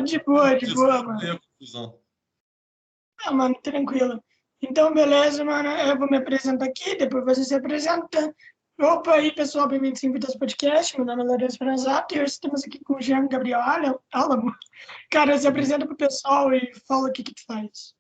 De boa, Desculpa mano. aí a confusão. Mano, tranquilo. Então, beleza, mano. Eu vou me apresentar aqui, depois você se apresenta. Opa, aí, pessoal, bem-vindos ao Vidas Podcast. Meu nome é Lourenço Franzato e hoje estamos aqui com o Jean Gabriel Álamo. Cara, se apresenta pro pessoal e fala o que tu faz.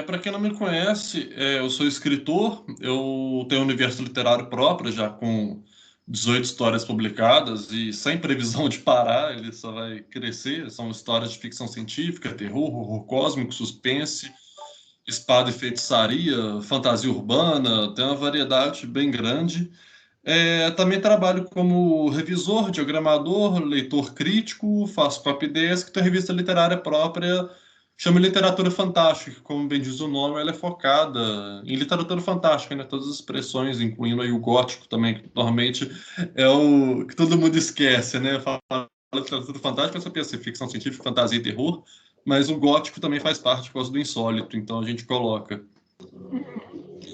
Para quem não me conhece, eu sou escritor, eu tenho um universo literário próprio, já com 18 histórias publicadas e sem previsão de parar, ele só vai crescer. São histórias de ficção científica, terror, horror cósmico, suspense, espada e feitiçaria, fantasia urbana, tem uma variedade bem grande. Também trabalho como revisor, diagramador, leitor crítico, faço copydesk, tenho revista literária própria, chama Literatura Fantástica, como bem diz o nome, ela é focada em literatura fantástica, né? Todas as expressões, incluindo aí o gótico também, que normalmente é o que todo mundo esquece, né? Fala literatura fantástica, você pensa em ficção científica, fantasia e terror, mas o gótico também faz parte por causa do insólito, então a gente coloca.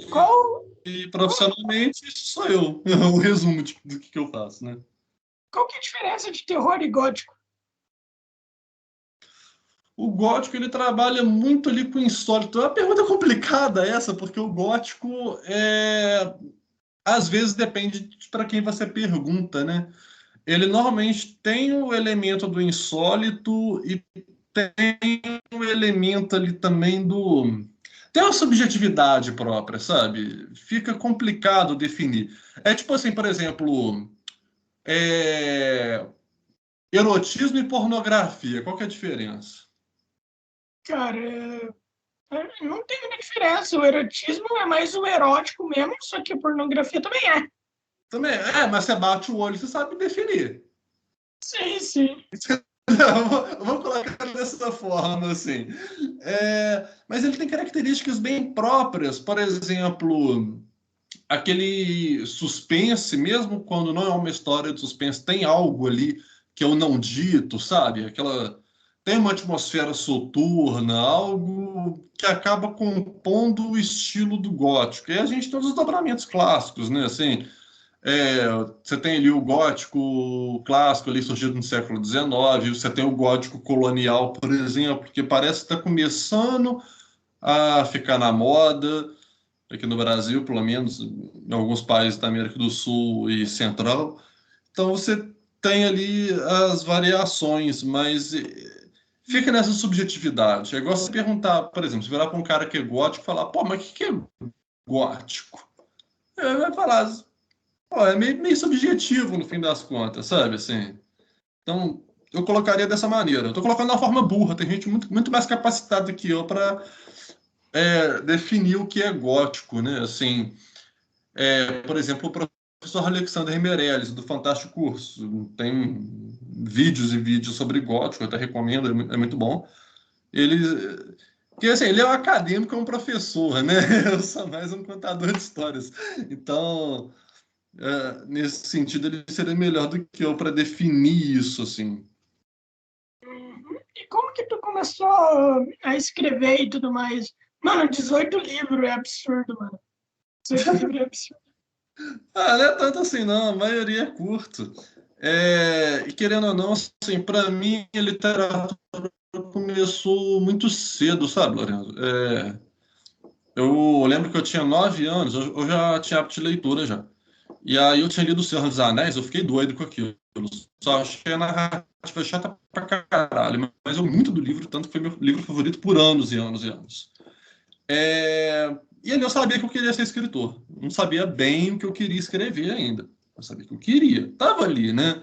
Qual E profissionalmente, isso sou eu. É um resumo do que eu faço, né? que é a diferença de terror e gótico? O gótico, ele trabalha muito ali com o insólito. É uma pergunta complicada essa, porque o gótico às vezes depende para quem você pergunta, né? Ele normalmente tem o elemento do insólito e tem o elemento ali também do... Tem uma subjetividade própria, sabe? Fica complicado definir. É tipo assim, por exemplo, erotismo e pornografia. Qual que é a diferença? Cara, não tem muita diferença. O erotismo é mais o erótico mesmo, só que a pornografia também é. Também, mas você bate o olho, você sabe definir. Sim. Vamos colocar dessa forma, assim. Mas ele tem características bem próprias. Por exemplo, aquele suspense, mesmo quando não é uma história de suspense, tem algo ali que é o não dito, sabe? Tem uma atmosfera soturna, algo que acaba compondo o estilo do gótico. E a gente tem os desdobramentos clássicos, né? Assim, você tem ali o gótico clássico ali surgido no século XIX, você tem o gótico colonial, por exemplo, que parece estar começando a ficar na moda, aqui no Brasil, pelo menos, em alguns países da América do Sul e Central. Então você tem ali as variações, mas fica nessa subjetividade. É igual você perguntar, por exemplo, se virar para um cara que é gótico e falar, pô, mas o que é gótico? Ele vai falar, pô, é meio subjetivo no fim das contas, sabe? Assim, então, eu colocaria dessa maneira. Eu tô colocando de uma forma burra, tem gente muito mais capacitada que eu para definir o que é gótico, né? Assim, por exemplo, o professor Alexander Meirelles, do Fantástico Curso, tem vídeos e vídeos sobre gótico, eu até recomendo, é muito bom. Porque assim, ele é um acadêmico, é um professor, né? Eu sou mais um contador de histórias. Então, nesse sentido, ele seria melhor do que eu para definir isso, assim. E como que tu começou a escrever e tudo mais? Mano, 18 livros é absurdo, mano. 18 livros é absurdo. Não é tanto assim, não. A maioria é curto. E querendo ou não, assim, para mim, a literatura começou muito cedo, sabe, Lorenzo? Eu lembro que eu tinha 9 anos, eu já tinha hábito de leitura já. E aí eu tinha lido O Senhor dos Anéis, eu fiquei doido com aquilo. Só achei a narrativa chata pra caralho, mas eu muito do livro, tanto que foi meu livro favorito por anos e anos e anos. E ali eu sabia que eu queria ser escritor. Não sabia bem o que eu queria escrever ainda. Eu sabia que eu queria. Tava ali, né?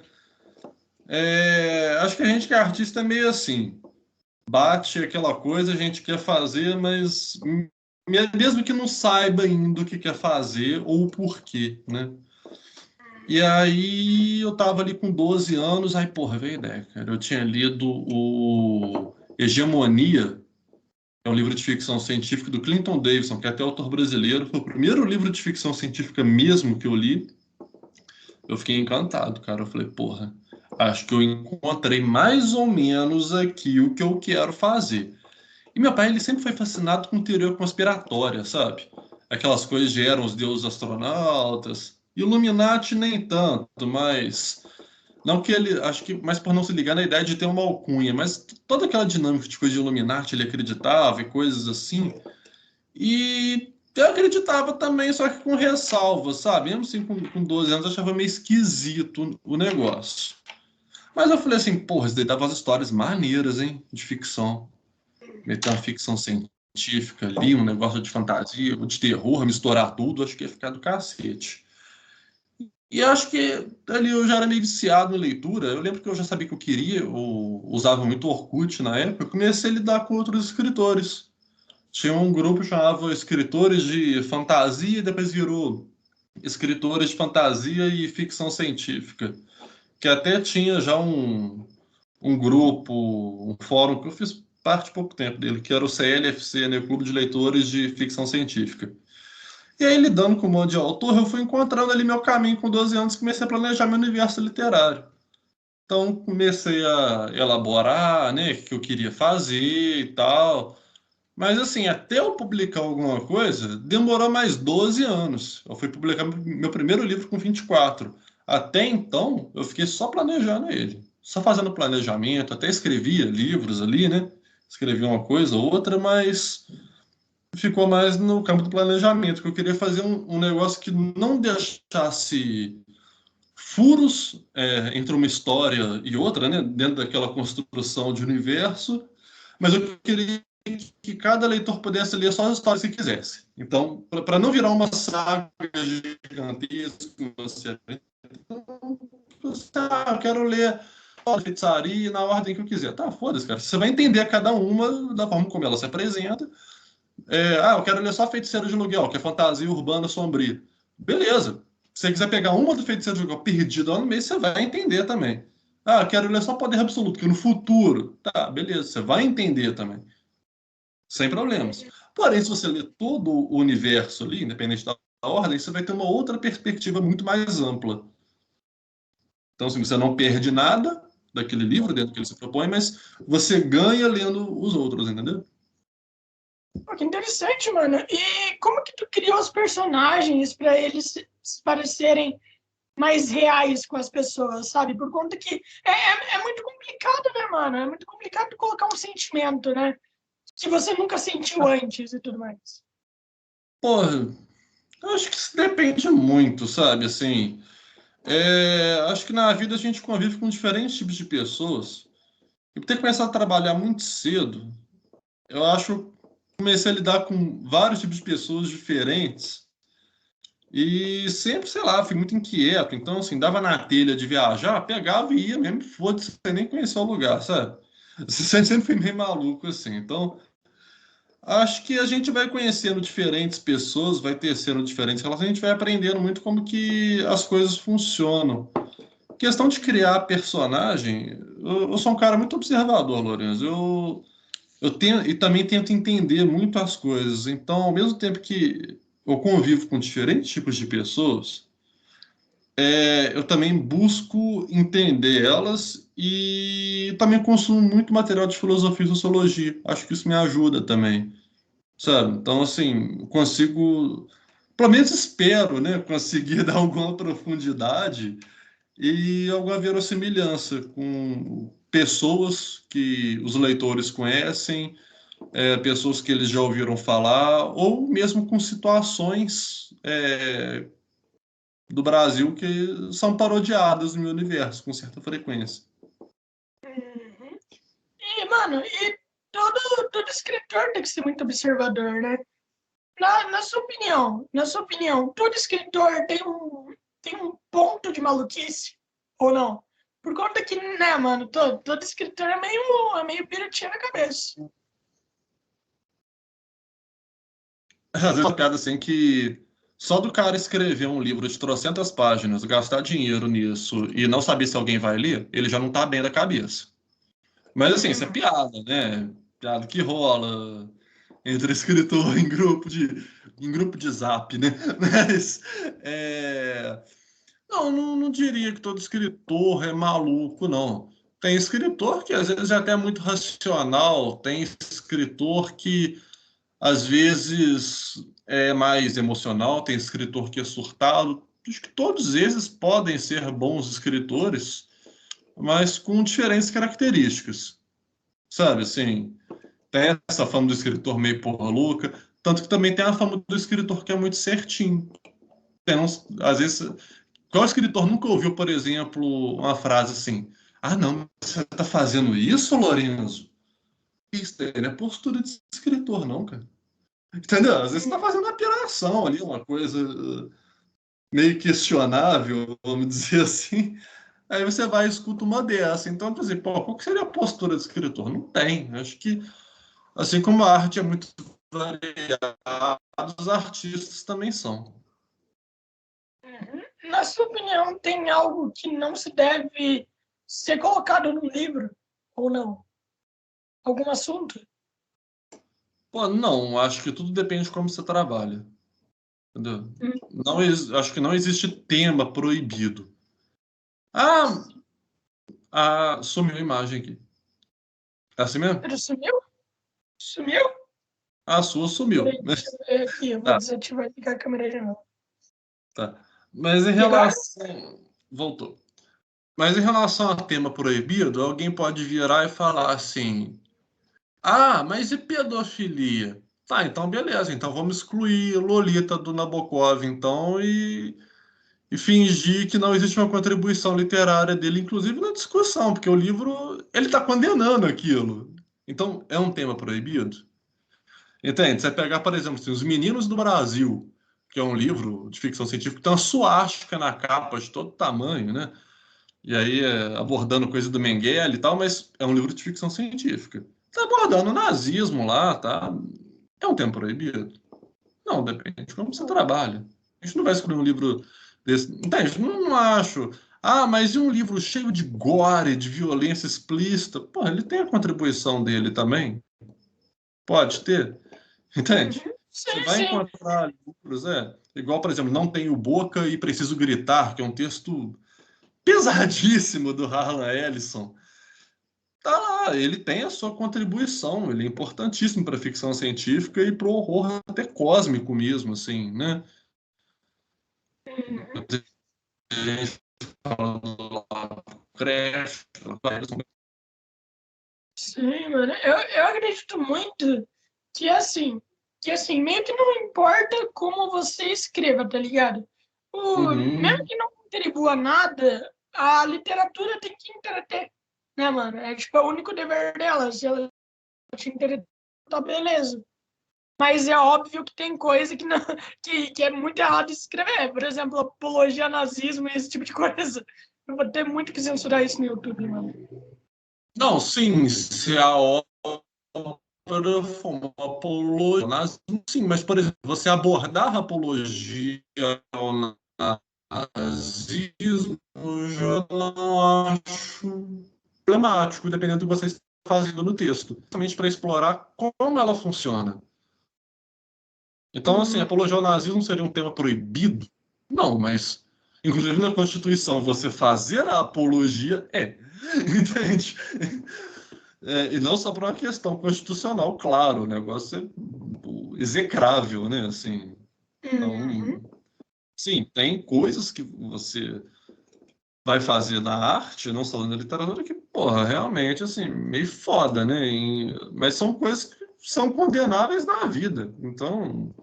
Acho que a gente que é artista é meio assim. Bate aquela coisa, a gente quer fazer, mas mesmo que não saiba ainda o que quer fazer ou o porquê, né? E aí eu tava ali com 12 anos, aí, porra, veio a ideia, cara. Eu tinha lido o Hegemonia, é um livro de ficção científica do Clinton Davidson, que é até autor brasileiro. Foi o primeiro livro de ficção científica mesmo que eu li. Eu fiquei encantado, cara. Eu falei, porra, acho que eu encontrei mais ou menos aqui o que eu quero fazer. E meu pai, ele sempre foi fascinado com teoria conspiratória, sabe? Aquelas coisas de eram os deuses astronautas. Illuminati nem tanto, mas Não que ele, acho que, mas por não se ligar na ideia de ter uma alcunha, mas toda aquela dinâmica de coisa de Illuminati ele acreditava e coisas assim. E eu acreditava também, só que com ressalva, sabe? Mesmo assim, com 12 anos, eu achava meio esquisito o negócio. Mas eu falei assim, porra, isso daí dava umas histórias maneiras, hein? De ficção. Meter uma ficção científica ali, um negócio de fantasia, de terror, misturar tudo, acho que ia ficar do cacete. E acho que ali eu já era meio viciado em leitura. Eu lembro que eu já sabia que eu queria, eu usava muito Orkut na época. Eu comecei a lidar com outros escritores. Tinha um grupo que chamava Escritores de Fantasia, e depois virou Escritores de Fantasia e Ficção Científica. Que até tinha já um grupo, um fórum que eu fiz parte há pouco tempo dele, que era o CLFC, né, o Clube de Leitores de Ficção Científica. E aí, lidando com um monte de autor, eu fui encontrando ali meu caminho com 12 anos, comecei a planejar meu universo literário. Então, comecei a elaborar, né, o que eu queria fazer e tal. Mas, assim, até eu publicar alguma coisa, demorou mais 12 anos. Eu fui publicar meu primeiro livro com 24. Até então, eu fiquei só planejando ele. Só fazendo planejamento, até escrevia livros ali, né? Escrevia uma coisa ou outra, mas ficou mais no campo do planejamento, que eu queria fazer um negócio que não deixasse furos entre uma história e outra, né, dentro daquela construção de universo, mas eu queria que cada leitor pudesse ler só as histórias que quisesse. Então, para não virar uma saga gigantesca, eu quero ler a feitiçaria na ordem que eu quiser. Tá, foda-se, cara. Você vai entender cada uma da forma como ela se apresenta. Eu quero ler só Feiticeiro de Aluguel, que é fantasia urbana sombria. Beleza. Se você quiser pegar uma do Feiticeiro de Aluguel perdida lá no meio, você vai entender também. Eu quero ler só Poder Absoluto, que no futuro. Tá, beleza, você vai entender também. Sem problemas. Porém, se você ler todo o universo ali, independente da ordem, você vai ter uma outra perspectiva muito mais ampla. Então, assim, você não perde nada daquele livro dentro que ele se propõe, mas você ganha lendo os outros, entendeu? Pô, que interessante, mano. E como que tu criou os personagens para eles se parecerem mais reais com as pessoas, sabe? Por conta que é muito complicado, né, mano? É muito complicado colocar um sentimento, né? Que você nunca sentiu antes e tudo mais. Porra, eu acho que isso depende muito, sabe? Assim, acho que na vida a gente convive com diferentes tipos de pessoas. E por ter começado a trabalhar muito cedo, eu acho que comecei a lidar com vários tipos de pessoas diferentes. E sempre, sei lá, fui muito inquieto. Então, assim, dava na telha de viajar, pegava e ia mesmo, foda-se, sem nem conhecer o lugar, sabe? Sempre fui meio maluco, assim. Então, acho que a gente vai conhecendo diferentes pessoas, vai tecendo diferentes relações, a gente vai aprendendo muito como que as coisas funcionam. Questão de criar personagem, eu sou um cara muito observador, Lourenço. Eu tenho, e também tento entender muito as coisas. Então, ao mesmo tempo que eu convivo com diferentes tipos de pessoas, eu também busco entender elas e também consumo muito material de filosofia e sociologia. Acho que isso me ajuda também, sabe? Então, assim, eu consigo, pelo menos espero, né, conseguir dar alguma profundidade e alguma verossimilhança com pessoas que os leitores conhecem, pessoas que eles já ouviram falar, ou mesmo com situações do Brasil que são parodiadas no meu universo com certa frequência. Uhum. E, mano, todo escritor tem que ser muito observador, né? Na sua opinião, todo escritor tem um ponto de maluquice, ou não? Por conta que, né, mano, todo escritor é meio piratinha na cabeça. Às vezes uma piada assim que só do cara escrever um livro de trocentas páginas, gastar dinheiro nisso e não saber se alguém vai ler, ele já não tá bem da cabeça. Mas assim, isso é Hum, piada, né? Piada que rola entre escritor em grupo de zap, né? Mas não diria que todo escritor é maluco, não. Tem escritor que às vezes é até muito racional, tem escritor que às vezes é mais emocional, tem escritor que é surtado. Acho que todos esses podem ser bons escritores, mas com diferentes características. Sabe, assim, tem essa fama do escritor meio porra louca, tanto que também tem a fama do escritor que é muito certinho. Tem uns, às vezes, qual escritor nunca ouviu, por exemplo, uma frase assim: ah, não, você tá fazendo isso, Lorenzo? Isso aí não é postura de escritor, não, cara. Entendeu? Às vezes você tá fazendo uma piração ali, uma coisa meio questionável, vamos dizer assim. Aí você vai e escuta uma dessa. Então, por exemplo, pô, qual que seria a postura do escritor? Não tem. Acho que, assim como a arte é muito variada, os artistas também são. Na sua opinião, tem algo que não se deve ser colocado no livro ou não? Algum assunto? Pô, não, acho que tudo depende de como você trabalha. Entendeu? Hum, Não, acho que não existe tema proibido. Ah, sumiu a imagem aqui. É assim mesmo? Ele sumiu? Sumiu? A sua sumiu. Peraí, deixa eu ver aqui, eu vou Tá, desativar e ligar a câmera de novo. tá. Mas em E agora? relação. Voltou. Mas em relação a tema proibido, alguém pode virar e falar assim: ah, mas e pedofilia? Tá, então beleza, então vamos excluir Lolita do Nabokov, então, e fingir que não existe uma contribuição literária dele, inclusive na discussão, porque o livro, ele está condenando aquilo. Então, é um tema proibido? Entende? Você pegar, por exemplo, assim, Os Meninos do Brasil, que é um livro de ficção científica, tem uma suástica na capa de todo tamanho, né? E aí, abordando coisa do Mengele e tal, mas é um livro de ficção científica. Tá abordando o nazismo lá, tá? É um tema proibido? Não, depende de como você trabalha. A gente não vai escolher um livro desse. Entende? Não acho. Ah, mas e um livro cheio de gore, de violência explícita? Pô, ele tem a contribuição dele também. Pode ter. Entende? Você Sim, vai sim. encontrar livros, igual, por exemplo, Não Tenho Boca e Preciso Gritar, que é um texto pesadíssimo do Harlan Ellison. Tá lá, ele tem a sua contribuição, ele é importantíssimo para a ficção científica e para o horror até cósmico mesmo, assim, né? Uhum. A gente fala do Lovecraft, Sim, mano. Eu acredito muito que assim, meio que não importa como você escreva, tá ligado? Mesmo uhum. que não contribua nada, a literatura tem que entreter, né, mano? É tipo, é o único dever dela. Se ela te entreter, tá beleza. Mas é óbvio que tem coisa que, não, que é muito errado de escrever. Por exemplo, apologia ao nazismo e esse tipo de coisa. Eu vou ter muito que censurar isso no YouTube, mano. Não, sim, se a obra for uma apologia ao nazismo, sim, mas, por exemplo, você abordar a apologia ao nazismo, eu já não acho problemático, dependendo do que você está fazendo no texto, justamente para explorar como ela funciona. Então, assim, Uhum. apologia ao nazismo seria um tema proibido? Não, mas, inclusive na Constituição, você fazer a apologia entende? E não só por uma questão constitucional, claro, o negócio é execrável, né? Assim, Uhum. então, sim, tem coisas que você vai fazer na arte, não só na literatura, que, porra, realmente, assim, meio foda, né? Mas são coisas que são condenáveis na vida. Então,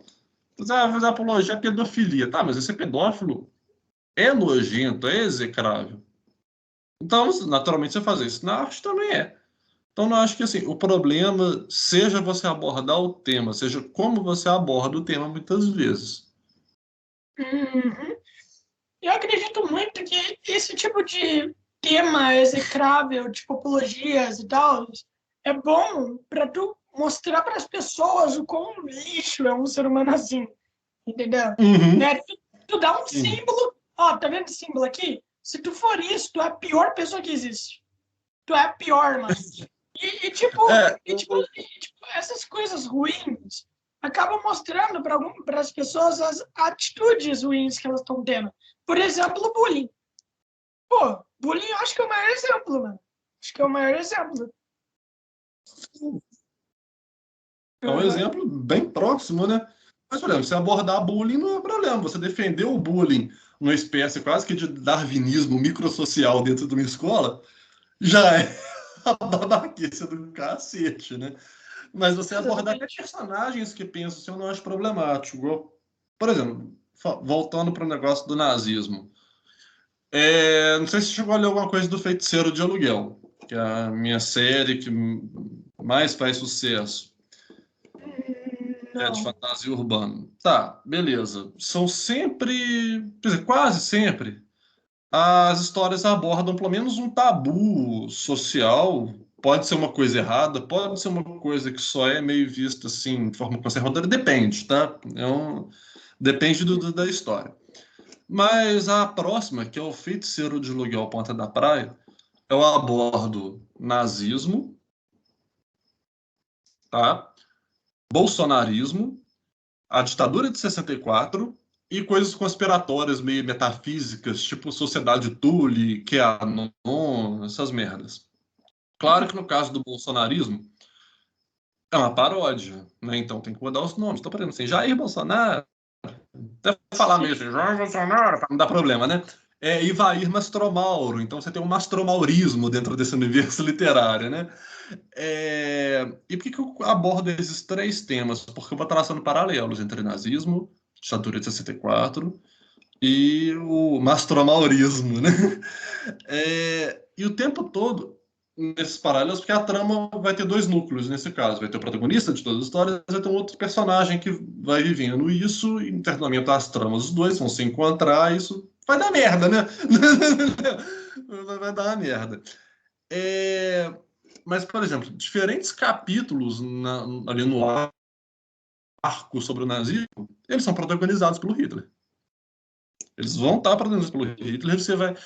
você vai fazer apologia à pedofilia. Tá, mas esse pedófilo é nojento, é execrável. Então, naturalmente, você fazer isso na arte também é. Então, não acho que assim, o problema seja você abordar o tema, seja como você aborda o tema muitas vezes. Uhum. Eu acredito muito que esse tipo de tema execrável, de popologias e tal, é bom para tu mostrar para as pessoas o quão lixo é um ser humano assim, entendeu? Uhum. Né? Tu dá um Sim. símbolo, ó, tá vendo esse símbolo aqui? Se tu for isso, tu é a pior pessoa que existe. Tu é a pior, mano. E, e, tipo, É, essas coisas ruins acabam mostrando para as pessoas as atitudes ruins que elas estão tendo. Por exemplo, o bullying. Pô, bullying eu acho que é o maior exemplo, mano. Acho que é o maior exemplo. é um Uhum. exemplo bem próximo, né? Mas, por exemplo, você abordar bullying não é problema. Você defender o bullying numa espécie quase que de darwinismo microsocial dentro de uma escola, já é a babaquice do cacete, né? Mas você abordar até personagens que pensam assim, eu não acho problemático. Por exemplo, voltando para o negócio do nazismo. Não sei se você chegou a ler alguma coisa do Feiticeiro de Aluguel, que é a minha série que mais faz sucesso. É de Não. fantasia urbana. Tá, beleza. São sempre, quer dizer, quase sempre, as histórias abordam pelo menos um tabu social. Pode ser uma coisa errada, pode ser uma coisa que só é meio vista assim, de forma conservadora, depende, tá? Depende da história. Mas a próxima, que é o Feiticeiro de Aluguel Ponta da Praia, eu abordo nazismo, tá? Bolsonarismo, a ditadura de 64 e coisas conspiratórias meio metafísicas, tipo Sociedade Thule, QAnon, essas merdas. Claro que no caso do bolsonarismo é uma paródia, né? Então tem que mudar os nomes. Estou falando assim, Jair Bolsonaro, até falar meio assim, Jair Bolsonaro, para não dar problema, né? Ivair Mastromauro. Então você tem um mastromaurismo dentro desse universo literário, né? E por que eu abordo esses três temas? Porque eu vou traçando paralelos entre nazismo, ditadura de 64 e o mastromaurismo, né? E o tempo todo nesses paralelos, porque a trama vai ter dois núcleos nesse caso. Vai ter o protagonista de todas as histórias, vai ter um outro personagem que vai vivendo isso, e internamente as tramas, os dois vão se encontrar, isso vai dar merda, né? Vai dar uma merda. Mas, por exemplo, diferentes capítulos ali no arco sobre o nazismo, eles são protagonizados pelo Hitler. Eles vão estar protagonizados pelo Hitler, você vai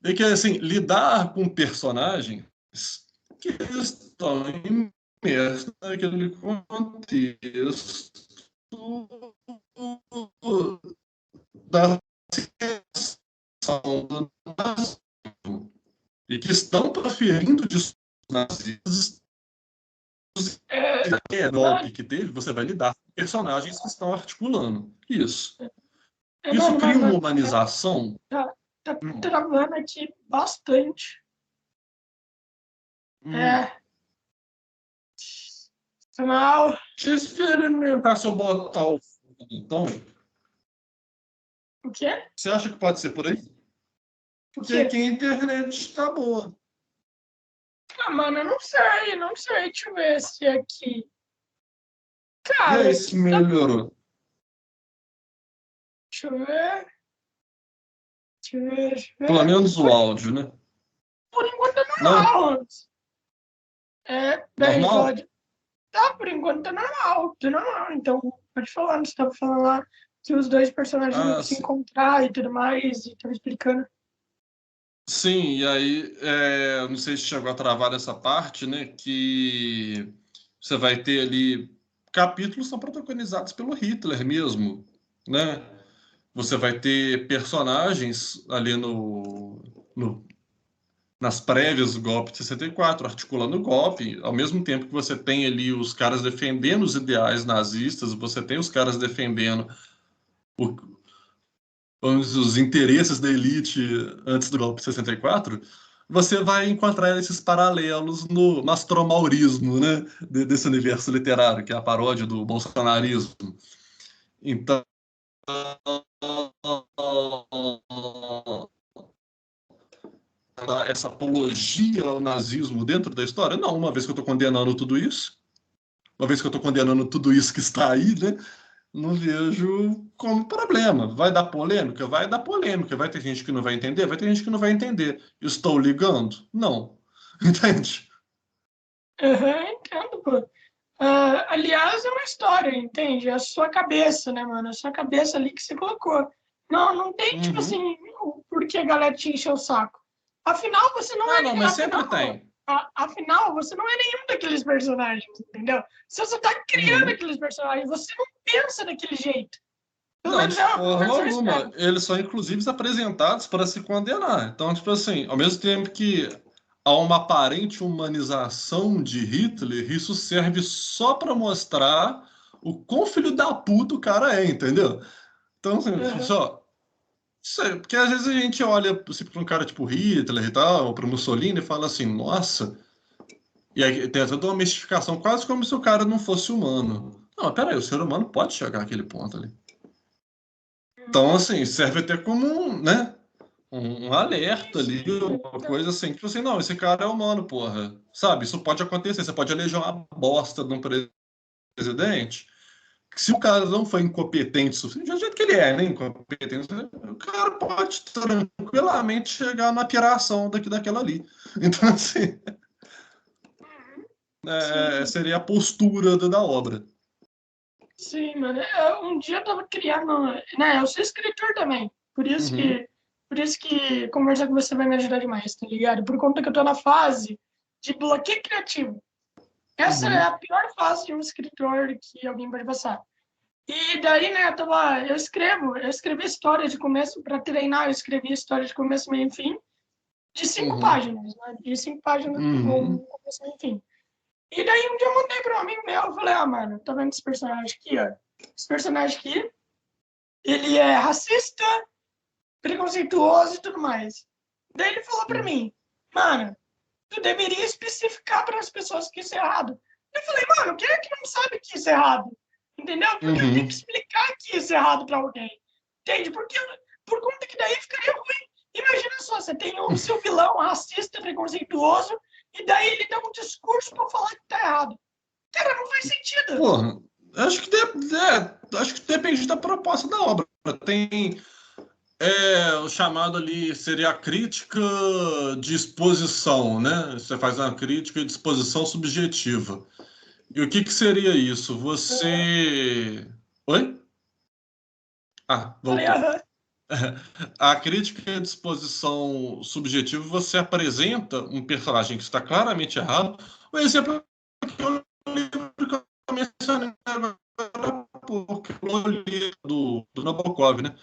ver que, assim, lidar com personagens que estão imersos naquele contexto da situação do nazismo e que estão proferindo discursos nazistas. Golpe que teve, você vai lidar com personagens que estão articulando isso. Isso Mano, cria mas uma humanização. tá travando aqui bastante. Final. Deixa eu experimentar se eu botar o então. O quê? Você acha que pode ser por aí? Porque quê? aqui a internet está boa. Mano, eu não sei, não sei. Deixa eu ver se aqui. E Cara, aí, se melhorou? deixa eu ver. Pelo menos o áudio, né? Por enquanto é Não? normal. Bem, Normal? pode. Tá, por enquanto tá normal. Tá normal. Então, pode falar. Você tava falando lá que os dois personagens iam Ah, se encontrar e tudo mais, e tava explicando. sim, e aí, não sei se chegou a travar essa parte, né? Que você vai ter ali capítulos que são protagonizados pelo Hitler mesmo, né? Você vai ter personagens ali nas prévias do golpe de 64, articulando o golpe, ao mesmo tempo que você tem ali os caras defendendo os ideais nazistas, você tem os caras defendendo o, os interesses da elite antes do golpe de 64, você vai encontrar esses paralelos no mastromaurismo, né, desse universo literário, que é a paródia do bolsonarismo. Então, essa apologia ao nazismo dentro da história? Não, uma vez que eu estou condenando tudo isso, uma vez que eu estou condenando tudo isso que está aí, né, não vejo como problema. Vai dar polêmica? Vai dar polêmica. Vai ter gente que não vai entender? Vai ter gente que não vai entender. Estou ligando? Não. Entende? Entendo, pô. Aliás, é uma história, entende? É a sua cabeça, né, mano? A sua cabeça ali que você colocou. Não tem, tipo Uhum. assim, o porquê a galera te encheu o saco. Afinal, você não é. Não, mas sempre Afinal, tem. afinal, você não é nenhum daqueles personagens, entendeu? Se você tá criando Uhum. aqueles personagens, você não pensa daquele jeito. Pelo Não, menos de forma eu alguma. espero. Eles são, inclusive, apresentados para se condenar. Então, tipo assim, ao mesmo tempo que há uma aparente humanização de Hitler, isso serve só para mostrar o quão filho da puta o cara é, entendeu? Então, assim, Uhum. só, Porque às vezes a gente olha assim, para um cara tipo Hitler e tal, ou para Mussolini e fala assim, nossa, e aí tem toda uma mistificação, quase como se o cara não fosse humano. Não, peraí, o ser humano pode chegar àquele ponto ali. Então, assim, serve até como né, um alerta ali, uma coisa assim, tipo assim, não, esse cara é humano, porra. Sabe, isso pode acontecer, você pode eleger uma bosta de um presidente, que se o cara não for incompetente o suficiente, do jeito que ele é, né, incompetente, o cara pode tranquilamente chegar na piração daquela ali. Então, assim, seria a postura da obra. Sim, mano. Um dia eu tava criando, né? Eu sou escritor também. Uhum, Por isso que conversar com você vai me ajudar demais, tá ligado? Por conta que eu tô na fase de bloqueio criativo. Essa é uhum, a pior fase de um escritor que alguém pode passar. E daí, né, eu escrevi história de começo para treinar, eu escrevi história de começo, meio e fim, de cinco uhum, páginas, né? De 5 páginas, uhum, ou começo, meio e fim. E daí um dia eu mandei para um amigo meu, eu falei, mano, tá vendo esse personagem aqui, ó? Esse personagem aqui, ele é racista, preconceituoso e tudo mais. Daí ele falou para uhum. mim, mano, tu deveria especificar para as pessoas que isso é errado. Eu falei, mano, quem é que não sabe que isso é errado? Entendeu? Porque eu tenho que Uhum. explicar que isso é errado para alguém. Entende? Porque por conta que daí ficaria ruim. Imagina só, você tem o seu vilão racista, preconceituoso, e daí ele dá um discurso para falar que tá errado. Cara, não faz sentido. Porra, acho que depende da proposta da obra. Tem o chamado ali, seria a crítica de exposição, né? Você faz uma crítica de exposição subjetiva. E o que que seria isso? Uhum. Você. Oi? Ah, Falei, voltou. aham. A crítica de exposição subjetiva, você apresenta um personagem que está claramente errado. O exemplo que eu mencionei agora há pouco, do Nabokov, né?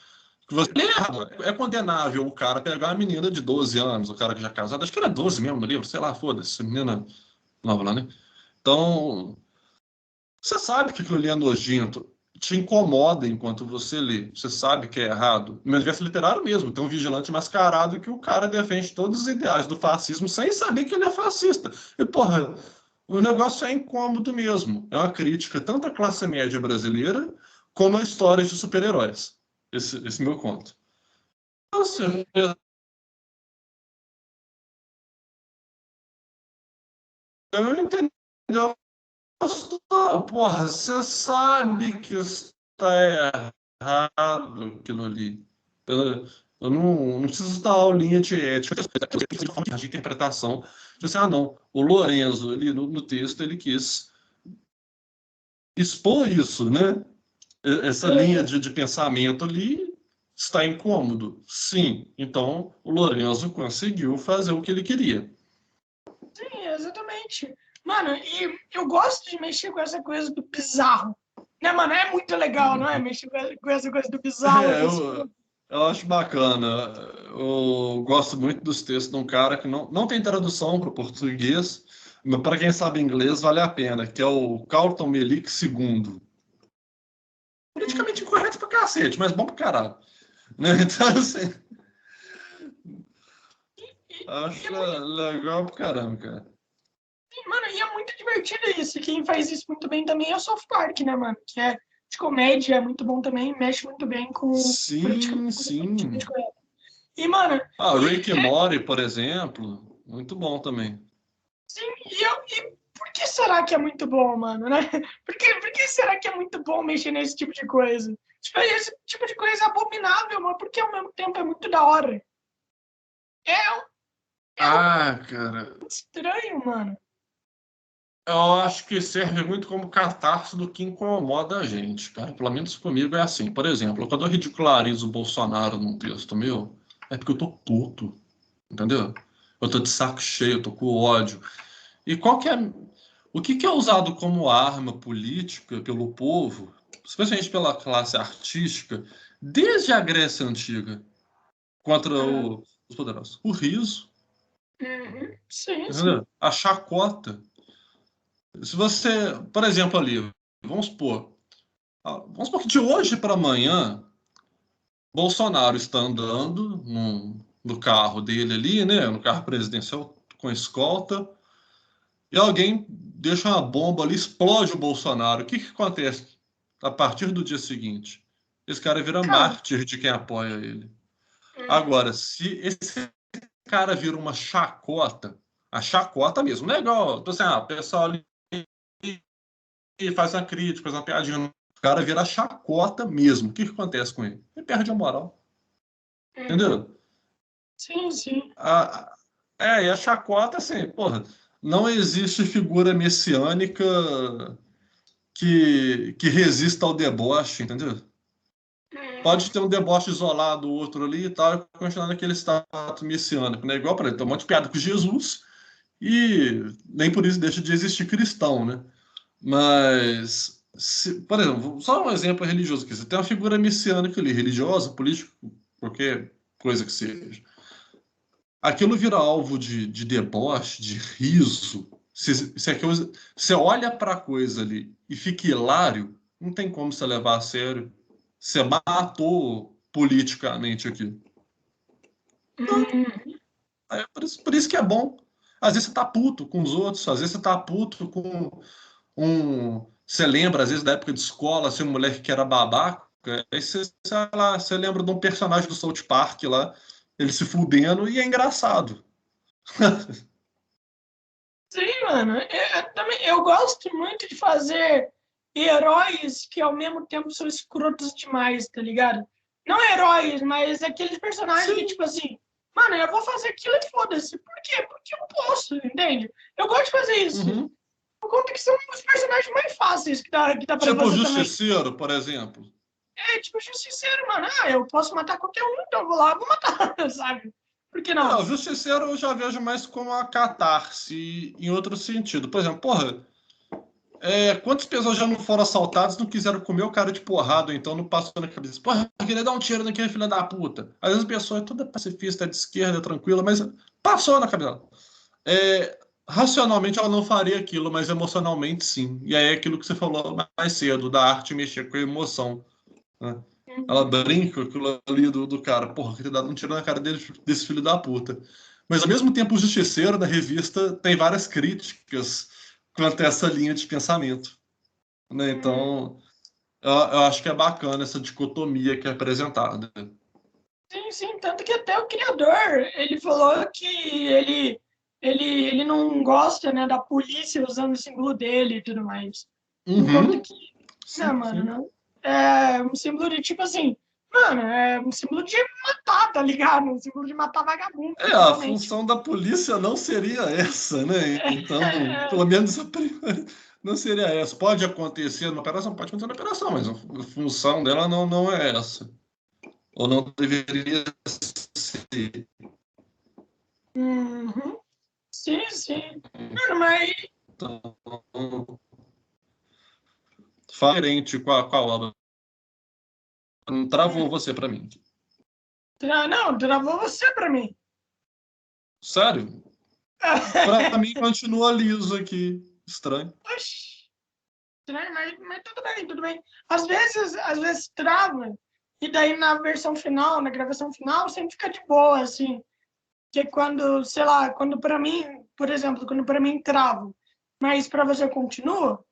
Que você é errado. É condenável o cara pegar uma menina de 12 anos, o cara que já é casado, acho que era 12 mesmo no livro, sei lá, foda-se, menina nova lá, né? Então, você sabe que aquilo ali é nojento, te incomoda enquanto você lê. Você sabe que é errado. No universo literário mesmo, tem um vigilante mascarado que o cara defende todos os ideais do fascismo sem saber que ele é fascista. E, porra, o negócio é incômodo mesmo. É uma crítica tanto à classe média brasileira como a histórias de super-heróis. Esse meu conto. Nossa, eu não entendi. Porra, você sabe que está errado aquilo ali. Eu não preciso dar aulinha de ética, de forma de interpretação. Tipo assim, não, o Lorenzo, ali no texto, ele quis expor isso, né? Essa linha Uhum. de pensamento ali está incômodo. Sim, então o Lorenzo conseguiu fazer o que ele queria. Sim, exatamente. Mano, e eu gosto de mexer com essa coisa do bizarro. Né, mano? É muito legal, não é? Mexer com essa coisa do bizarro, É, desse eu acho bacana. Eu gosto muito dos textos de um cara que não tem tradução para o português, mas para quem sabe inglês vale a pena, que é o Carlton Melick II. Politicamente incorreto pra cacete, mas bom pra caralho. Né? Então, assim, E é acho muito, legal pra caramba, cara. mano, e é muito divertido isso. E quem faz isso muito bem também é o South Park, né, mano? Que é de comédia, é muito bom também, mexe muito bem Sim, com o politicamente sim. correto. E, mano, Ah, e, Rick and Morty, por exemplo, muito bom também. sim, e por que será que é muito bom, mano, né? Por que será que é muito bom mexer nesse tipo de coisa? Tipo, esse tipo de coisa é abominável, mano, porque ao mesmo tempo é muito da hora. É, é um Ah, cara, estranho, mano. eu acho que serve muito como catarse do que incomoda a gente, cara. Pelo menos comigo é assim. Por exemplo, quando eu ridicularizo o Bolsonaro num texto meu, é porque eu tô puto, entendeu? Eu tô de saco cheio, eu tô com ódio. E qual que é... O que que é usado como arma política pelo povo, especialmente pela classe artística, desde a Grécia Antiga, contra Uhum, os poderosos? O riso, uhum, sim, sim. entendeu? A chacota. Se você, por exemplo, ali, vamos supor, vamos supor que de hoje para amanhã Bolsonaro está andando no carro dele ali, né? No carro presidencial com escolta, e alguém deixa uma bomba ali, explode o Bolsonaro. O que que acontece a partir do dia seguinte? Esse cara vira Cara, mártir de quem apoia ele. uhum. Agora, se esse cara vira uma chacota, a chacota mesmo, não é igual, tô assim, o pessoal ali faz uma crítica, faz uma piadinha. O cara vira chacota mesmo. O que que acontece com ele? Ele perde a moral. Uhum. Entendeu? Sim, sim. E a chacota, assim, porra, não existe figura messiânica que resista ao deboche, entendeu? Pode ter um deboche isolado, o outro ali e tal, e continuar naquele status messiânico, né? Igual para ele, tem um monte de piada com Jesus e nem por isso deixa de existir cristão, né? Mas, por exemplo, só um exemplo religioso aqui. Você tem uma figura messiânica ali, religiosa, política, qualquer coisa que seja. Aquilo vira alvo de deboche, de riso. Se aquilo, você olha para a coisa ali e fica hilário, não tem como você levar a sério. Você matou politicamente aquilo. Uhum. É por isso que é bom. Às vezes você tá puto com os outros, às vezes você tá puto com um. Você lembra, às vezes, da época de escola, assim, um moleque que era babaca. Aí você, sei lá, você lembra de um personagem do South Park lá, ele se fudendo, e é engraçado. Sim, mano. Eu gosto muito de fazer heróis que ao mesmo tempo são escrotos demais, tá ligado? Não heróis, mas aqueles personagens que, Sim. tipo assim, mano, eu vou fazer aquilo e foda-se. Por quê? Porque eu posso, entende? Eu gosto de fazer isso. Uhum. Por conta que são os personagens mais fáceis que dá pra Tipo o fazer também. Justiceiro, por exemplo. É, tipo, justiceiro, mano. Ah, eu posso matar qualquer um, então eu vou lá, vou matar, sabe? Por que O não? Justiceiro eu já vejo mais como uma catarse em outro sentido. Por exemplo, porra, quantas pessoas já não foram assaltadas, não quiseram comer o cara de porrada, ou então não passou na cabeça. Porra, eu queria dar um tiro naquele filho da puta. Às vezes a pessoa é toda pacifista, é de esquerda, tranquila, mas passou na cabeça. Racionalmente ela não faria aquilo, mas emocionalmente sim. E aí é aquilo que você falou mais cedo, da arte mexer com a emoção. Né? Ela Uhum. brinca com aquilo ali do cara. Porra, queria dar um tiro na cara desse filho da puta. Mas ao mesmo tempo, o Justiceiro, da revista, tem várias críticas quanto a essa linha de pensamento. Né? Uhum. Então, eu acho que é bacana essa dicotomia que é apresentada. Sim, sim, tanto que até o criador, ele falou que ele não gosta, né, da polícia usando o símbolo dele e tudo mais. Por conta Uhum. que, não, Sim, mano, sim. não, é um símbolo de tipo assim, mano, é um símbolo de matar, tá ligado? Um símbolo de matar vagabundo, A literalmente. função da polícia não seria essa, né? Então, pelo menos a primeira não seria essa. Pode acontecer na operação, pode acontecer na operação, mas a função dela não é essa. Ou não deveria ser. Uhum. Sim, sim. Mano, mas, Então, diferente com a obra. Travou você para mim. não, travou você pra mim. Sério? Para mim continua liso aqui. Estranho. Oxi. Né? Mas tudo bem, tudo bem. Às vezes trava, e daí na versão final, na gravação final, sempre fica de boa, assim. Que é quando, sei lá, quando para mim, por exemplo, quando para mim trava, mas para você continua,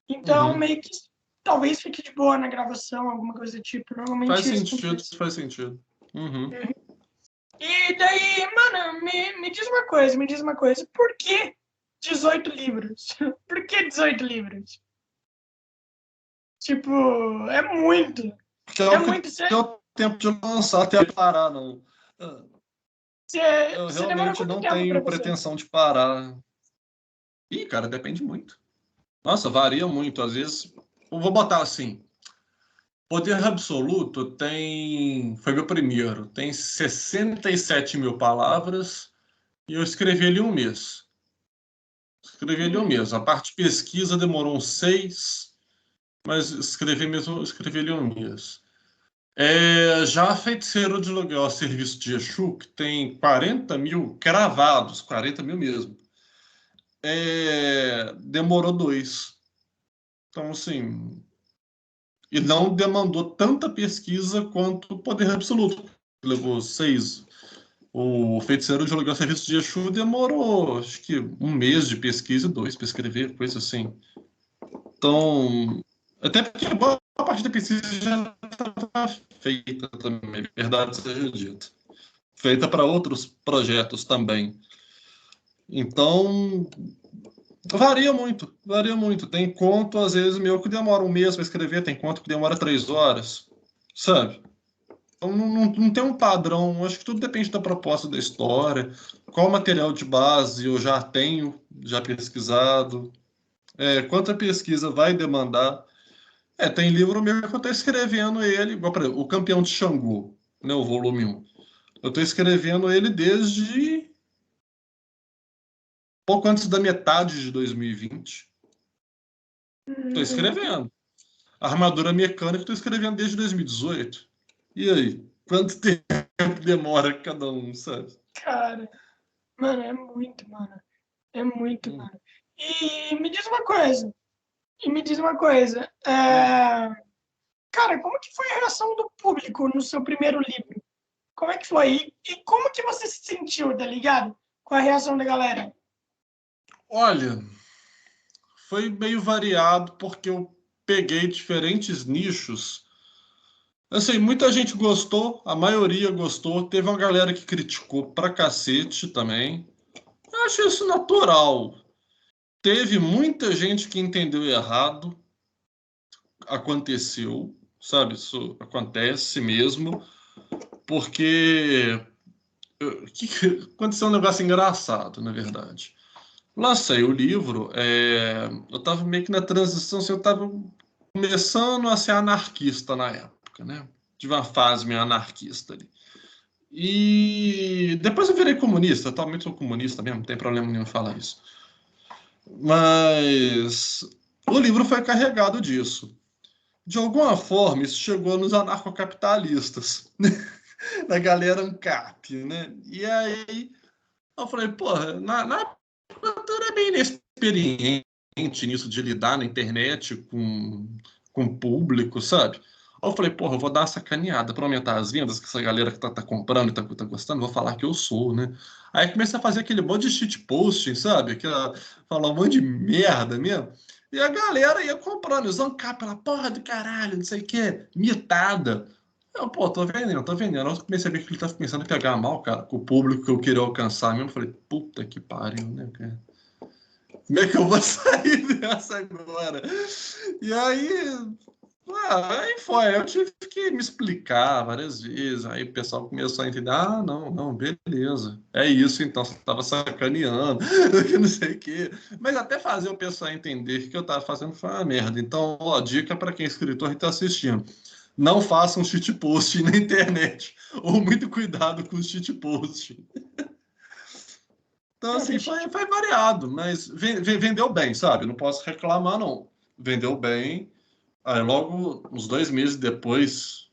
então Uhum. meio que talvez fique de boa na gravação, alguma coisa do tipo. Faz Normalmente isso sentido, acontece. faz sentido. Uhum. E daí, mano, me diz uma coisa, me diz uma coisa. Por que 18 livros? Por que 18 livros? Tipo, é muito. Porque é É o que muito. Você, deu tempo de lançar até parar, não. você, Eu você demorou realmente quanto não tempo para tenho você? pretensão de parar. Ih, cara, depende muito. Nossa, varia muito. Às vezes, eu vou botar assim. Poder Absoluto tem. Foi meu primeiro. Tem 67 mil palavras e eu escrevi ele em um mês. Escrevi ele em um Hum, mês. A parte de pesquisa demorou uns 6, mas escrevi mesmo, escrevi ele em um mês. Já a Feiticeiro de Aluguel, serviço de Exu, que tem 40 mil cravados, 40 mil mesmo. Demorou 2. Então, assim, E não demandou tanta pesquisa quanto o Poder Absoluto. Levou 6. O Feiticeiro de Aluguel Serviço de Exu demorou, acho que 1 mês de pesquisa e 2 para escrever, coisa assim. Então, até porque boa parte da pesquisa já estava feita também, verdade seja dita. Feita para outros projetos também. Então, varia muito, varia muito. Tem conto, às vezes, meu que demora 1 mês para escrever, tem conto que demora 3 horas, sabe? Então, não tem um padrão. Acho que tudo depende da proposta da história, qual material de base eu já tenho, já pesquisado, quanta pesquisa vai demandar. Tem livro meu que eu estou escrevendo ele, igual, por exemplo, O Campeão de Xangô, né, o volume 1. Eu estou escrevendo ele desde pouco antes da metade de 2020. Estou escrevendo. A Armadura Mecânica estou escrevendo desde 2018. E aí? Quanto tempo demora cada um, sabe? Cara, mano, é muito, mano. É muito, mano. E me diz uma coisa. Cara, como que foi a reação do público no seu primeiro livro? Como é que foi? E como que você se sentiu, tá ligado? Com a reação da galera? Olha, foi meio variado porque eu peguei diferentes nichos. Assim, muita gente gostou, a maioria gostou. Teve uma galera que criticou pra cacete também. Eu acho isso natural. Teve muita gente que entendeu errado. Aconteceu, sabe? Isso acontece mesmo. Porque aconteceu um negócio engraçado, na verdade. Lancei o livro, eu estava meio que na transição, assim, eu estava começando a ser anarquista na época, né? Tive uma fase meio anarquista ali. E depois eu virei comunista, atualmente sou comunista mesmo, não tem problema nenhum em falar isso. Mas o livro foi carregado disso. De alguma forma, isso chegou nos anarcocapitalistas, na galera ANCAP, né? E aí eu falei, porra, na época eu era bem inexperiente nisso de lidar na internet com o público, sabe? Aí eu falei, porra, eu vou dar uma sacaneada para aumentar as vendas, que essa galera que tá comprando e tá gostando, vou falar que eu sou, né? Aí comecei a fazer aquele monte de shitposting, sabe? Falar um monte de merda mesmo. E a galera ia comprando, usando capa pela porra do caralho, não sei o quê, mitada. Eu, pô, tô vendendo, tô vendendo. Eu comecei a ver que ele tá começando a pegar mal, cara, com o público que eu queria alcançar mesmo. Eu falei, puta que pariu, né, cara? Como é que eu vou sair dessa agora? E aí, aí foi. Eu tive que me explicar várias vezes. Aí o pessoal começou a entender: ah, não, não, beleza. É isso, então você estava sacaneando, que não sei o quê. Mas até fazer o pessoal entender que eu estava fazendo foi uma merda. Então, ó, dica para quem é escritor e está assistindo: não façam shitpost na internet. Ou muito cuidado com o shitpost. Então, Cara, assim, foi variado, mas vendeu bem, sabe? Não posso reclamar, não. Vendeu bem. Aí, logo, uns 2 meses depois,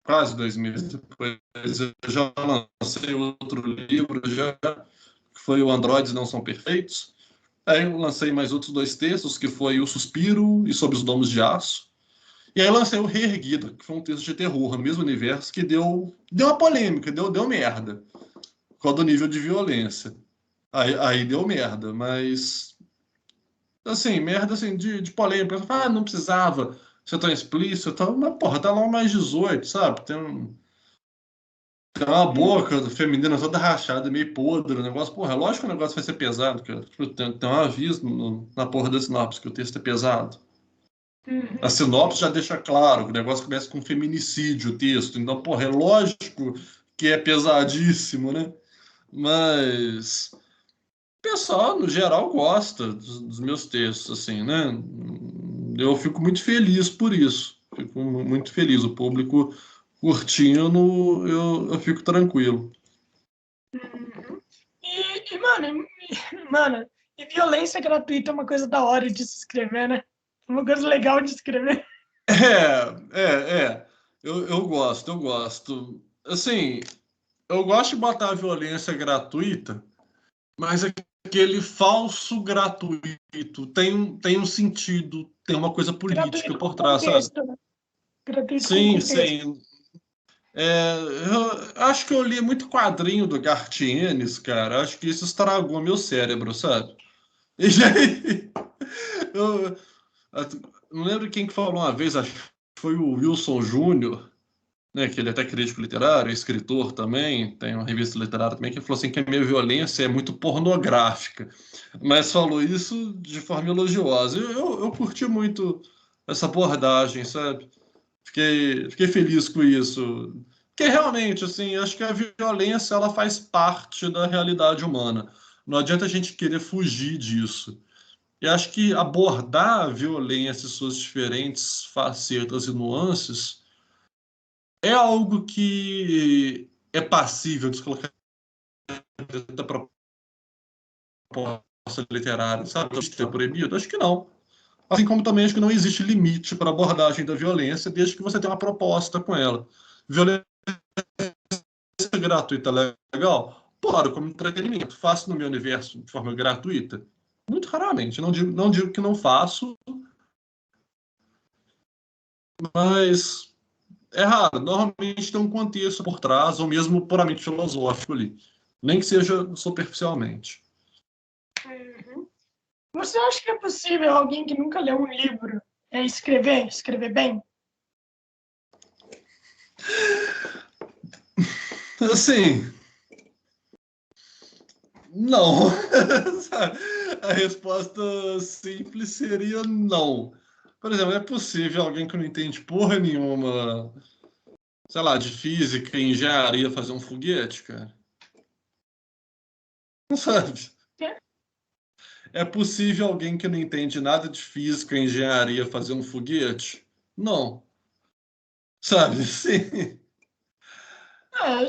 quase 2 meses depois, eu já lancei outro livro, já, que foi o Androides Não São Perfeitos. Aí, eu lancei mais outros 2 textos, que foi O Suspiro e Sob os Domos de Aço. E aí, lancei o Reerguida, que foi um texto de terror no mesmo universo, que deu uma polêmica, deu merda, por causa do nível de violência. Aí deu merda, mas assim, merda assim, de polêmica. Não precisava ser tão explícito, mas porra, tá lá um mais 18, sabe? Tem uma boca feminina toda rachada, meio podre, o negócio, porra, é lógico que o negócio vai ser pesado, cara. Tipo, tem um aviso na porra da sinopse que o texto é pesado. A sinopse já deixa claro que o negócio começa com feminicídio, o texto. Então, porra, é lógico que é pesadíssimo, né? Mas o pessoal, no geral, gosta dos meus textos, assim, né? Eu fico muito feliz por isso. Fico muito feliz. O público curtindo, eu fico tranquilo. mano, e violência gratuita é uma coisa da hora de se escrever, né? Uma coisa legal de escrever. Eu gosto, eu gosto. Assim, eu gosto de botar a violência gratuita, mas aquele falso gratuito. Tem um sentido, tem uma coisa política Gratuito com por trás, sabe? contexto, né? Gratuito com Sim, contexto. sim. Eu acho que eu li muito quadrinho do Gartienes, cara. Acho que isso estragou meu cérebro, sabe? E aí, eu, não lembro quem que falou uma vez, acho que foi o Wilson Júnior, né, que ele é até crítico literário, é escritor também, tem uma revista literária também, que falou assim que a minha violência é muito pornográfica, mas falou isso de forma elogiosa. Eu curti muito essa abordagem, sabe? Fiquei feliz com isso. Porque realmente, assim, acho que a violência ela faz parte da realidade humana. Não adianta a gente querer fugir disso. E acho que abordar a violência e suas diferentes facetas e nuances é algo que é passível de se colocar dentro da proposta literária, sabe? É proibido? Acho que não. Assim como também acho que não existe limite para a abordagem da violência, desde que você tenha uma proposta com ela. Violência gratuita legal? Claro, como entretenimento. Faço no meu universo de forma gratuita? Muito raramente. Não digo que não faço, mas é raro. Normalmente tem um contexto por trás, ou mesmo puramente filosófico ali. Nem que seja superficialmente. Uhum. Você acha que é possível alguém que nunca leu um livro escrever bem? Assim, não. A resposta simples seria não. Por exemplo, é possível alguém que não entende porra nenhuma, sei lá, de física e engenharia fazer um foguete, cara? Não sabe? É. É possível alguém que não entende nada de física e engenharia fazer um foguete? Não. Sabe? Sim.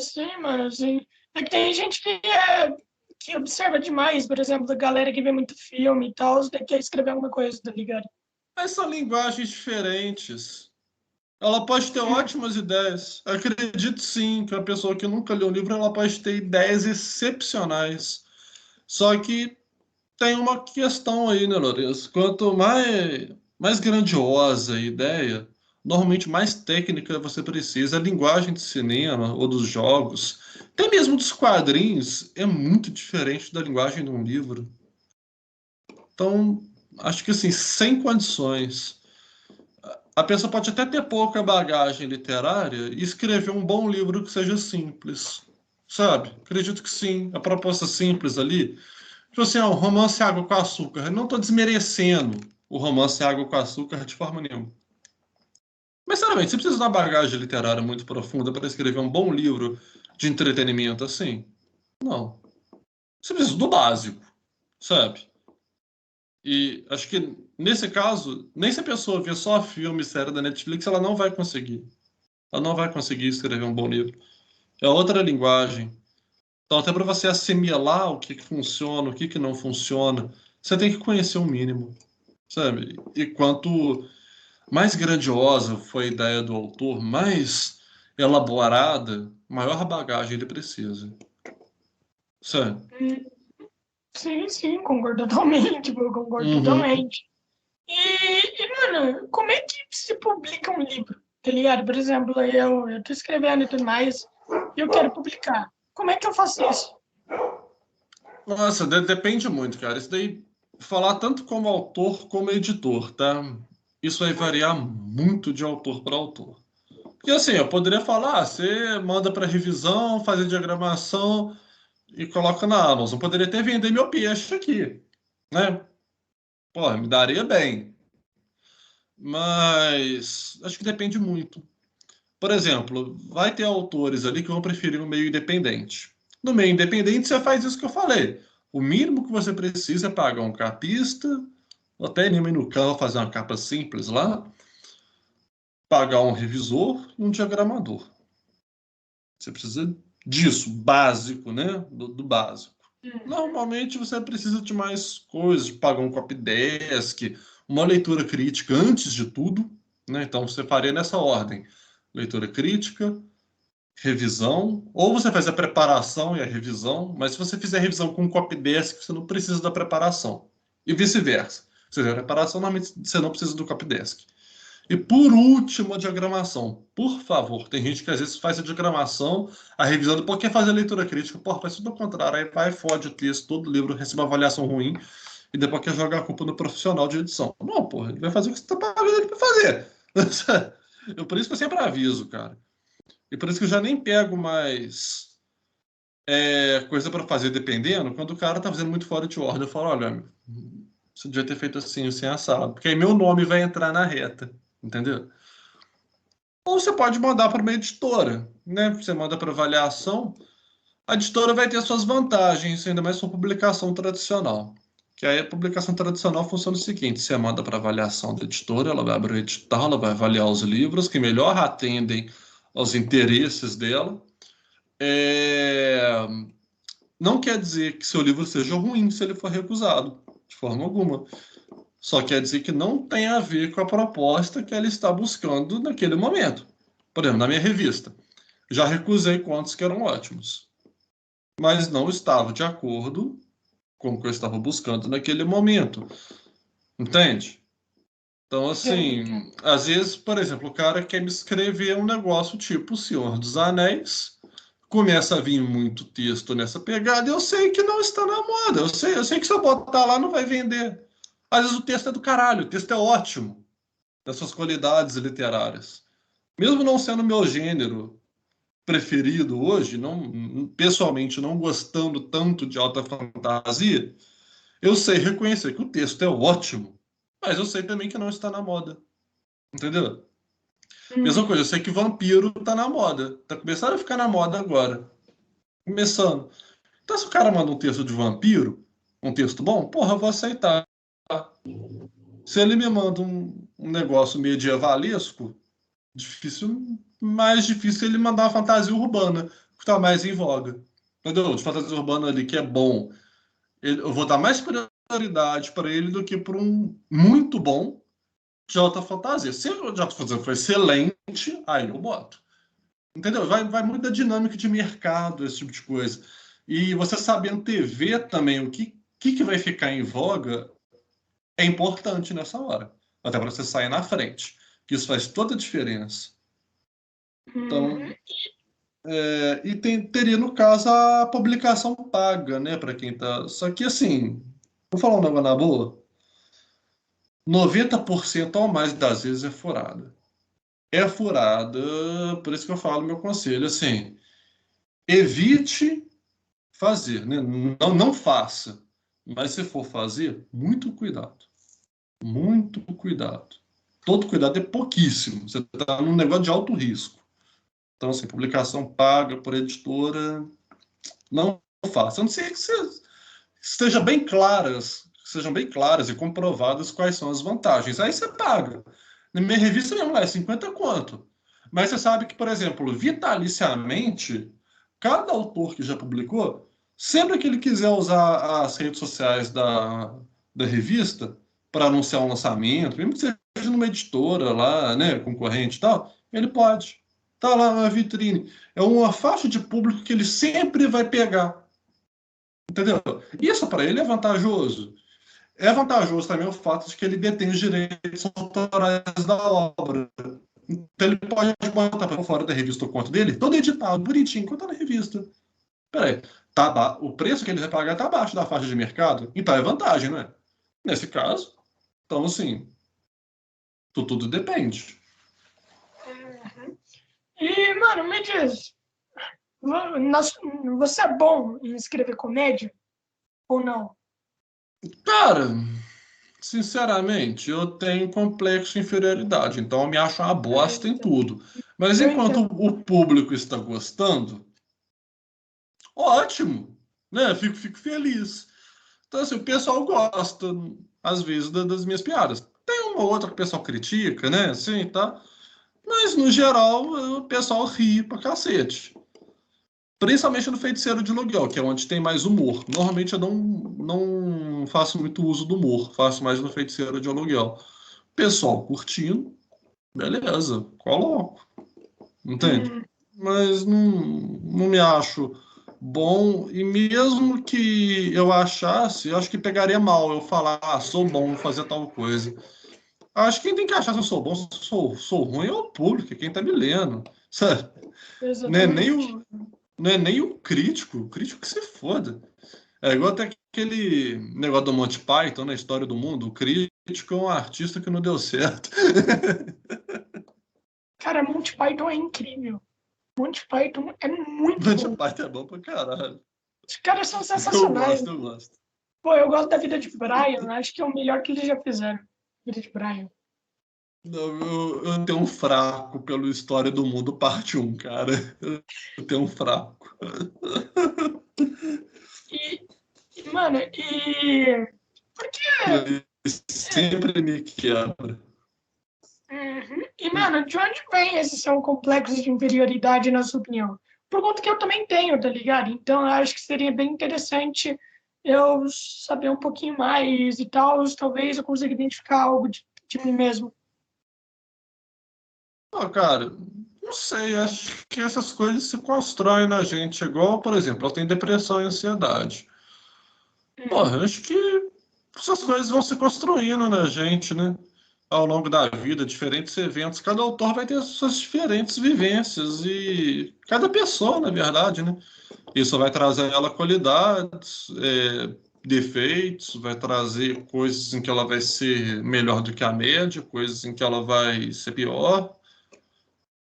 Sim, mano, sim. É que tem gente que observa demais, por exemplo, a galera que vê muito filme e tal, daí quer escrever alguma coisa, tá ligado? Mas são linguagens diferentes. Ela pode ter ótimas ideias. Acredito sim que a pessoa que nunca leu um livro, ela pode ter ideias excepcionais. Só que tem uma questão aí, né, Lourenço? Quanto mais grandiosa a ideia, normalmente mais técnica você precisa. A linguagem de cinema ou dos jogos, até mesmo dos quadrinhos, é muito diferente da linguagem de um livro. Então, acho que assim, sem condições. A pessoa pode até ter pouca bagagem literária e escrever um bom livro que seja simples, sabe? Acredito que sim. A proposta simples ali, tipo assim, um romance Água com Açúcar. Eu não estou desmerecendo o romance Água com Açúcar de forma nenhuma. Mas, sinceramente, você precisa de uma bagagem literária muito profunda para escrever um bom livro de entretenimento assim? Não. Você precisa do básico, sabe? E acho que nesse caso, nem se a pessoa vê só filme, série da Netflix, ela não vai conseguir. Ela não vai conseguir escrever um bom livro. É outra linguagem. Então, até para você assimilar o que funciona, o que não funciona, você tem que conhecer o mínimo, sabe? E quanto mais grandiosa foi a ideia do autor, mais elaborada, maior bagagem ele precisa, sabe? Hum, Sim, sim, concordo totalmente, tipo, eu concordo Uhum. totalmente. Mano, como é que se publica um livro? Tá ligado? Por exemplo, eu tô escrevendo e tudo mais, e eu quero publicar. Como é que eu faço isso? Nossa, depende muito, cara. Isso daí, falar tanto como autor como editor, tá? Isso vai variar muito de autor para autor. Porque assim, eu poderia falar, você manda para revisão, fazer diagramação e coloca na Amazon. Poderia até vender meu peixe aqui, né? Porra, me daria bem. Mas acho que depende muito. Por exemplo, vai ter autores ali que vão preferir o meio independente. No meio independente, você faz isso que eu falei. O mínimo que você precisa é pagar um capista, ou até nem no carro fazer uma capa simples lá, pagar um revisor e um diagramador. Você precisa disso, básico, né? Do básico. Normalmente você precisa de mais coisas, pagar um copydesk, uma leitura crítica antes de tudo, né? Então você faria nessa ordem: leitura crítica, revisão, ou você faz a preparação e a revisão, mas se você fizer a revisão com um copydesk, você não precisa da preparação. E vice-versa. Se você fizer a preparação, normalmente você não precisa do copydesk. E por último, a diagramação. Por favor, tem gente que às vezes faz a diagramação, a revisão, depois quer fazer a leitura crítica, porra, faz tudo ao contrário, aí vai, fode o texto, todo livro recebe uma avaliação ruim, e depois quer jogar a culpa no profissional de edição. Não, porra, ele vai fazer o que você está pagando ele para fazer. Por isso que eu sempre aviso, cara. E por isso que eu já nem pego mais coisa para fazer dependendo, quando o cara tá fazendo muito fora de ordem, eu falo, olha, você devia ter feito assim, assim, assado, porque aí meu nome vai entrar na reta, entendeu? Ou você pode mandar para uma editora, né? Você manda para avaliação, a editora vai ter suas vantagens, ainda mais se for publicação tradicional. Que aí a publicação tradicional funciona o seguinte: você manda para avaliação da editora, ela vai abrir o edital, ela vai avaliar os livros que melhor atendem aos interesses dela. Não quer dizer que seu livro seja ruim se ele for recusado, de forma alguma. Só quer dizer que não tem a ver com a proposta que ela está buscando naquele momento. Por exemplo, na minha revista, já recusei contos que eram ótimos, mas não estava de acordo com o que eu estava buscando naquele momento. Entende? Então, assim, às vezes, por exemplo, o cara quer me escrever um negócio tipo O Senhor dos Anéis, começa a vir muito texto nessa pegada, e eu sei que não está na moda, eu sei que se eu botar lá não vai vender. Às vezes o texto é do caralho, o texto é ótimo, das suas qualidades literárias. Mesmo não sendo meu gênero preferido hoje, não, pessoalmente não gostando tanto de alta fantasia, eu sei reconhecer que o texto é ótimo, mas eu sei também que não está na moda. Entendeu? Mesma coisa, eu sei que vampiro tá na moda. Tá começando a ficar na moda agora. Começando. Então, se o cara manda um texto de vampiro, um texto bom, porra, eu vou aceitar. Se ele me manda um negócio medievalesco, mais difícil ele mandar uma fantasia urbana, que tá mais em voga. Entendeu? De fantasia urbana ali, que é bom. Eu vou dar mais prioridade para ele do que para um muito bom de alta fantasia. Se o de alta fantasia for excelente, aí eu boto. Entendeu? Vai muito da dinâmica de mercado, esse tipo de coisa. E você sabendo TV também, o que vai ficar em voga é importante nessa hora. Até para você sair na frente. Que isso faz toda a diferença. Então, teria, no caso, a publicação paga, né? Para quem tá. Só que, assim, vou falar um negócio na boa. 90% ou mais das vezes é furada. É furada, por isso que eu falo meu conselho, assim, evite fazer, né? Não, não faça. Mas se for fazer, muito cuidado. Muito cuidado. Todo cuidado é pouquíssimo. Você está num negócio de alto risco. Então, assim, publicação paga por editora, não faça. A não ser que esteja bem claras, sejam bem claras e comprovadas quais são as vantagens. Aí você paga. Na minha revista mesmo lá é 50 conto. Mas você sabe que, por exemplo, vitaliciamente, cada autor que já publicou, sempre que ele quiser usar as redes sociais da revista para anunciar um lançamento, mesmo que seja numa editora lá, né, concorrente e tal, ele pode. Tá lá na vitrine. É uma faixa de público que ele sempre vai pegar. Entendeu? Isso para ele é vantajoso. É vantajoso também o fato de que ele detém os direitos autorais da obra. Então ele pode botar para fora da revista o conto dele, todo editado, bonitinho, enquanto tá na revista. Peraí, o preço que ele vai pagar está abaixo da faixa de mercado, então é vantagem, não é? Nesse caso, então assim, tudo depende. E, mano, me diz, você é bom em escrever comédia ou não? Cara, sinceramente, eu tenho complexo de inferioridade, então eu me acho uma bosta em tudo. Mas Eu enquanto entendo. o público está gostando, ótimo, né? Fico feliz. Então, assim, o pessoal gosta, às vezes, das minhas piadas. Tem uma ou outra que o pessoal critica, né? Assim, tá? Mas, no geral, o pessoal ri pra cacete. Principalmente no Feiticeiro de Aluguel, que é onde tem mais humor. Normalmente eu não faço muito uso do humor, faço mais no Feiticeiro de Aluguel. Pessoal curtindo, beleza, coloco. Entende? mas não me acho bom. E mesmo que eu achasse, eu acho que pegaria mal eu falar, sou bom, vou fazer tal coisa. Acho que quem tem que achar se eu sou bom, se eu sou ruim, é o público, é quem tá me lendo. Sabe? Não é nem Exatamente. o, não é nem o crítico que se foda. É igual até aquele negócio do Monty Python na história do mundo. O crítico é um artista que não deu certo. Cara, Monty Python é incrível. Monty Python é muito Monty bom. Python é bom pra caralho. Os caras são Eu sensacionais. gosto, eu gosto. Pô, eu gosto da vida de Brian. Acho que é o melhor que eles já fizeram. Vida de Brian. Não, eu tenho um fraco pelo História do Mundo, parte um, cara. Eu tenho um fraco. Mano, e... Por que... Ele sempre me quebra. Uhum. E, mano, de onde vem esse seu complexo de inferioridade, na sua opinião? Por conta que eu também tenho, tá ligado? Então, eu acho que seria bem interessante eu saber um pouquinho mais e tal. Talvez eu consiga identificar algo de mim mesmo. Ó, cara, não sei, acho que essas coisas se constroem na gente. Igual, por exemplo, eu tenho depressão e ansiedade. Uhum. Porra, eu acho que essas coisas vão se construindo na gente, né? Ao longo da vida, diferentes eventos. Cada autor vai ter suas diferentes vivências e cada pessoa, na verdade, né? Isso vai trazer a ela qualidades, defeitos, vai trazer coisas em que ela vai ser melhor do que a média, coisas em que ela vai ser pior.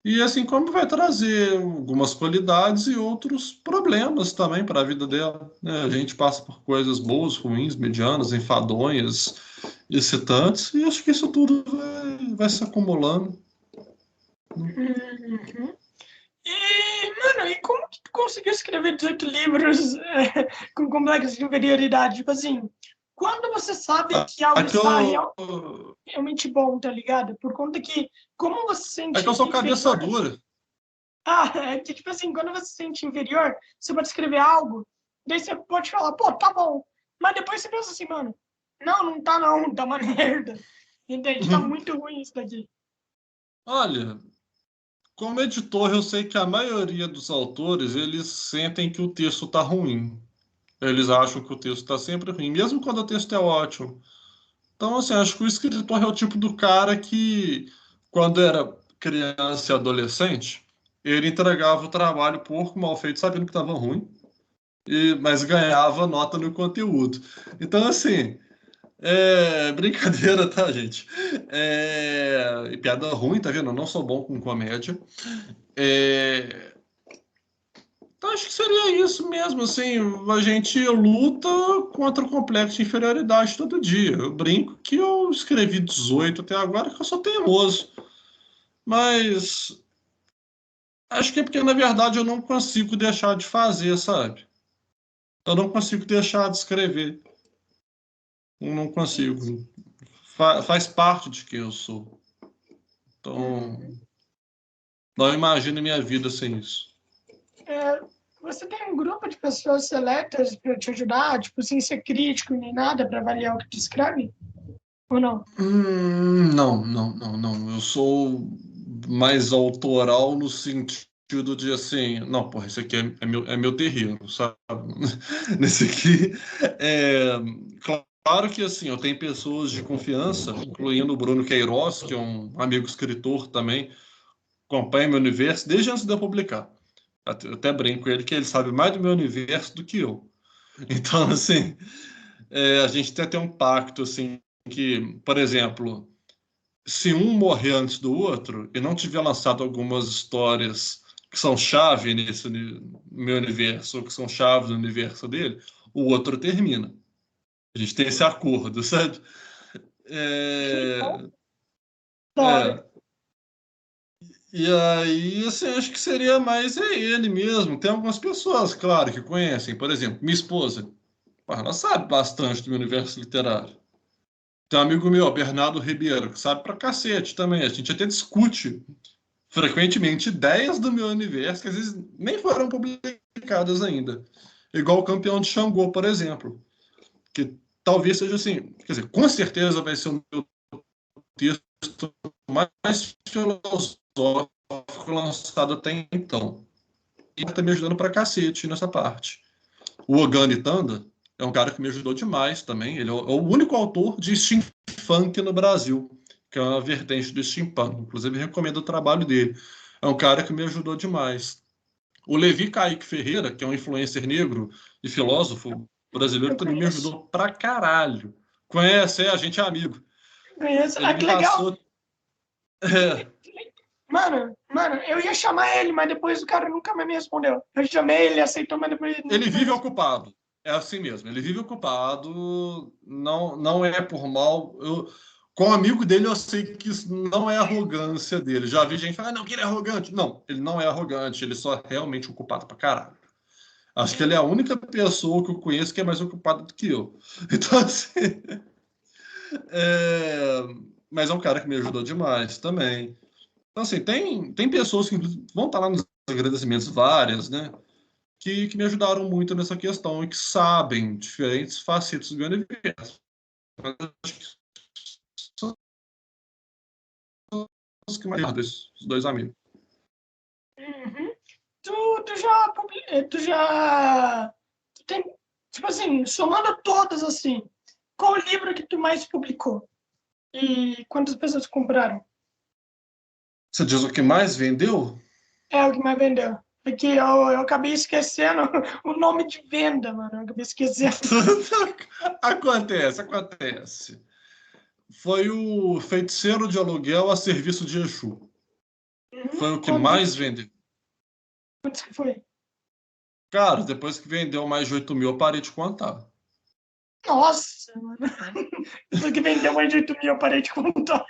E assim como vai trazer algumas qualidades e outros problemas também para a vida dela, né? A gente passa por coisas boas, ruins, medianas, enfadonhas, excitantes, e acho que isso tudo vai se acumulando. Uhum. E, mano, e como que tu conseguiu escrever 18 livros com complexo de inferioridade? Tipo assim, quando você sabe que algo Aqui está eu, realmente bom, tá ligado? Por conta que, como você se aqui eu sente sou cabeça inferior. dura. Ah, é que, tipo assim, quando você se sente inferior, você pode escrever algo, daí você pode falar, pô, tá bom. Mas depois você pensa assim, mano, não tá não, tá uma merda. Entende? Tá muito ruim isso daqui. Olha, como editor, eu sei que a maioria dos autores, eles sentem que o texto está ruim. Eles acham que o texto está sempre ruim, mesmo quando o texto é ótimo. Então, assim, acho que o escritor é o tipo do cara que, quando era criança e adolescente, ele entregava o trabalho porco, mal feito, sabendo que estava ruim, mas ganhava nota no conteúdo. Então, assim, brincadeira, tá, gente? E piada ruim, tá vendo? Eu não sou bom com comédia. É, então, acho que seria isso mesmo, assim, a gente luta contra o complexo de inferioridade todo dia. Eu brinco que eu escrevi 18 até agora, que eu sou teimoso. Mas acho que é porque, na verdade, eu não consigo deixar de fazer, sabe? Eu não consigo deixar de escrever. Eu não consigo. Faz parte de quem eu sou. Então, Uhum. não imagino minha vida sem isso. É, você tem um grupo de pessoas seletas para te ajudar, tipo, sem ser crítico nem nada, para avaliar o que tu escreve? Ou não? Não, não, não, não. Eu sou mais autoral no sentido de assim, não, porra, esse aqui é meu terreno, sabe? Nesse aqui, é, claro que assim, eu tenho pessoas de confiança, incluindo o Bruno Queiroz, que é um amigo escritor também, acompanha meu universo desde antes de eu publicar. Eu até brinco com ele que ele sabe mais do meu universo do que eu. Então, assim, a gente tem um pacto, assim, que, por exemplo, se um morrer antes do outro e não tiver lançado algumas histórias que são chave nesse meu universo, ou que são chave no universo dele, o outro termina. A gente tem esse acordo, sabe? Então, É, da hora. é. E aí, assim, acho que seria mais ele mesmo. Tem algumas pessoas, claro, que conhecem. Por exemplo, minha esposa. Pô, ela sabe bastante do meu universo literário. Tem um amigo meu, Bernardo Ribeiro, que sabe pra cacete também. A gente até discute frequentemente ideias do meu universo que às vezes nem foram publicadas ainda. Igual o Campeão de Xangô, por exemplo, que talvez seja assim, quer dizer, com certeza vai ser o meu texto mais filosófico foi lançado até então. E tá me ajudando pra cacete nessa parte. O Ogani Tanda é um cara que me ajudou demais também. Ele é o único autor de steampunk no Brasil, que é uma vertente do steampunk. Inclusive, recomendo o trabalho dele. É um cara que me ajudou demais. O Levi Kaique Ferreira, que é um influencer negro e filósofo brasileiro, Eu também me conheço. ajudou pra caralho. Conhece, a gente é amigo. Conheço. Ele Ah, me que legal. passou. Mano, eu ia chamar ele, mas depois o cara nunca mais me respondeu. Eu chamei, ele aceitou, mas depois ele Ele nunca mais vive respondeu. ocupado. É assim mesmo. Ele vive ocupado. Não é por mal. Com o amigo dele, eu sei que isso não é arrogância dele. Já vi gente falar, não, que ele é arrogante. Não, ele não é arrogante. Ele só é realmente ocupado pra caralho. Acho que ele é a única pessoa que eu conheço que é mais ocupada do que eu. Então, assim. É... Mas é um cara que me ajudou demais também. Então, assim, tem pessoas que vão estar lá nos agradecimentos várias, né? Que me ajudaram muito nessa questão e que sabem diferentes facetas do universo. Mas acho que são os que mais os dois amigos. Uhum. Tu tem, tipo assim, somando todas assim, qual o livro que tu mais publicou? E quantas pessoas compraram? Você diz o que mais vendeu? É o que mais vendeu. Porque eu acabei esquecendo o nome de venda, mano. Eu acabei esquecendo. Acontece. Foi o Feiticeiro de Aluguel a Serviço de Exu. Foi o que mais vendeu. Quantos que foi? Cara, depois que vendeu mais de 8 mil, eu parei de contar. Nossa, mano. Isso que vendeu mais de 8 mil, eu parei de contar.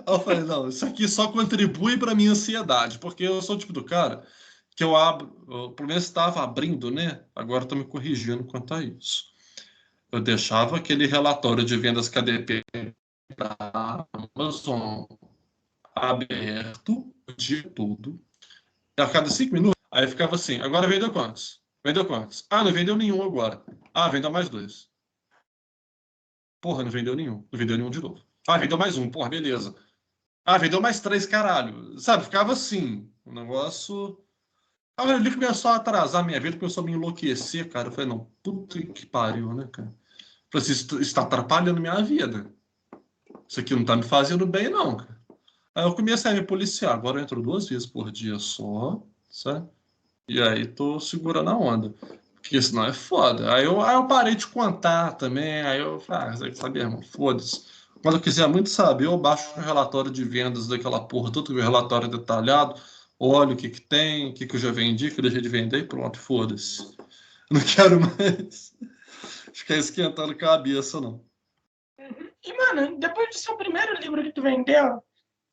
Eu falei, não, isso aqui só contribui para minha ansiedade, porque eu sou o tipo do cara que eu abro, eu, pelo menos estava abrindo, né? Agora estou me corrigindo quanto a isso. Eu deixava aquele relatório de vendas KDP da Amazon aberto o dia todo, e a cada 5 minutos, aí ficava assim, agora vendeu quantos? Vendeu quantos? Ah, não vendeu nenhum agora. Ah, vendeu mais dois. Porra, não vendeu nenhum. Não vendeu nenhum de novo. Ah, vendeu mais um. Porra, beleza. Ah, vendeu mais três, caralho. Sabe, ficava assim. O negócio. Aí ele começou a atrasar a minha vida, começou a me enlouquecer, cara. Eu falei, não, puta que pariu, né, cara? Eu falei, assim, isso está atrapalhando minha vida. Isso aqui não tá me fazendo bem, não, cara. Aí eu comecei a me policiar. Agora eu entro 2 vezes por dia só, sabe? E aí tô segurando a onda. Porque senão é foda. Aí eu parei de contar também. Aí eu falei, sabe, irmão, foda-se. Quando eu quiser muito saber, eu baixo o relatório de vendas daquela porra, todo o relatório detalhado, olho o que que tem, o que que eu já vendi, o que eu deixei de vender e pronto, foda-se. Não quero mais ficar esquentando cabeça, não. E, mano, depois do seu primeiro livro que tu vendeu,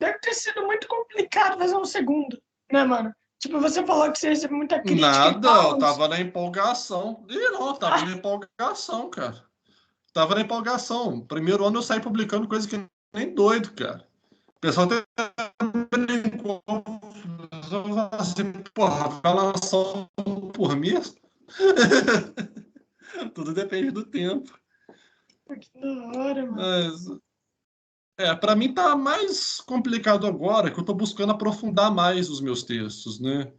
deve ter sido muito complicado fazer um segundo, né, mano? Tipo, você falou que você recebeu muita crítica e Nada, tal. eu tava na empolgação. Ih, não, eu tava na empolgação, cara. Tava na empolgação. Primeiro ano eu saí publicando coisa que nem doido, cara. O pessoal até brincou, assim, porra, vai lançar um por mês? Tudo depende do tempo. Que da hora, mano. Mas, para mim tá mais complicado agora, que eu tô buscando aprofundar mais os meus textos, né?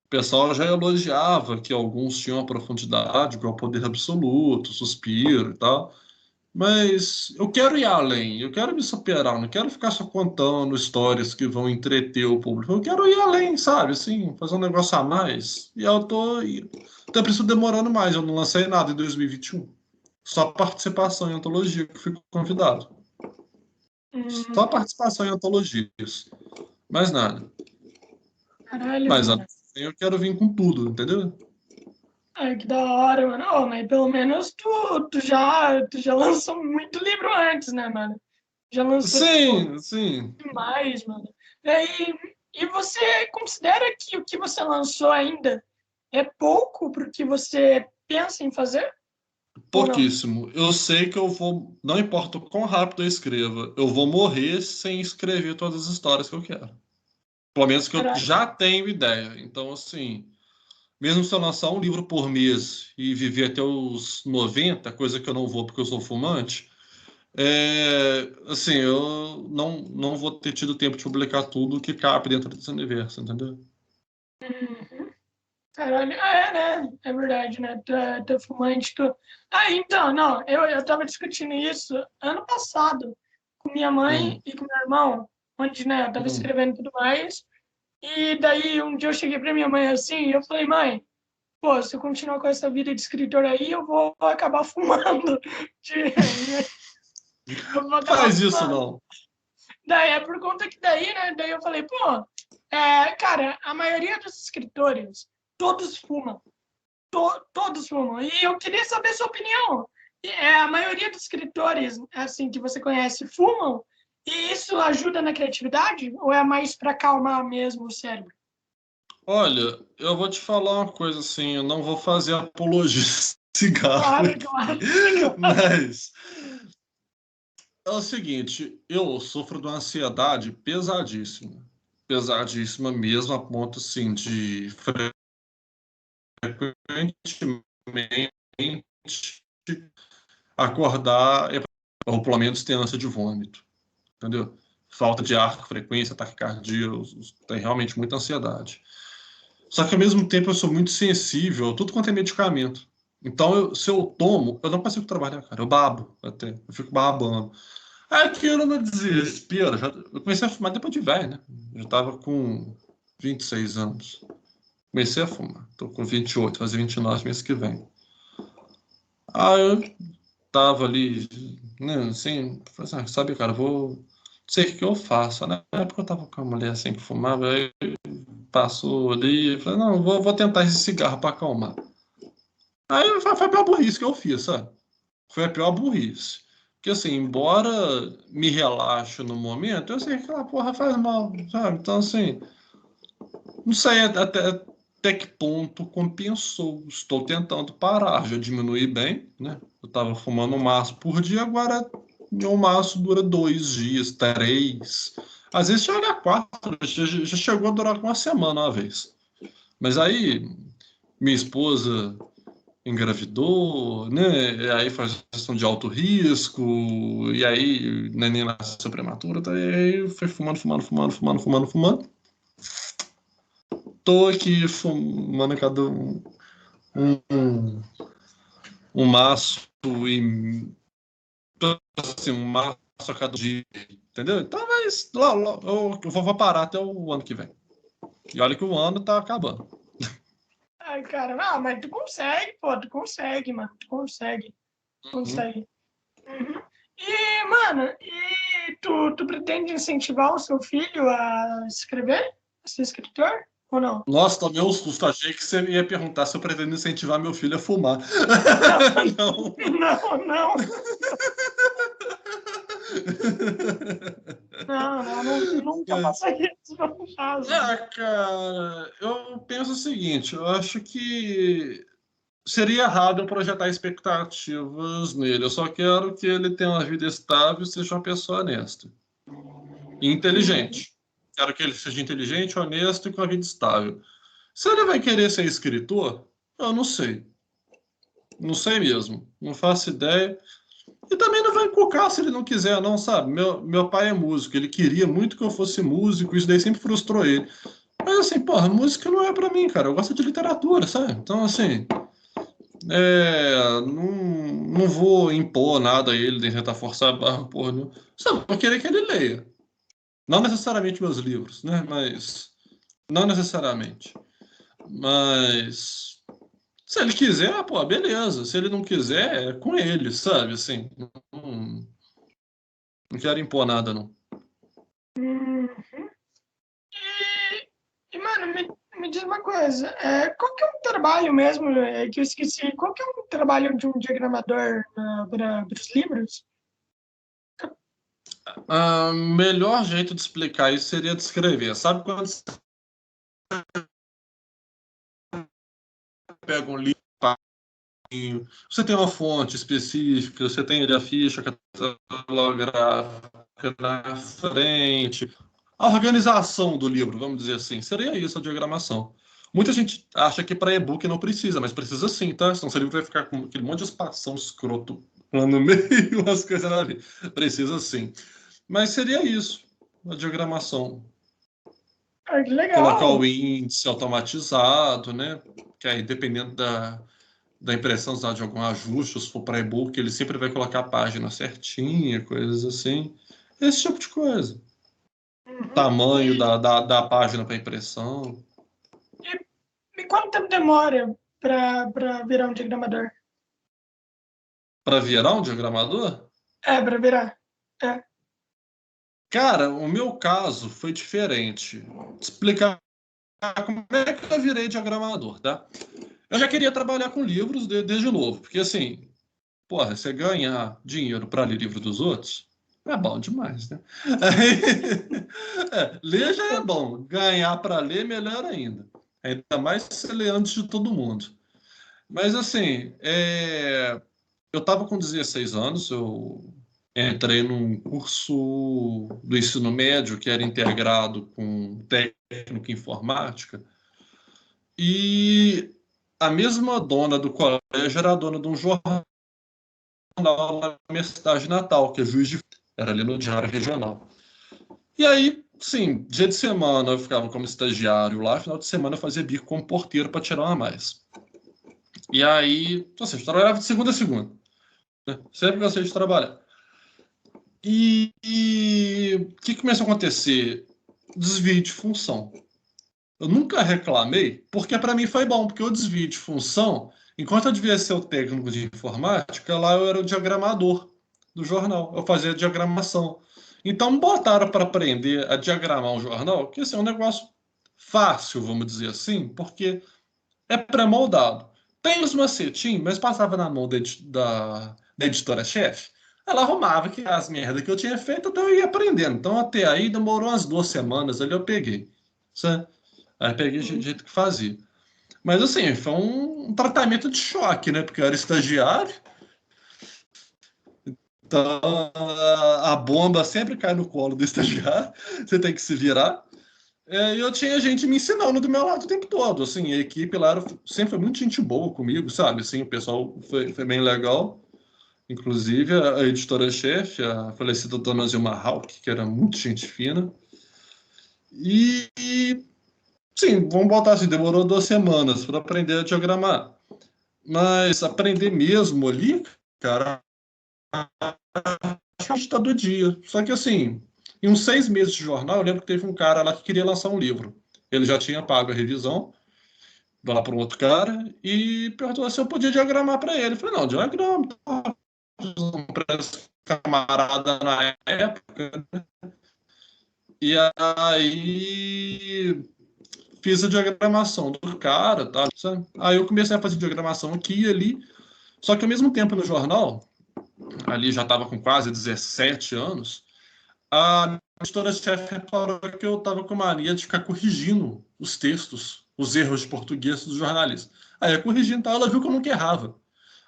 O pessoal já elogiava que alguns tinham a profundidade, igual Poder Absoluto, Suspiro e tal. Mas eu quero ir além, eu quero me superar, não quero ficar só contando histórias que vão entreter o público. Eu quero ir além, sabe? Assim, fazer um negócio a mais. E eu tô. Até por isso demorando mais. Eu não lancei nada em 2021. Só participação em antologia que fui convidado. Só Hum, participação em antologias. Mais nada. caralho, Mas mano. assim, eu quero vir com tudo, entendeu? Ai, que da hora, mano. Oh, mas pelo menos tu já lançou muito livro antes, né, mano? Já lançou, tipo, Sim, sim. demais, mano. E você considera que o que você lançou ainda é pouco pro que você pensa em fazer? Ou não? Pouquíssimo. Eu sei que eu vou, não importa o quão rápido eu escreva, eu vou morrer sem escrever todas as histórias que eu quero. Pelo menos que eu Caralho. já tenho ideia. Então, assim, mesmo se eu lançar um livro por mês e viver até os 90, coisa que eu não vou porque eu sou fumante, Assim, eu não vou ter tido tempo de publicar tudo que cabe dentro desse universo, entendeu? Uhum. Caralho, né? É verdade, né? Tu é fumante, tu... então, não, eu tava discutindo isso ano passado com minha mãe Hum, e com meu irmão, onde, né, eu tava hum. escrevendo e tudo mais. E daí, um dia eu cheguei pra minha mãe assim, e eu falei, mãe, pô, se eu continuar com essa vida de escritor aí, eu vou acabar fumando. Eu vou acabar Faz isso fumando. não. Daí é por conta que daí, né? Daí eu falei, pô, cara, a maioria dos escritores, todos fumam. Todos fumam. E eu queria saber sua opinião. A maioria dos escritores, assim, que você conhece, fumam? E isso ajuda na criatividade? Ou é mais para acalmar mesmo o cérebro? Olha, eu vou te falar uma coisa assim, eu não vou fazer apologia de cigarro Claro, aqui, claro, claro. mas é o seguinte, eu sofro de uma ansiedade pesadíssima, pesadíssima mesmo, a ponto assim de frequentemente acordar ou pelo menos ter ânsia de vômito, entendeu? Falta de ar, frequência, taquicardia, tem realmente muita ansiedade. Só que ao mesmo tempo eu sou muito sensível a tudo quanto é medicamento. Então, se eu tomo, eu não consigo trabalhar, cara. Eu babo até. Eu fico babando. Aquilo no desespero. Eu comecei a fumar depois de velho, né? Eu já tava com 26 anos. Comecei a fumar. Tô com 28, fazer 29 mês que vem. Aí eu tava ali, né, assim, falei assim, sabe, cara, vou. Não sei o que eu faço. Na época eu tava com uma mulher assim que fumava, aí passou ali, eu falei, não, vou tentar esse cigarro pra acalmar. Aí foi a pior burrice que eu fiz, sabe? Foi a pior burrice. Porque assim, embora me relaxe no momento, eu sei que aquela porra faz mal, sabe? Então assim, não sei até que ponto compensou. Estou tentando parar, já diminui bem, né? Eu tava fumando um maço por dia, agora meu maço dura 2 dias, 3. Às vezes chega a 4, já chegou a durar uma semana uma vez. Mas aí minha esposa engravidou, né? E aí faz questão de alto risco, e aí neném nasceu prematura, tá? E aí foi fumando, fumando, fumando, fumando, fumando, fumando. Tô aqui fumando cada um, um maço e assim, um maço a cada dia, entendeu? Então, mas lá, eu vou parar até o ano que vem. E olha que o ano tá acabando. Ai, cara, não, mas tu consegue, pô, tu consegue, mano, tu consegue, Uhum. consegue. Uhum. E, mano, tu pretende incentivar o seu filho a escrever? A ser escritor? Ou não? Nossa, tomei um susto. Achei que você ia perguntar se eu pretendo incentivar meu filho a fumar. Não, Não. não, não. Não, nunca faça isso, não faça. Cara, eu penso o seguinte, eu acho que seria errado eu projetar expectativas nele. Eu só quero que ele tenha uma vida estável e seja uma pessoa honesta e Uhum. inteligente. Quero que ele seja inteligente, honesto e com a vida estável. Se ele vai querer ser escritor, eu não sei. Não sei mesmo. Não faço ideia. E também não vai encucar se ele não quiser, não, sabe? Meu pai é músico, ele queria muito que eu fosse músico, isso daí sempre frustrou ele. Mas assim, porra, música não é pra mim, cara. Eu gosto de literatura, sabe? Então, assim, não vou impor nada a ele, nem tentar forçar a barra, porra, não. Só vou querer que ele leia. Não necessariamente meus livros, né? Mas. Não necessariamente. Mas. Se ele quiser, pô, beleza. Se ele não quiser, é com ele, sabe? Assim, não, não quero impor nada, não. Uhum. Mano, me diz uma coisa, qual que é um trabalho mesmo, que eu esqueci, qual que é um trabalho de um diagramador para os livros? Melhor jeito de explicar isso seria descrever. Sabe quando você pega um livro, você tem uma fonte específica, você tem ali a ficha catalográfica na frente, a organização do livro, vamos dizer assim, seria isso a diagramação. Muita gente acha que para e-book não precisa, mas precisa sim, tá? Senão seu livro vai ficar com aquele monte de espação escroto lá no meio, umas coisas ali. Precisa sim. Mas seria isso, a diagramação. Ah, que Colocar o legal. índice automatizado, né? Que aí, dependendo da impressão, usar de algum ajuste, se for para e-book, ele sempre vai colocar a página certinha, coisas assim. Esse tipo de coisa. Uhum. Tamanho da página para impressão. E quanto tempo demora para virar um diagramador? Para virar um diagramador? Para virar. É. Cara, o meu caso foi diferente. Vou explicar como é que eu virei diagramador, tá? Eu já queria trabalhar com livros desde novo, porque assim, porra, você ganhar dinheiro para ler livro dos outros é bom demais, né? Ler já é bom, ganhar para ler melhor ainda. Ainda mais se você lê antes de todo mundo. Mas assim, eu estava com 16 anos, eu entrei num curso do ensino médio que era integrado com técnico em informática. E a mesma dona do colégio era a dona de um jornal na minha cidade natal, que é Juiz de Fora. Era ali no Diário Regional. E aí, sim, dia de semana eu ficava como estagiário lá, final de semana eu fazia bico como porteiro para tirar uma a mais. E aí, ou seja, eu trabalhava de segunda a segunda, né? Sempre gostei de trabalhar. E o que começou a acontecer? Desvio de função. Eu nunca reclamei, porque para mim foi bom, porque o desvio de função, enquanto eu devia ser o técnico de informática, lá eu era o diagramador do jornal. Eu fazia diagramação. Então me botaram para aprender a diagramar um jornal, que esse é um negócio fácil, vamos dizer assim, porque é pré-moldado. Tem os macetinhos, mas passava na mão da editora-chefe. Ela arrumava que as merdas que eu tinha feito, então eu ia aprendendo. Então até aí demorou umas 2 semanas ali, eu peguei. Certo? Aí peguei o jeito que fazia. Mas assim, foi um tratamento de choque, né? Porque eu era estagiário, então a bomba sempre cai no colo do estagiário, você tem que se virar. E eu tinha gente me ensinando do meu lado o tempo todo. Assim, a equipe lá sempre foi muito gente boa comigo, sabe? Assim, o pessoal foi bem legal. Inclusive a editora-chefe, a falecida dona Zilma Hauck, que era muito gente fina. E sim, vamos botar assim, demorou 2 semanas para aprender a diagramar. Mas aprender mesmo ali, cara, acho que está do dia. Só que assim, em uns 6 meses de jornal, eu lembro que teve um cara lá que queria lançar um livro. Ele já tinha pago a revisão, vai lá para um outro cara, e perguntou se eu podia diagramar para ele. Eu falei, não, diagrama, para esse camarada na época. E aí fiz a diagramação do cara, tá? Sabe? Aí eu comecei a fazer diagramação aqui e ali. Só que ao mesmo tempo no jornal, ali já estava com quase 17 anos, a editora-chefe reparou que eu estava com mania de ficar corrigindo os textos, os erros de português dos jornalistas. Aí eu corrigindo, tá, ela viu que eu nunca errava.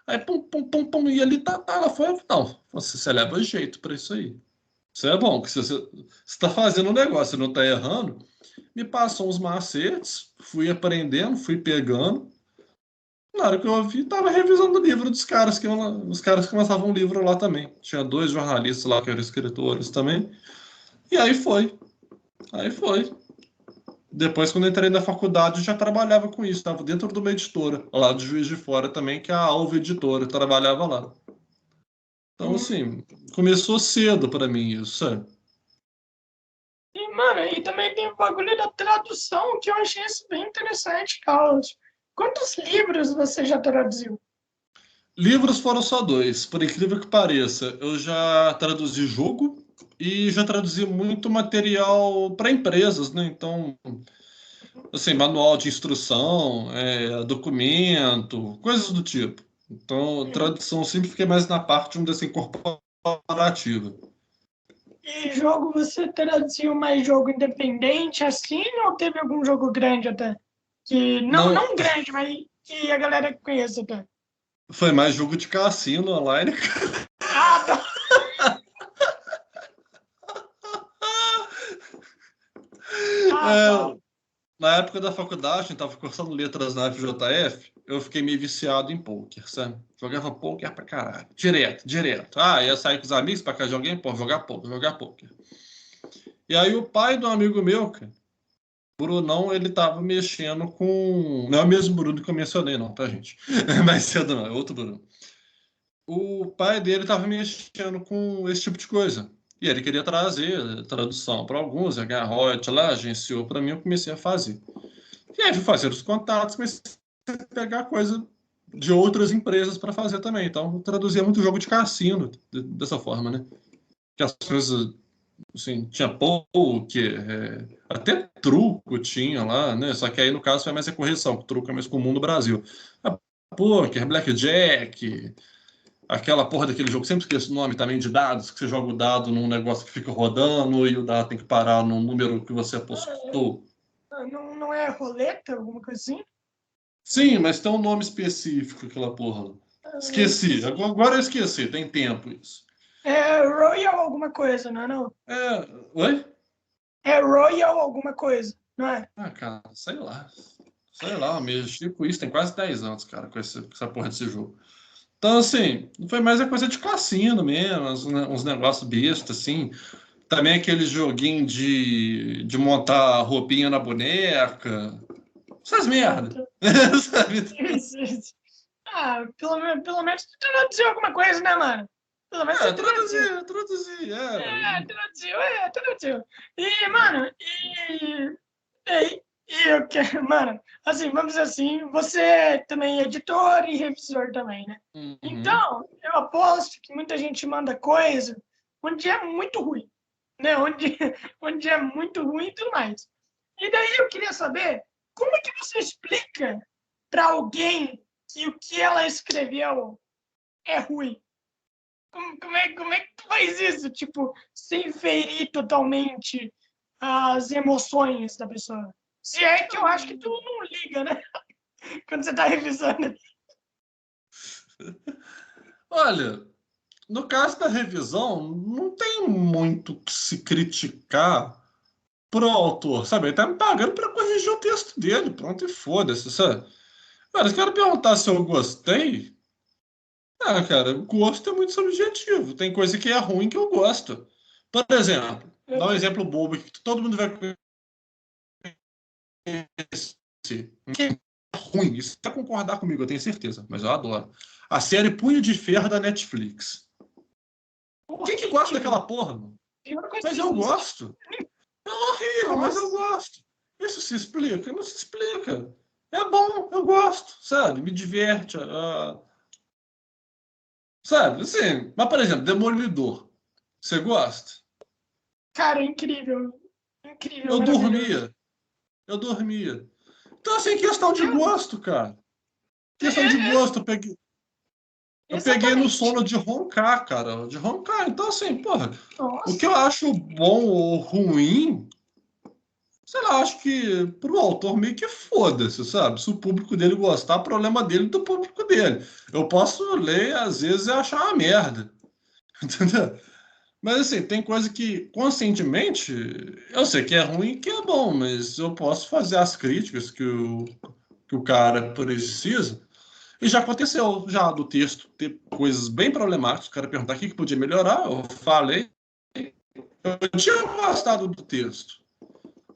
Aí, pum, pum, pum, pum, e ali ela foi, não, você leva jeito para isso aí. Isso é bom, que você está fazendo um negócio, você não está errando. Me passou uns macetes, fui aprendendo, fui pegando. Na hora que eu vi, tava revisando o livro dos caras os caras que lançavam um livro lá também. Tinha 2 jornalistas lá que eram escritores também. E aí foi. Aí foi. Depois, quando eu entrei na faculdade, eu já trabalhava com isso. Estava dentro de uma editora, lá de Juiz de Fora também, que é a Alva Editora. Eu trabalhava lá. Então, Hum. assim, começou cedo para mim isso, sabe? E, mano, e também tem o bagulho da tradução, que eu achei isso bem interessante, Carlos. Quantos livros você já traduziu? Livros foram só 2, por incrível que pareça. Eu já traduzi jogo e já traduzi muito material para empresas, né? Então, assim, manual de instrução, documento, coisas do tipo. Então, Hum. tradução sempre fiquei mais na parte, vamos dizer assim, corporativa. E jogo, você traduziu mais jogo independente assim, ou teve algum jogo grande até? Que, não, Não, não grande, mas que a galera conhece até. foi mais jogo de cassino online. Ah, tá. Ah, tá. É, na época da faculdade, a gente tava cursando letras na FJF, eu fiquei meio viciado em pôquer, sabe? Jogava pôquer pra caralho. Direto. Ah, ia sair com os amigos pra casa de alguém, pô, jogar pôquer. E aí o pai de um amigo meu, cara, Brunão, ele tava mexendo com... Não é o mesmo Bruno que eu mencionei, não, tá, gente? Mais cedo não, é outro Bruno. O pai dele tava mexendo com esse tipo de coisa. E ele queria trazer tradução para alguns, a Garrote lá, agenciou para mim, eu comecei a fazer. E aí fui fazer os contatos, comecei a pegar coisa de outras empresas para fazer também. Então, eu traduzia muito jogo de cassino dessa forma, né? Que as coisas, assim, tinha poker, até truco tinha lá, né? Só que aí, no caso, foi mais a correção, que truco é mais comum no Brasil. Poker, blackjack, aquela porra daquele jogo, sempre esqueço o nome também, de dados, que você joga o dado num negócio que fica rodando e o dado tem que parar no número que você apostou. Não é roleta, alguma coisa assim? Sim, mas tem um nome específico aquela porra. Esqueci, agora eu esqueci, tem tempo isso. É Royal alguma coisa, não é não? Oi? É Royal alguma coisa, não é? Ah, cara, sei lá. Sei lá, eu mexi com isso tem quase 10 anos, cara, com essa porra desse jogo. Então, assim, foi mais a coisa de cassino mesmo, uns negócios bestas, assim. Também aquele joguinho de montar roupinha na boneca. Essas merda. Sabe? Pelo menos tu traduziu alguma coisa, né, mano? Pelo menos você traduziu. Traduzir. Traduziu. E, mano, eu quero, mano, assim, vamos dizer assim, você é também editor e revisor também, né? Uhum. Então, eu aposto que muita gente manda coisa onde é muito ruim, né? Onde é muito ruim e tudo mais. E daí eu queria saber como é que você explica para alguém que o que ela escreveu é ruim? Como é que tu faz isso? Tipo, sem ferir totalmente as emoções da pessoa. Se é que eu acho que tu não liga, né? Quando você tá revisando. Olha, no caso da revisão, não tem muito que se criticar pro autor, sabe? Ele tá me pagando para corrigir o texto dele, pronto, e foda-se, sabe? Cara, se quero perguntar se eu gostei. Ah, cara, gosto é muito subjetivo. Tem coisa que é ruim que eu gosto. Por exemplo, dá um exemplo bobo que todo mundo vai conhecer. Que é ruim. Isso vai concordar comigo, eu tenho certeza, mas eu adoro. A série Punho de Ferro da Netflix. Quem que gosta daquela porra, mano? Mas eu gosto. É horrível, mas eu gosto. Isso se explica? Não se explica. É bom, eu gosto, sabe? Me diverte. Sabe, assim. Mas, por exemplo, Demolidor. Você gosta? Cara, é incrível. Incrível, Eu maravilhoso. dormia. Eu dormia. Então, assim, questão de gosto, cara. Questão de gosto. Eu peguei no Exatamente. sono de roncar, cara. De roncar. Então, assim, porra, o que Nossa. eu acho bom ou ruim, sei lá, acho que pro autor meio que foda-se, sabe? Se o público dele gostar, problema dele do público dele. Eu posso ler, às vezes, e achar uma merda. Entendeu? Mas assim, tem coisa que conscientemente eu sei que é ruim e que é bom, mas eu posso fazer as críticas que o cara precisa. E já aconteceu já do texto ter coisas bem problemáticas, o cara perguntar o que podia melhorar, eu falei, eu tinha gostado do texto.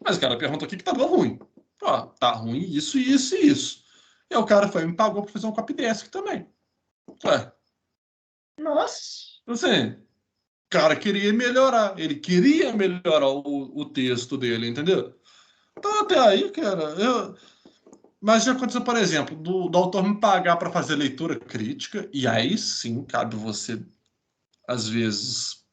Mas o cara perguntou o que estava ruim. Ó, tá ruim isso, isso e isso. E o cara foi e me pagou para fazer um copydesk também. Ué, Nossa. assim, cara queria melhorar. Ele queria melhorar o texto dele, entendeu? Então, até aí, cara, mas já aconteceu, por exemplo, do autor me pagar para fazer leitura crítica, e aí sim cabe você, às vezes,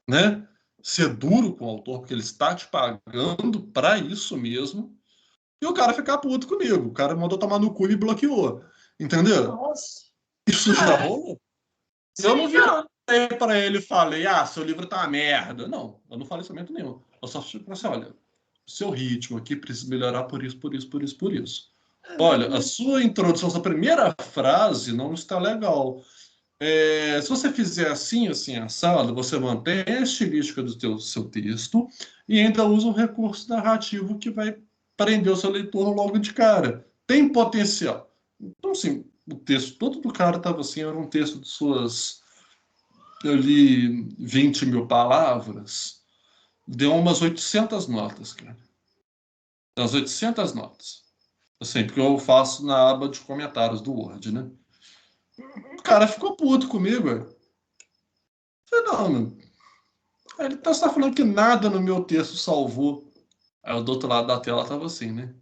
né, ser duro com o autor, porque ele está te pagando para isso mesmo, e o cara ficar puto comigo. O cara mandou tomar no cu e me bloqueou. Entendeu? Nossa. Isso já Ah, rolou. Eu não sim, virei não. para ele e falei, seu livro tá uma merda. Não, eu não falei isso momento nenhum. Eu só falei assim, olha, o seu ritmo aqui precisa melhorar por isso, por isso, por isso, por isso. Olha, a sua introdução, sua primeira frase não está legal. Se você fizer assim, assim, assado, você mantém a estilística do seu texto e ainda usa um recurso narrativo que vai prender o seu leitor logo de cara. Tem potencial. Então, assim, o texto todo do cara estava assim, era um texto de suas, eu li 20 mil palavras, deu umas 800 notas, cara. Umas 800 notas. Assim, porque eu faço na aba de comentários do Word, né? O cara ficou puto comigo, velho. Falei, não, meu. Ele tá só falando que nada no meu texto salvou. Aí o do outro lado da tela tava assim, né?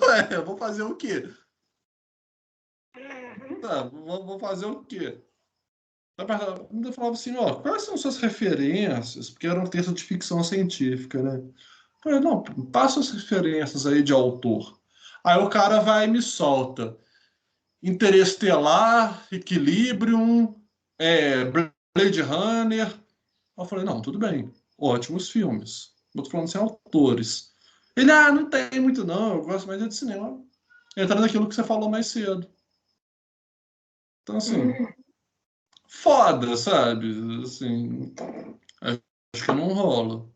Ué, eu vou fazer o quê? Tá, vou fazer o quê? Eu falava assim, ó, quais são suas referências? Porque era um texto de ficção científica, né? Eu falei, não, passa as referências aí de autor. Aí o cara vai e me solta. Interestelar, Equilibrium, Blade Runner. Eu falei, não, tudo bem. Ótimos filmes. Eu tô falando sem autores. Ele, não tem muito não, eu gosto mais de cinema. Entra naquilo que você falou mais cedo. Então, assim, foda, sabe? Assim, acho que não rola.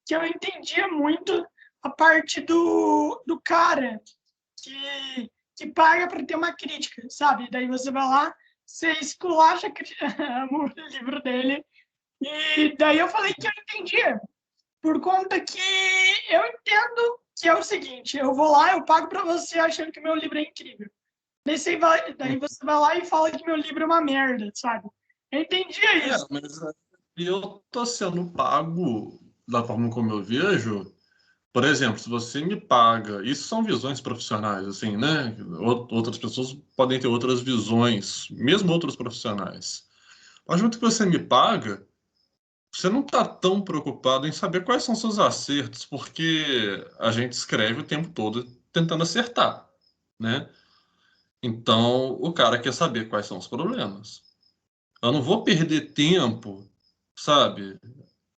Que eu entendia muito a parte do cara que paga para ter uma crítica, sabe? Daí você vai lá, você esculacha o livro dele, e daí eu falei que eu entendia, por conta que eu entendo que é o seguinte, eu vou lá, eu pago para você achando que meu livro é incrível. Daí você vai lá e fala que meu livro é uma merda, sabe? Eu entendia isso. Mas eu tô sendo pago da forma como eu vejo. Por exemplo, se você me paga, isso são visões profissionais, assim, né? Outras pessoas podem ter outras visões, mesmo outros profissionais. Mas junto que você me paga, você não está tão preocupado em saber quais são seus acertos, porque a gente escreve o tempo todo tentando acertar, né? Então, o cara quer saber quais são os problemas. Eu não vou perder tempo, sabe?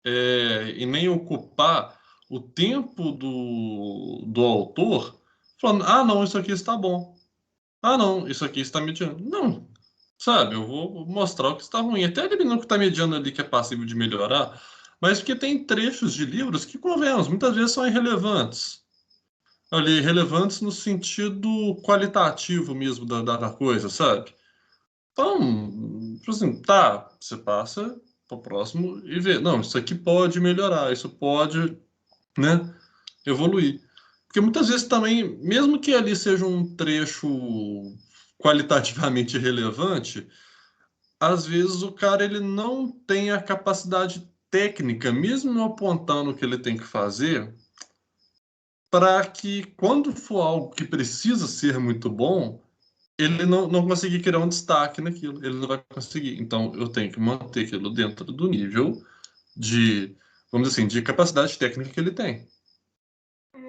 E nem ocupar o tempo do autor falando, não, isso aqui está bom. Não, isso aqui está mediano. Não, sabe, eu vou mostrar o que está ruim. Até eliminar o que está mediano ali, que é passível de melhorar, mas porque tem trechos de livros que, convenhamos, muitas vezes são irrelevantes. Ali, relevantes no sentido qualitativo mesmo da coisa, sabe? Então, tipo assim, tá, você passa para o próximo e vê, não, isso aqui pode melhorar, isso pode, né, evoluir. Porque muitas vezes também, mesmo que ali seja um trecho qualitativamente relevante, às vezes o cara ele não tem a capacidade técnica, mesmo apontando o que ele tem que fazer, para que quando for algo que precisa ser muito bom, ele não conseguir criar um destaque naquilo, ele não vai conseguir. Então eu tenho que manter aquilo dentro do nível de, vamos dizer assim, de capacidade técnica que ele tem,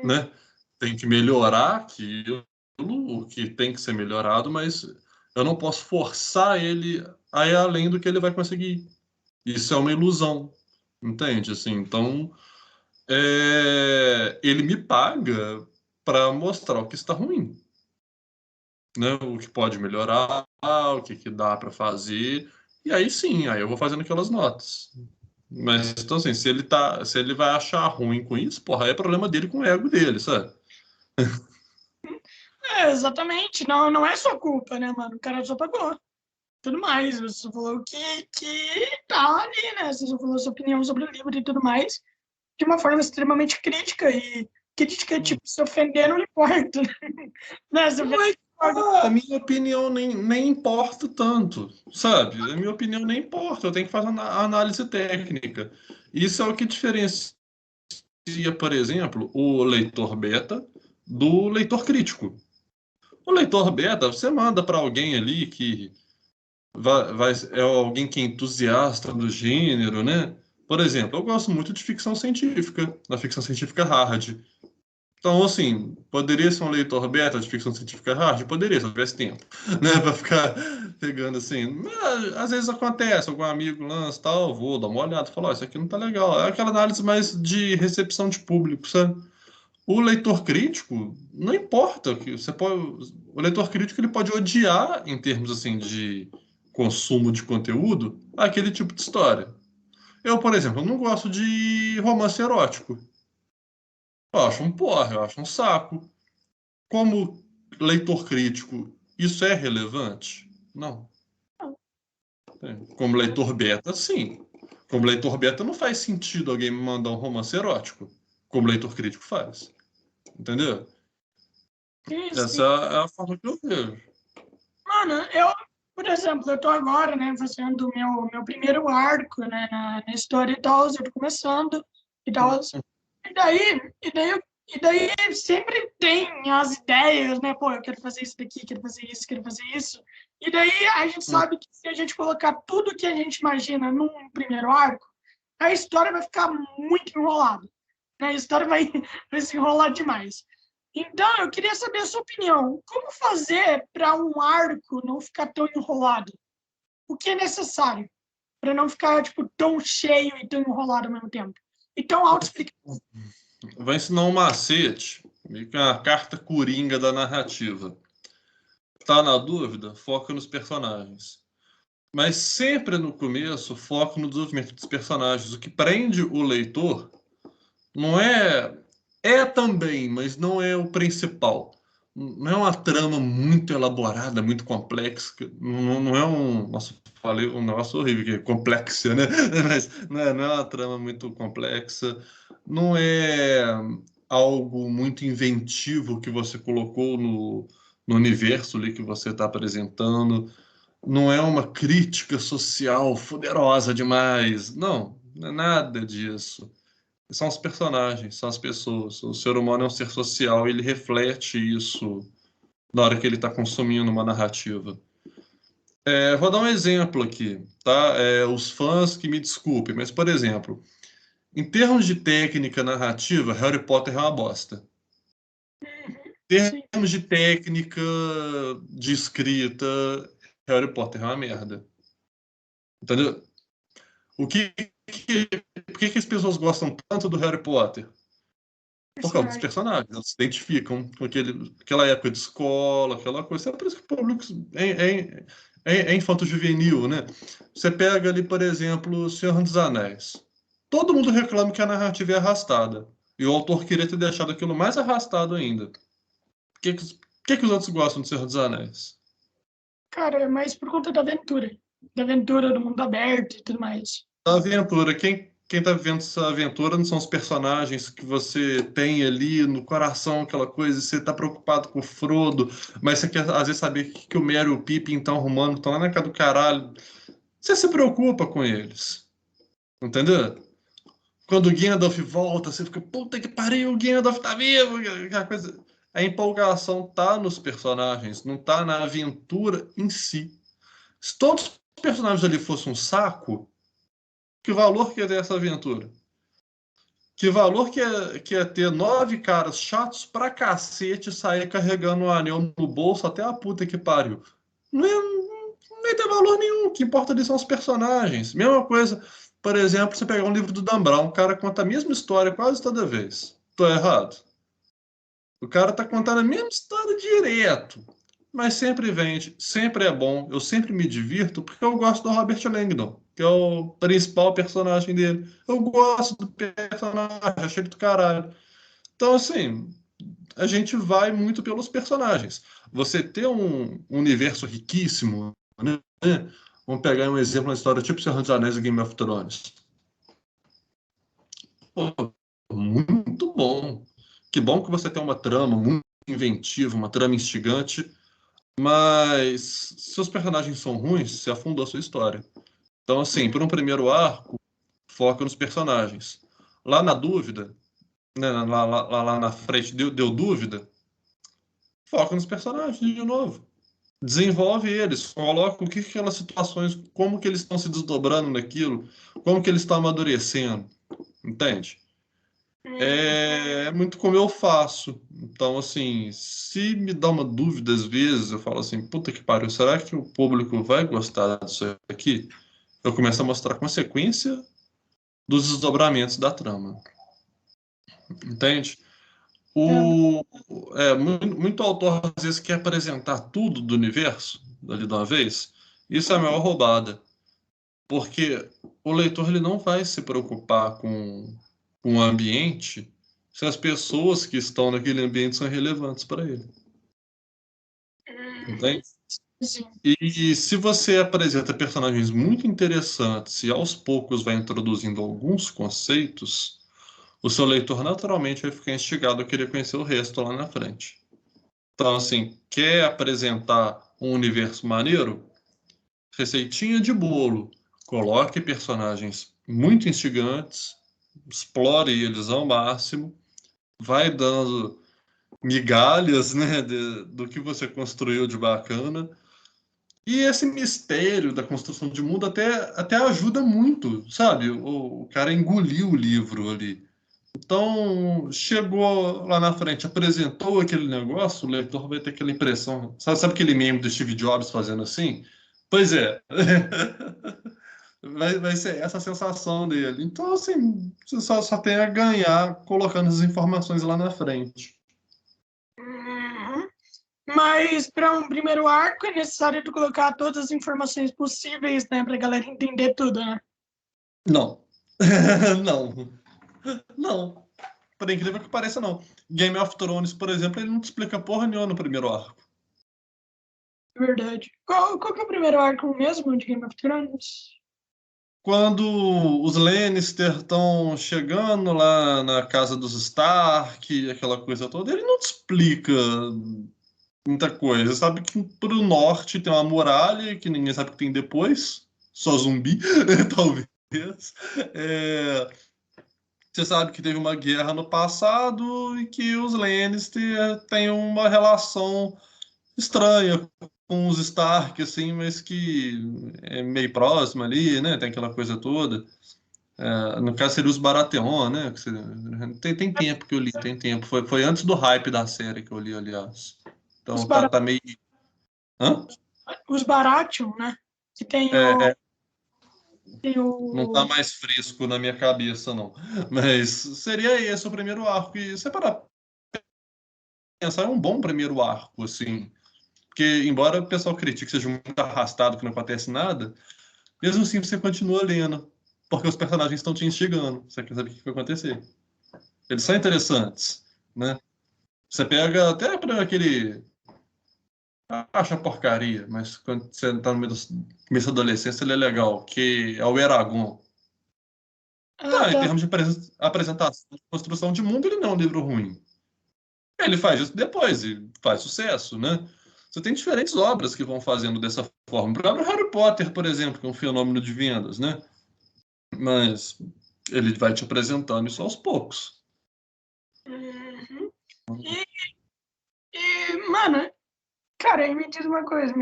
né? Tem que melhorar aquilo, o que tem que ser melhorado, mas eu não posso forçar ele a ir além do que ele vai conseguir. Isso é uma ilusão, entende? Assim, então, ele me paga para mostrar o que está ruim, né? O que pode melhorar, o que dá para fazer, e aí sim, aí eu vou fazendo aquelas notas. Mas então assim, se ele vai achar ruim com isso, porra, aí é problema dele com o ego dele, sabe? Exatamente, não, não é sua culpa, né, mano? O cara só pagou. Tudo mais, você só falou que tá ali, né? Você só falou sua opinião sobre o livro e tudo mais, de uma forma extremamente crítica, e crítica, tipo, se ofender não importa, né? Se ofender Não é, não importa. a minha opinião nem importa tanto, sabe? A minha opinião nem importa, eu tenho que fazer a análise técnica. Isso é o que diferencia, por exemplo, o leitor beta do leitor crítico. O leitor beta, você manda para alguém ali que é alguém que é entusiasta do gênero, né? Por exemplo, eu gosto muito de ficção científica, da ficção científica hard. Então, assim, poderia ser um leitor beta de ficção científica hard? Poderia, se eu tivesse tempo, né? Pra ficar pegando assim. Mas, às vezes acontece, algum amigo lança tal, eu vou dar uma olhada, falar, isso aqui não tá legal. É aquela análise mais de recepção de público, sabe? O leitor crítico, não importa, que você pode, o leitor crítico ele pode odiar, em termos assim de consumo de conteúdo, aquele tipo de história. Eu, por exemplo, não gosto de romance erótico. Eu acho um porra, eu acho um saco. Como leitor crítico, isso é relevante? Não. Como leitor beta, sim. Como leitor beta, não faz sentido alguém me mandar um romance erótico. Como leitor crítico faz. Entendeu? Sim, Essa sim. é a forma que eu vejo. Mano, por exemplo, eu tô agora, né, fazendo o meu primeiro arco, né, na história e tal, eu tô começando e tal. E daí, e daí, e daí sempre tem as ideias, né, pô, eu quero fazer isso daqui, quero fazer isso, quero fazer isso. E daí a gente sabe que se a gente colocar tudo que a gente imagina num primeiro arco, a história vai ficar muito enrolada, né? A história vai se enrolar demais. Então, eu queria saber a sua opinião. Como fazer para um arco não ficar tão enrolado? O que é necessário para não ficar tipo tão cheio e tão enrolado ao mesmo tempo? E tão auto-explicativo. Vai ensinar um macete, meio que uma carta coringa da narrativa. Tá na dúvida? Foca nos personagens. Mas sempre no começo, foco no desenvolvimento dos personagens. O que prende o leitor não é. É também, mas não é o principal. Não é uma trama muito elaborada, muito complexa. Não é um. Nossa, falei um negócio horrível que é complexa, né? Mas não é uma trama muito complexa. Não é algo muito inventivo que você colocou no universo ali que você está apresentando. Não é uma crítica social poderosa demais. Não, não é nada disso. São os personagens, são as pessoas. O ser humano é um ser social e ele reflete isso na hora que ele está consumindo uma narrativa. Vou dar um exemplo aqui, tá? Os fãs que me desculpem, mas, por exemplo, em termos de técnica narrativa, Harry Potter é uma bosta. Em Sim, termos de técnica de escrita, Harry Potter é uma merda. Entendeu? O que, por que as pessoas gostam tanto do Harry Potter? Por causa dos personagem. personagens, eles se identificam com aquela época de escola, aquela coisa. É por isso que o público é infanto-juvenil, né? Você pega ali, por exemplo, O Senhor dos Anéis. Todo mundo reclama que a narrativa é arrastada. E o autor queria ter deixado aquilo mais arrastado ainda. Por que os outros gostam do Senhor dos Anéis? Cara, é mais por conta da aventura. Da aventura do mundo aberto e tudo mais. A aventura, quem tá vivendo essa aventura não são os personagens que você tem ali no coração, aquela coisa, você tá preocupado com o Frodo, mas você quer às vezes saber o que o Merry e o Pippin estão arrumando, estão lá na casa do caralho. Você se preocupa com eles, entendeu? Quando o Gandalf volta, você fica, puta que pariu, o Gandalf tá vivo, aquela coisa. A empolgação tá nos personagens, não tá na aventura em si. Se todos os personagens ali fossem um saco, que valor que ia ter essa aventura? Que valor que é ter 9 caras chatos pra cacete sair carregando o anel no bolso até a puta que pariu? Não ia ter valor nenhum. O que importa ali são os personagens. Mesma coisa, por exemplo, você pegar um livro do Dan Brown, o cara conta a mesma história quase toda vez. Tô errado? O cara tá contando a mesma história direto. Mas sempre vende, sempre é bom. Eu sempre me divirto porque eu gosto do Robert Langdon, que é o principal personagem dele. Eu gosto do personagem, achei ele do caralho. Então, assim, a gente vai muito pelos personagens. Você ter um universo riquíssimo, né? Vamos pegar um exemplo na história tipo Senhor dos Anéis e Game of Thrones. Pô, muito bom. Que bom que você tem uma trama muito inventiva, uma trama instigante, mas se os personagens são ruins, você afundou a sua história. Então, assim, por um primeiro arco, foca nos personagens. Lá na dúvida, né, lá na frente, deu dúvida, foca nos personagens de novo. Desenvolve eles, coloca o que aquelas situações, como que eles estão se desdobrando naquilo, como que eles estão amadurecendo, entende? É muito como eu faço. Então, assim, se me dá uma dúvida às vezes, eu falo assim, puta que pariu, será que o público vai gostar disso aqui? Eu começo a mostrar a consequência dos desdobramentos da trama, entende? Entendo. O, muito autor às vezes quer apresentar tudo do universo ali de uma vez. Isso é a maior roubada. Porque o leitor ele não vai se preocupar com o ambiente se as pessoas que estão naquele ambiente são relevantes para ele. Entende? Sim. E se você apresenta personagens muito interessantes e aos poucos vai introduzindo alguns conceitos, o seu leitor naturalmente vai ficar instigado a querer conhecer o resto lá na frente. Então, assim, quer apresentar um universo maneiro? Receitinha de bolo. Coloque personagens muito instigantes, explore eles ao máximo, vai dando migalhas, né, do que você construiu de bacana. E esse mistério da construção de mundo até ajuda muito, sabe? O cara engoliu o livro ali. Então, chegou lá na frente, apresentou aquele negócio, o leitor vai ter aquela impressão. Sabe aquele meme do Steve Jobs fazendo assim? Pois é. Vai ser essa a sensação dele. Então, assim, você só tem a ganhar colocando as informações lá na frente. Uhum. Mas para um primeiro arco é necessário tu colocar todas as informações possíveis, né, para a galera entender tudo, né? Não. Não. Não. Por incrível que pareça, não. Game of Thrones, por exemplo, ele não te explica porra nenhuma no primeiro arco. Verdade. Qual que é o primeiro arco mesmo de Game of Thrones? Quando os Lannister estão chegando lá na casa dos Stark, aquela coisa toda, ele não te explica muita coisa. Sabe que pro norte tem uma muralha que ninguém sabe o que tem depois, só zumbi, talvez. É, você sabe que teve uma guerra no passado e que os Lannister têm uma relação estranha com os Stark, assim, mas que é meio próxima ali, né? Tem aquela coisa toda. No caso seria os Baratheon, né? Tem tempo que eu li, tem tempo. Foi antes do hype da série que eu li, aliás. Os, Então Bara tá meio. Hã? os Baratheon, né? Que É, tem não tá o... mais fresco na minha cabeça, não. Mas seria esse o primeiro arco. E você para pensar, é um bom primeiro arco, assim. Porque, embora o pessoal critique que seja muito arrastado, que não acontece nada, mesmo assim você continua lendo. Porque os personagens estão te instigando. Você quer saber o que vai acontecer. Eles são interessantes, né? Você pega até para aquele. Acha porcaria, mas quando você tá no meio do começo da adolescência, ele é legal, que é o Eragon. Ah, Tá, em tá. termos de apresentação, de construção de mundo, ele não é um livro ruim. Ele faz isso depois e faz sucesso, né? Você tem diferentes obras que vão fazendo dessa forma. O próprio Harry Potter, por exemplo, que é um fenômeno de vendas, né? Mas ele vai te apresentando isso aos poucos. Uhum. E, mano, cara, aí me diz uma coisa.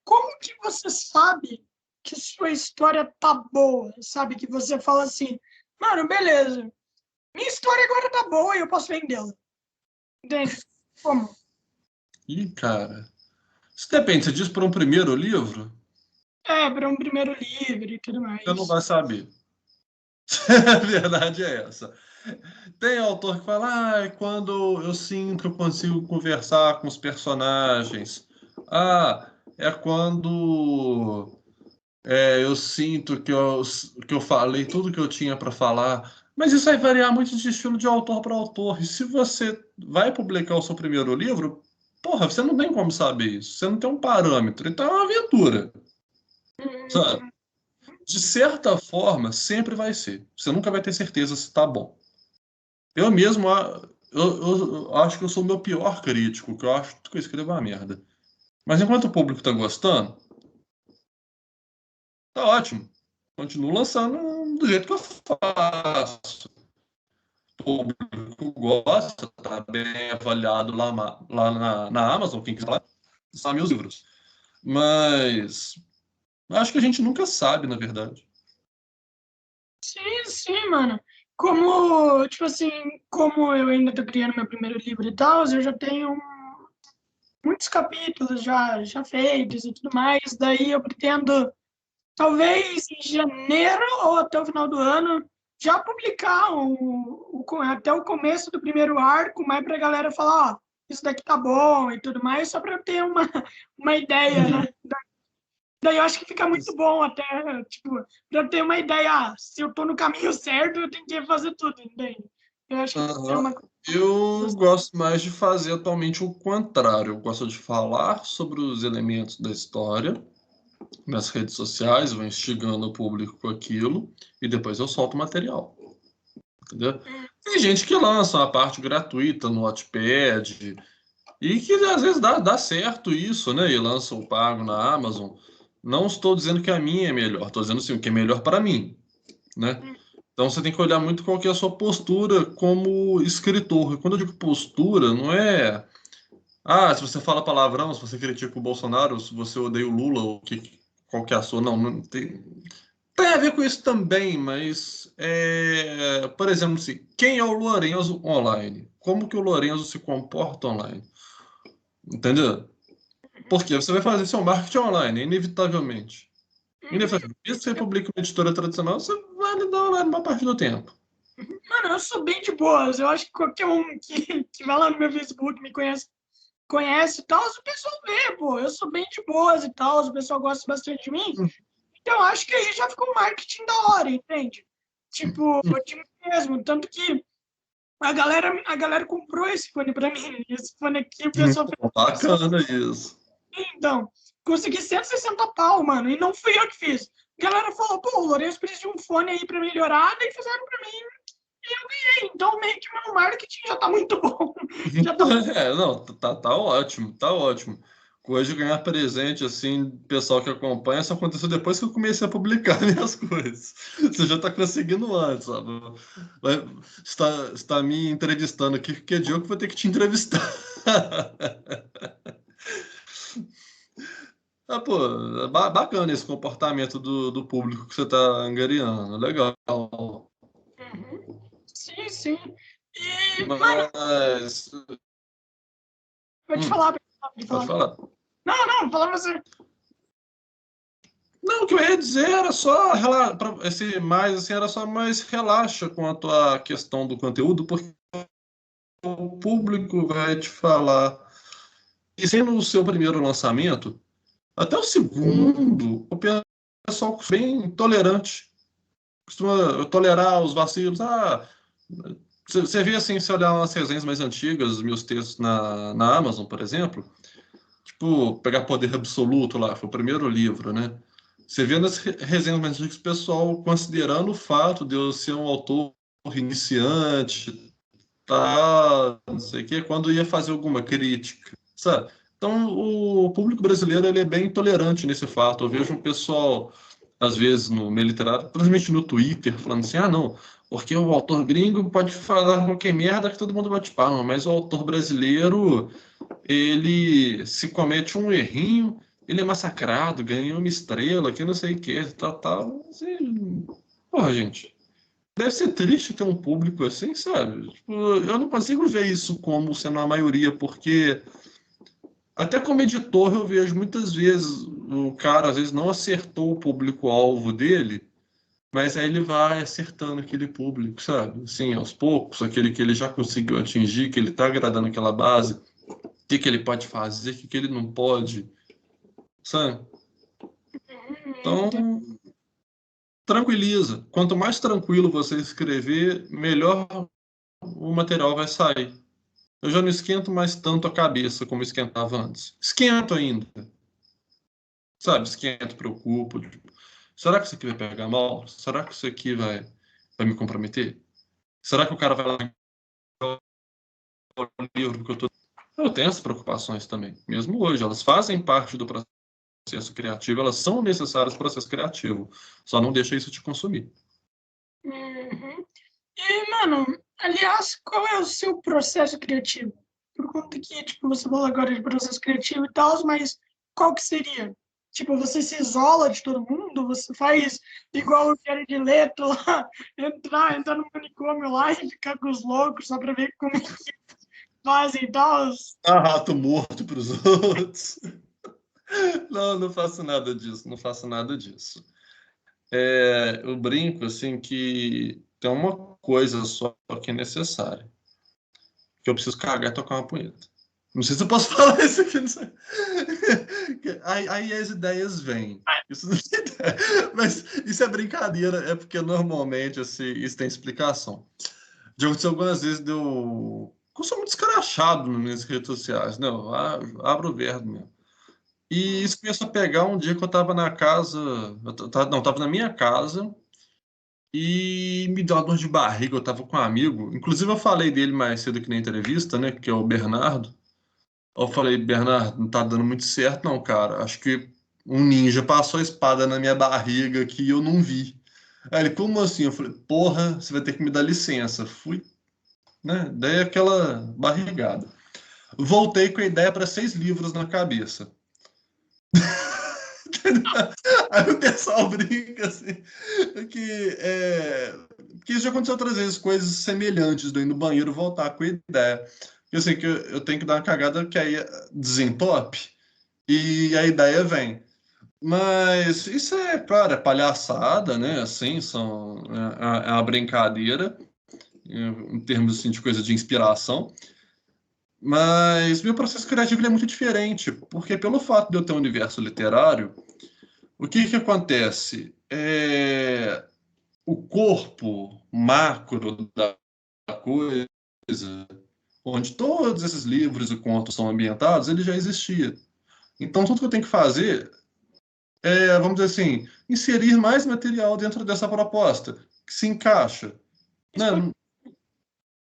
Como que você sabe que sua história tá boa? Sabe? Que você fala assim, mano, beleza. Minha história agora tá boa e eu posso vendê-la. Entende? Como? E, cara, isso depende. Você diz para um primeiro livro, Para um primeiro livro e tudo você não mais. vai saber. A verdade é essa. Tem autor que fala, quando eu sinto que eu consigo conversar com os personagens. É quando eu sinto que eu falei tudo que eu tinha para falar. Mas isso vai variar muito de estilo de autor para autor. E se você vai publicar o seu primeiro livro, porra, você não tem como saber isso. Você não tem um parâmetro. Então é uma aventura, sabe? Hum, De certa forma, sempre vai ser. Você nunca vai ter certeza se tá bom. Eu mesmo, eu acho que eu sou o meu pior crítico, que eu acho que eu escrevo uma merda. Mas enquanto o público tá gostando, tá ótimo. Continuo lançando do jeito que eu faço. O público gosta, tá bem avaliado lá na Amazon, quem quiser lá, são meus livros. Mas acho que a gente nunca sabe, na verdade. sim, sim, mano. Como, tipo assim, como eu ainda tô criando meu primeiro livro e tal, eu já tenho muitos capítulos já feitos e tudo mais. Daí eu pretendo, talvez em janeiro ou até o final do ano, já publicar até o começo do primeiro arco, mais pra galera falar, ó, isso daqui tá bom e tudo mais, só pra eu ter uma ideia, né? Daí eu acho que fica muito bom até, tipo, pra ter uma ideia, se eu tô no caminho certo, eu tenho que fazer tudo, entende? Eu acho que é Aham. uma coisa. Eu gosto mais de fazer atualmente o contrário. Eu gosto de falar sobre os elementos da história nas redes sociais, vou instigando o público com aquilo e depois eu solto o material, entendeu? Tem gente que lança uma parte gratuita no Wattpad e que às vezes dá certo isso, né? E lança o pago na Amazon. Não estou dizendo que a minha é melhor, estou dizendo assim, o que é melhor para mim, né? Então você tem que olhar muito qual que é a sua postura como escritor. E quando eu digo postura, não é se você fala palavrão, se você critica o Bolsonaro, se você odeia o Lula, qual que é a sua. Não, não tem. Tem a ver com isso também, mas, por exemplo, assim, quem é o Lorenzo online? Como que o Lorenzo se comporta online? Entendeu? Porque você vai fazer seu marketing online, inevitavelmente. Inevitavelmente. Mesmo que você publique uma editora tradicional, você vai lidar online uma parte do tempo. Mano, eu sou bem de boas. Eu acho que qualquer um que vai lá no meu Facebook me conhece e tal, o pessoal vê, pô. Eu sou bem de boas e tal, o pessoal gosta bastante de mim. Então, eu acho que a gente já ficou um marketing da hora, entende? Tipo mesmo. Tanto que a galera comprou esse fone pra mim. Esse fone aqui, o pessoal fez. Bacana isso. Então, consegui 160 pau, mano, e não fui eu que fiz. A galera falou, pô, o Lourenço precisa de um fone aí pra melhorar, daí fizeram pra mim e eu ganhei. Então, meio que meu marketing já tá muito bom. Já tá. Não, tá ótimo, tá ótimo. Coisa de ganhar presente, assim, pessoal que acompanha, só aconteceu depois que eu comecei a publicar minhas coisas. Você já tá conseguindo antes, sabe? Está me entrevistando aqui, porque é dia que eu vou ter que te entrevistar. Pô, bacana esse comportamento do público que você tá angariando. Legal. Uhum. Sim, sim. E, mano, Mas. pode hum, falar, pode pode falar. falar. Não, fala você. Não, o que eu ia dizer era só esse mais assim, era só mais relaxa quanto à questão do conteúdo, porque o público vai te falar. E sendo o seu primeiro lançamento, até o segundo, o pessoal é bem tolerante, costuma tolerar os vacilos. Você vê assim, se olhar umas resenhas mais antigas, os meus textos na Amazon, por exemplo, tipo, pegar Poder Absoluto lá, foi o primeiro livro, né? Você vê nas resenhas mais antigas o pessoal considerando o fato de eu ser um autor iniciante, não sei o quê, quando ia fazer alguma crítica, sabe? Então, o público brasileiro ele é bem intolerante nesse fato. Eu vejo um pessoal, às vezes, no meio literário, principalmente no Twitter, falando assim, não, porque o autor gringo pode falar qualquer merda que todo mundo bate palma, mas o autor brasileiro ele se comete um errinho, ele é massacrado, ganha uma estrela, que não sei o que, tal. Assim, porra, gente, deve ser triste ter um público assim, sabe? Tipo, eu não consigo ver isso como sendo a maioria, porque até como editor eu vejo muitas vezes o cara às vezes não acertou o público-alvo dele, mas aí ele vai acertando aquele público, sabe? Assim, aos poucos, aquele que ele já conseguiu atingir, que ele está agradando aquela base, o que ele pode fazer, o que ele não pode, sabe? Então, tranquiliza. Quanto mais tranquilo você escrever, melhor o material vai sair. Eu já não esquento mais tanto a cabeça como esquentava antes. Esquento ainda, sabe? Esquento, preocupo. Tipo, será que isso aqui vai pegar mal? Será que isso aqui vai me comprometer? Será que o cara vai lá no livro que eu tô. Eu tenho essas preocupações também, mesmo hoje. Elas fazem parte do processo criativo, elas são necessárias para o processo criativo. Só não deixa isso te consumir. Uhum. E, mano, aliás, qual é o seu processo criativo? Por conta que, tipo, você falou agora de processo criativo e tal, mas qual que seria? Tipo, você se isola de todo mundo? Você faz igual o Jared Leto lá, entrar no manicômio lá e ficar com os loucos só pra ver como é que fazem e tal? Rato morto para os outros. Não, não faço nada disso, não faço nada disso. Eu brinco assim que tem uma coisa só que é necessária, que eu preciso cagar e tocar uma punheta. Não sei se eu posso falar isso aqui, não sei. Que aí as ideias vêm. Isso não tem ideia. Mas isso é brincadeira, é porque normalmente assim, isso tem explicação. Já aconteceu algumas vezes deu. Eu sou muito escrachado nas minhas redes sociais, né? Eu abro o verbo mesmo. E isso começou a pegar um dia que eu estava na casa. Não, estava na minha casa e me deu uma dor de barriga. Eu estava com um amigo. Inclusive, eu falei dele mais cedo aqui na entrevista, né? Que é o Bernardo. Eu falei, Bernardo, não tá dando muito certo, não, cara. Acho que um ninja passou a espada na minha barriga aqui e eu não vi. Aí ele, como assim? Eu falei, porra, você vai ter que me dar licença. Fui, né? Dei aquela barrigada. Voltei com a ideia para 6 livros na cabeça. Aí o pessoal brinca assim, que isso já aconteceu outras vezes, coisas semelhantes de eu ir no banheiro voltar com a ideia. Eu sei que eu tenho que dar uma cagada que aí desentope e a ideia vem. Mas isso é, claro, é palhaçada, né? Assim, é uma brincadeira, em termos assim, de coisa de inspiração. Mas meu processo criativo ele é muito diferente, porque pelo fato de eu ter um universo literário, o que que acontece? O corpo macro da coisa, onde todos esses livros e contos são ambientados, ele já existia. Então, tudo que eu tenho que fazer vamos dizer assim, inserir mais material dentro dessa proposta, que se encaixa. Né?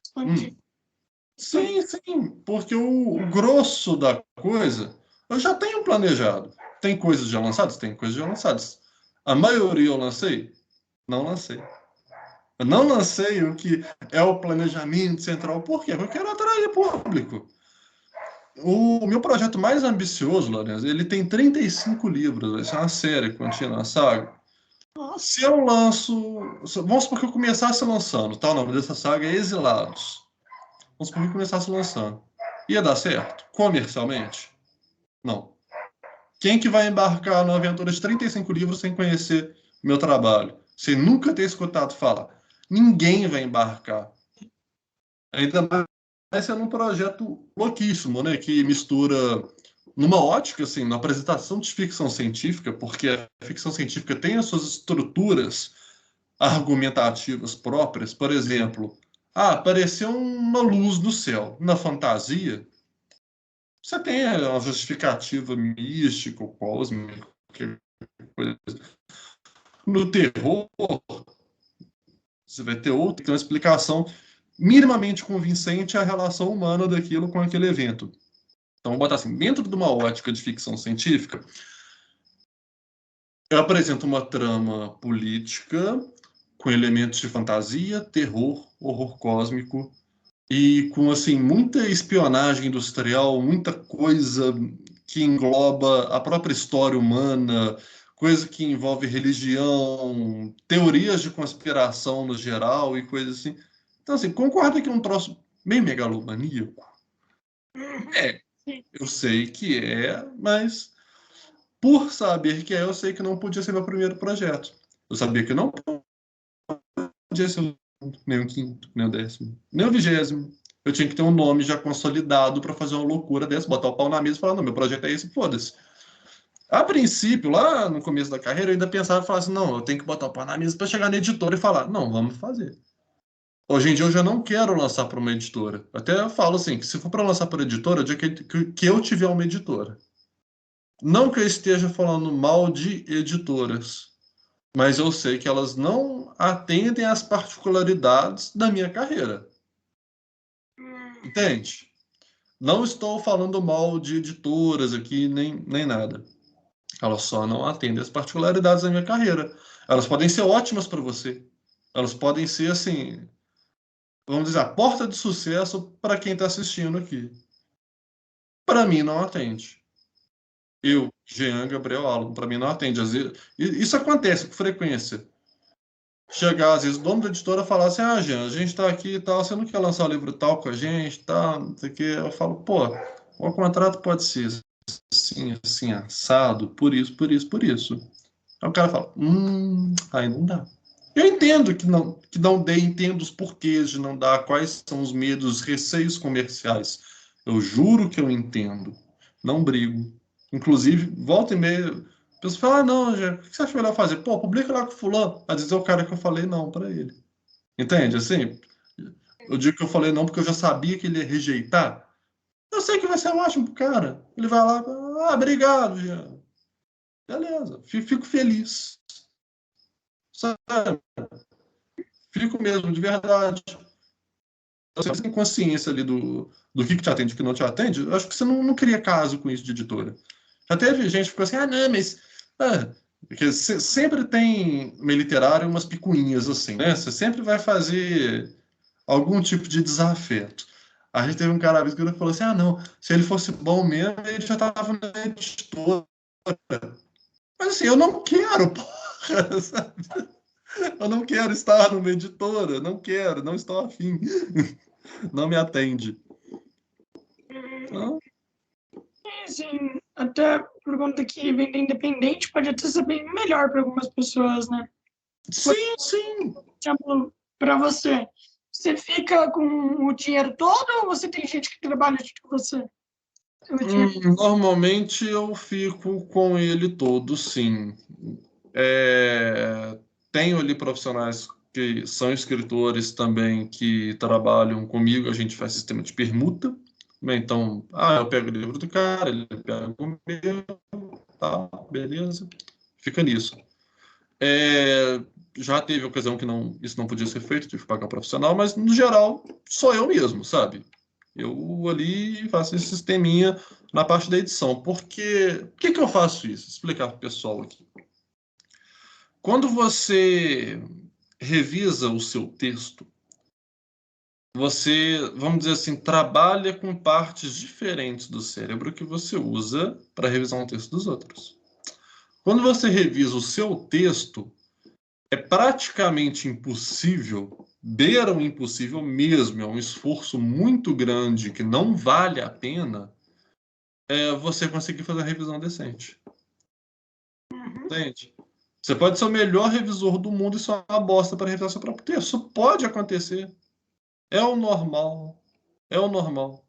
Expandir. Sim, sim, porque o grosso da coisa eu já tenho planejado. Tem coisas já lançadas? Tem coisas já lançadas. A maioria eu lancei? Não lancei. Eu não lancei o que é o planejamento central. Por quê? Porque eu quero atrair público. O meu projeto mais ambicioso, Lourenço, ele tem 35 livros. Vai ser uma série contínua, uma saga. Nossa, Se eu lanço. Vamos supor que eu começasse lançando, tá? O nome dessa saga é Exilados. Vamos supor que eu começasse lançando. Ia dar certo? Comercialmente? Não. Quem que vai embarcar numa aventura de 35 livros sem conhecer meu trabalho? Sem nunca ter escutado falar? Ninguém vai embarcar. Ainda mais sendo um projeto louquíssimo, né? Que mistura numa ótica, assim, na apresentação de ficção científica, porque a ficção científica tem as suas estruturas argumentativas próprias. Por exemplo, apareceu uma luz no céu. Na fantasia, você tem uma justificativa mística, cósmica, qualquer coisa. No terror, você vai ter outra, tem uma explicação minimamente convincente a relação humana daquilo com aquele evento. Então, vou botar assim, dentro de uma ótica de ficção científica, eu apresento uma trama política com elementos de fantasia, terror, horror cósmico e com assim muita espionagem industrial, muita coisa que engloba a própria história humana, coisa que envolve religião, teorias de conspiração no geral e coisas assim. Então, assim, concorda que é um troço meio megalomaníaco? É, sim. eu sei que é, mas por saber que é, eu sei que não podia ser meu primeiro projeto. Eu sabia que não podia ser nem o quinto, nem o décimo, nem o 20º. Eu tinha que ter um nome já consolidado para fazer uma loucura dessa, botar o pau na mesa e falar: não, meu projeto é esse, foda-se. A princípio, lá no começo da carreira, eu ainda pensava e falava assim: não, eu tenho que botar o pau na mesa para chegar na editora e falar: não, vamos fazer. Hoje em dia eu já não quero lançar para uma editora. Até eu falo assim: que se for para lançar para editora, é dia que eu tiver uma editora. Não que eu esteja falando mal de editoras, mas eu sei que elas não atendem às particularidades da minha carreira. Entende? Não estou falando mal de editoras aqui, nem nada. Elas só não atendem às particularidades da minha carreira. Elas podem ser ótimas para você. Elas podem ser, assim, vamos dizer, a porta de sucesso para quem está assistindo aqui. Para mim, não atende. Eu, Jean Gabriel Alan, para mim não atende. Às vezes, isso acontece com frequência. Chegar, às vezes, o dono da editora falar assim: ah, Jean, a gente está aqui e tal, você não quer lançar o livro tal com a gente, tal, não sei o quê. Eu falo: pô, o contrato pode ser assim, assim, assado, por isso, por isso, por isso. Aí o cara fala: aí não dá. Eu entendo que não dê, entendo os porquês de não dar, quais são os medos, os receios comerciais. Eu juro que eu entendo. Não brigo. Inclusive, volta e meia, a pessoa fala, não, já, o que você acha melhor fazer? Pô, publica lá com o fulano. Às vezes é o cara que eu falei não para ele. Entende? Assim, eu digo que eu falei não porque eu já sabia que ele ia rejeitar. Eu sei que vai ser ótimo pro cara. Ele vai lá, obrigado, Jean. Beleza, fico feliz. Sabe? Fico mesmo, de verdade. Você tem consciência ali do que te atende e o que não te atende, eu acho que você não cria caso com isso de editora. Já teve gente que ficou assim, não, mas. Porque sempre tem meio literário umas picuinhas assim, né? Você sempre vai fazer algum tipo de desafeto. A gente teve um cara que falou assim: não, se ele fosse bom mesmo, ele já estava na editora. Mas assim, eu não quero, porra, sabe? Eu não quero estar numa editora, não quero, não estou afim. Não me atende. Então, Sim, até por conta que vender independente pode até ser bem melhor para algumas pessoas, né? Por sim, sim. exemplo, para você, você fica com o dinheiro todo ou você tem gente que trabalha junto com você? O dinheiro. Normalmente eu fico com ele todo, sim. Tenho ali profissionais que são escritores também que trabalham comigo, a gente faz sistema de permuta, né? Então, eu pego o livro do cara, ele pega o meu, tá, beleza, fica nisso. Já teve ocasião que isso não podia ser feito, tive que pagar um profissional, mas no geral sou eu mesmo, sabe? Eu ali faço esse sisteminha na parte da edição. Porque, por que eu faço isso? Vou explicar para o pessoal aqui. Quando você revisa o seu texto, você, vamos dizer assim, trabalha com partes diferentes do cérebro que você usa para revisar um texto dos outros. Quando você revisa o seu texto, é praticamente impossível, beira o impossível mesmo, é um esforço muito grande que não vale a pena você conseguir fazer a revisão decente. Entende? Você pode ser o melhor revisor do mundo e só uma bosta para revisar seu próprio texto. Isso pode acontecer. É o normal. É o normal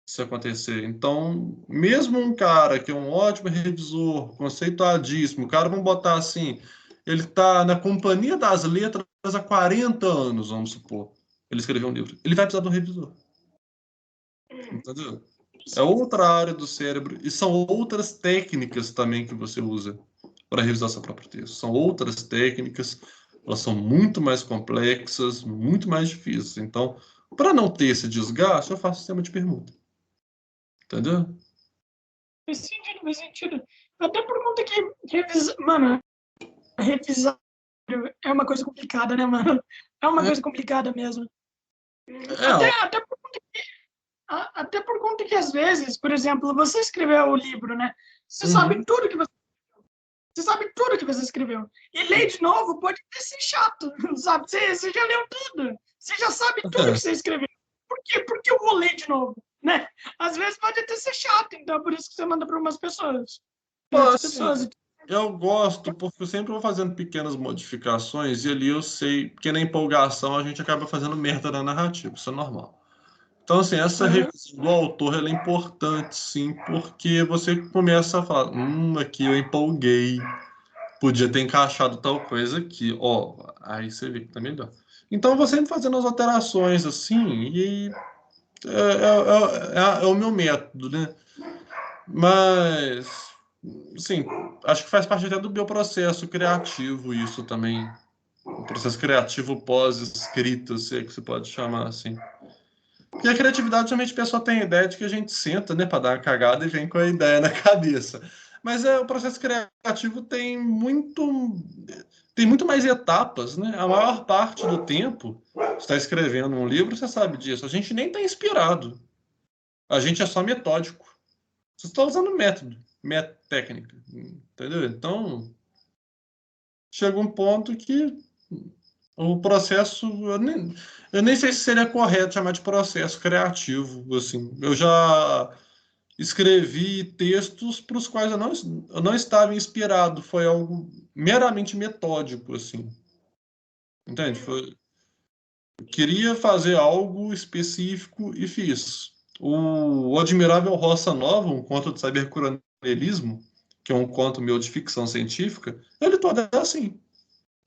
isso acontecer. Então, mesmo um cara que é um ótimo revisor, conceituadíssimo, o cara, vamos botar assim, ele está na Companhia das Letras há 40 anos, vamos supor. Ele escreveu um livro. Ele vai precisar de um revisor. Entendeu? É outra área do cérebro e são outras técnicas também que você usa para revisar seu próprio texto. São outras técnicas, elas são muito mais complexas, muito mais difíceis. Então, para não ter esse desgaste, eu faço sistema de permuta. Entendeu? Faz sentido, faz sentido. Até por conta que revisar, mano, revisar é uma coisa complicada, né, mano? É uma É, coisa complicada mesmo. Até, é, até por conta que às vezes, por exemplo, você escreveu o livro, né? Você sabe uhum. tudo que você sabe tudo que você escreveu. E ler de novo pode até ser chato, sabe? Você já leu tudo. Você já sabe tudo que É. você escreveu. Por quê? Porque eu vou ler de novo, né? Às vezes pode até ser chato, então é por isso que você manda para umas pessoas. Pô, Para outras assim, pessoas. eu gosto porque eu sempre vou fazendo pequenas modificações e ali eu sei que na empolgação a gente acaba fazendo merda na narrativa, isso é normal. Então, assim, essa Uhum. revisão do autor ela é importante, sim, porque você começa a falar, aqui eu empolguei, podia ter encaixado tal coisa aqui, ó, aí você vê que tá melhor. Então, eu vou sempre fazendo as alterações, assim, e é o meu método, né? Mas, assim, acho que faz parte até do meu processo criativo isso também. O processo criativo pós-escrita, se é que você pode chamar assim. Porque a criatividade, somente a pessoa tem a ideia de que a gente senta, né, para dar uma cagada e vem com a ideia na cabeça. Mas o processo criativo tem muito mais etapas, né? A maior parte do tempo, você está escrevendo um livro, você sabe disso. A gente nem está inspirado. A gente é só metódico. Você está usando método, técnica, entendeu? Então, chega um ponto que o processo, eu nem sei se seria correto chamar de processo criativo, assim. Eu já escrevi textos para os quais eu não estava inspirado, foi algo meramente metódico, assim. Entende? Eu queria fazer algo específico e fiz. O Admirável Roça Nova, um conto de cybercriminalidade, Paralelismo, que é um conto meu de ficção científica, ele todo é assim.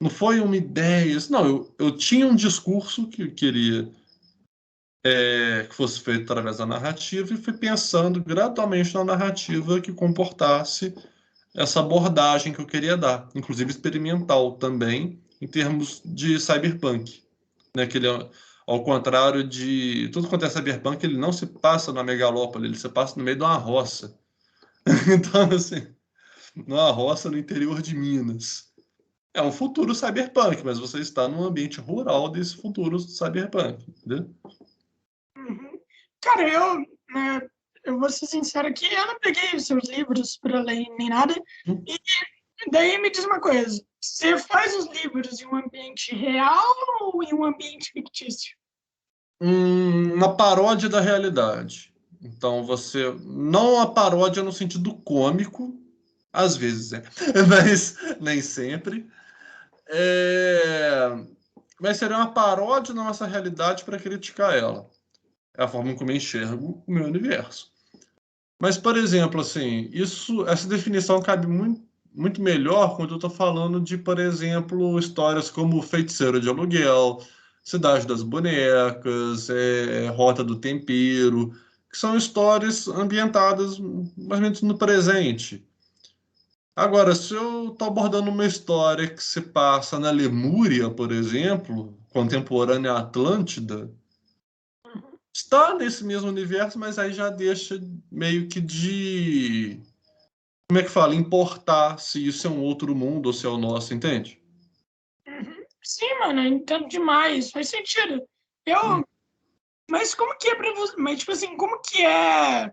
Não foi uma ideia. Não, eu tinha um discurso que eu queria que fosse feito através da narrativa e fui pensando gradualmente na narrativa que comportasse essa abordagem que eu queria dar, inclusive experimental também, em termos de cyberpunk. Né? Que ele, ao contrário de tudo quanto é cyberpunk, ele não se passa na megalópole, ele se passa no meio de uma roça. Então, assim, numa roça no interior de Minas. É um futuro cyberpunk, mas você está num ambiente rural desse futuro cyberpunk, entendeu? Uhum. Cara, né, eu vou ser sincero aqui, eu não peguei os seus livros para ler nem nada. E daí me diz uma coisa: você faz os livros em um ambiente real ou em um ambiente fictício? Uma paródia da realidade. Então você. Não a paródia no sentido cômico, às vezes é, mas nem sempre. É... Mas seria uma paródia da nossa realidade para criticar ela. É a forma como eu enxergo o meu universo. Mas, por exemplo, assim, essa definição cabe muito, muito melhor quando eu estou falando de, por exemplo, histórias como Feiticeiro de Aluguel, Cidade das Bonecas, Rota do Tempero, que são histórias ambientadas mais ou menos no presente. Agora, se eu estou abordando uma história que se passa na Lemúria, por exemplo, contemporânea à Atlântida, está nesse mesmo universo, mas aí já deixa meio que de, como é que fala, importar se isso é um outro mundo ou se é o nosso, entende? Uhum. Sim, mano, eu entendo demais, faz sentido. Hum. Mas como que é pra você? Mas, tipo assim, como que é?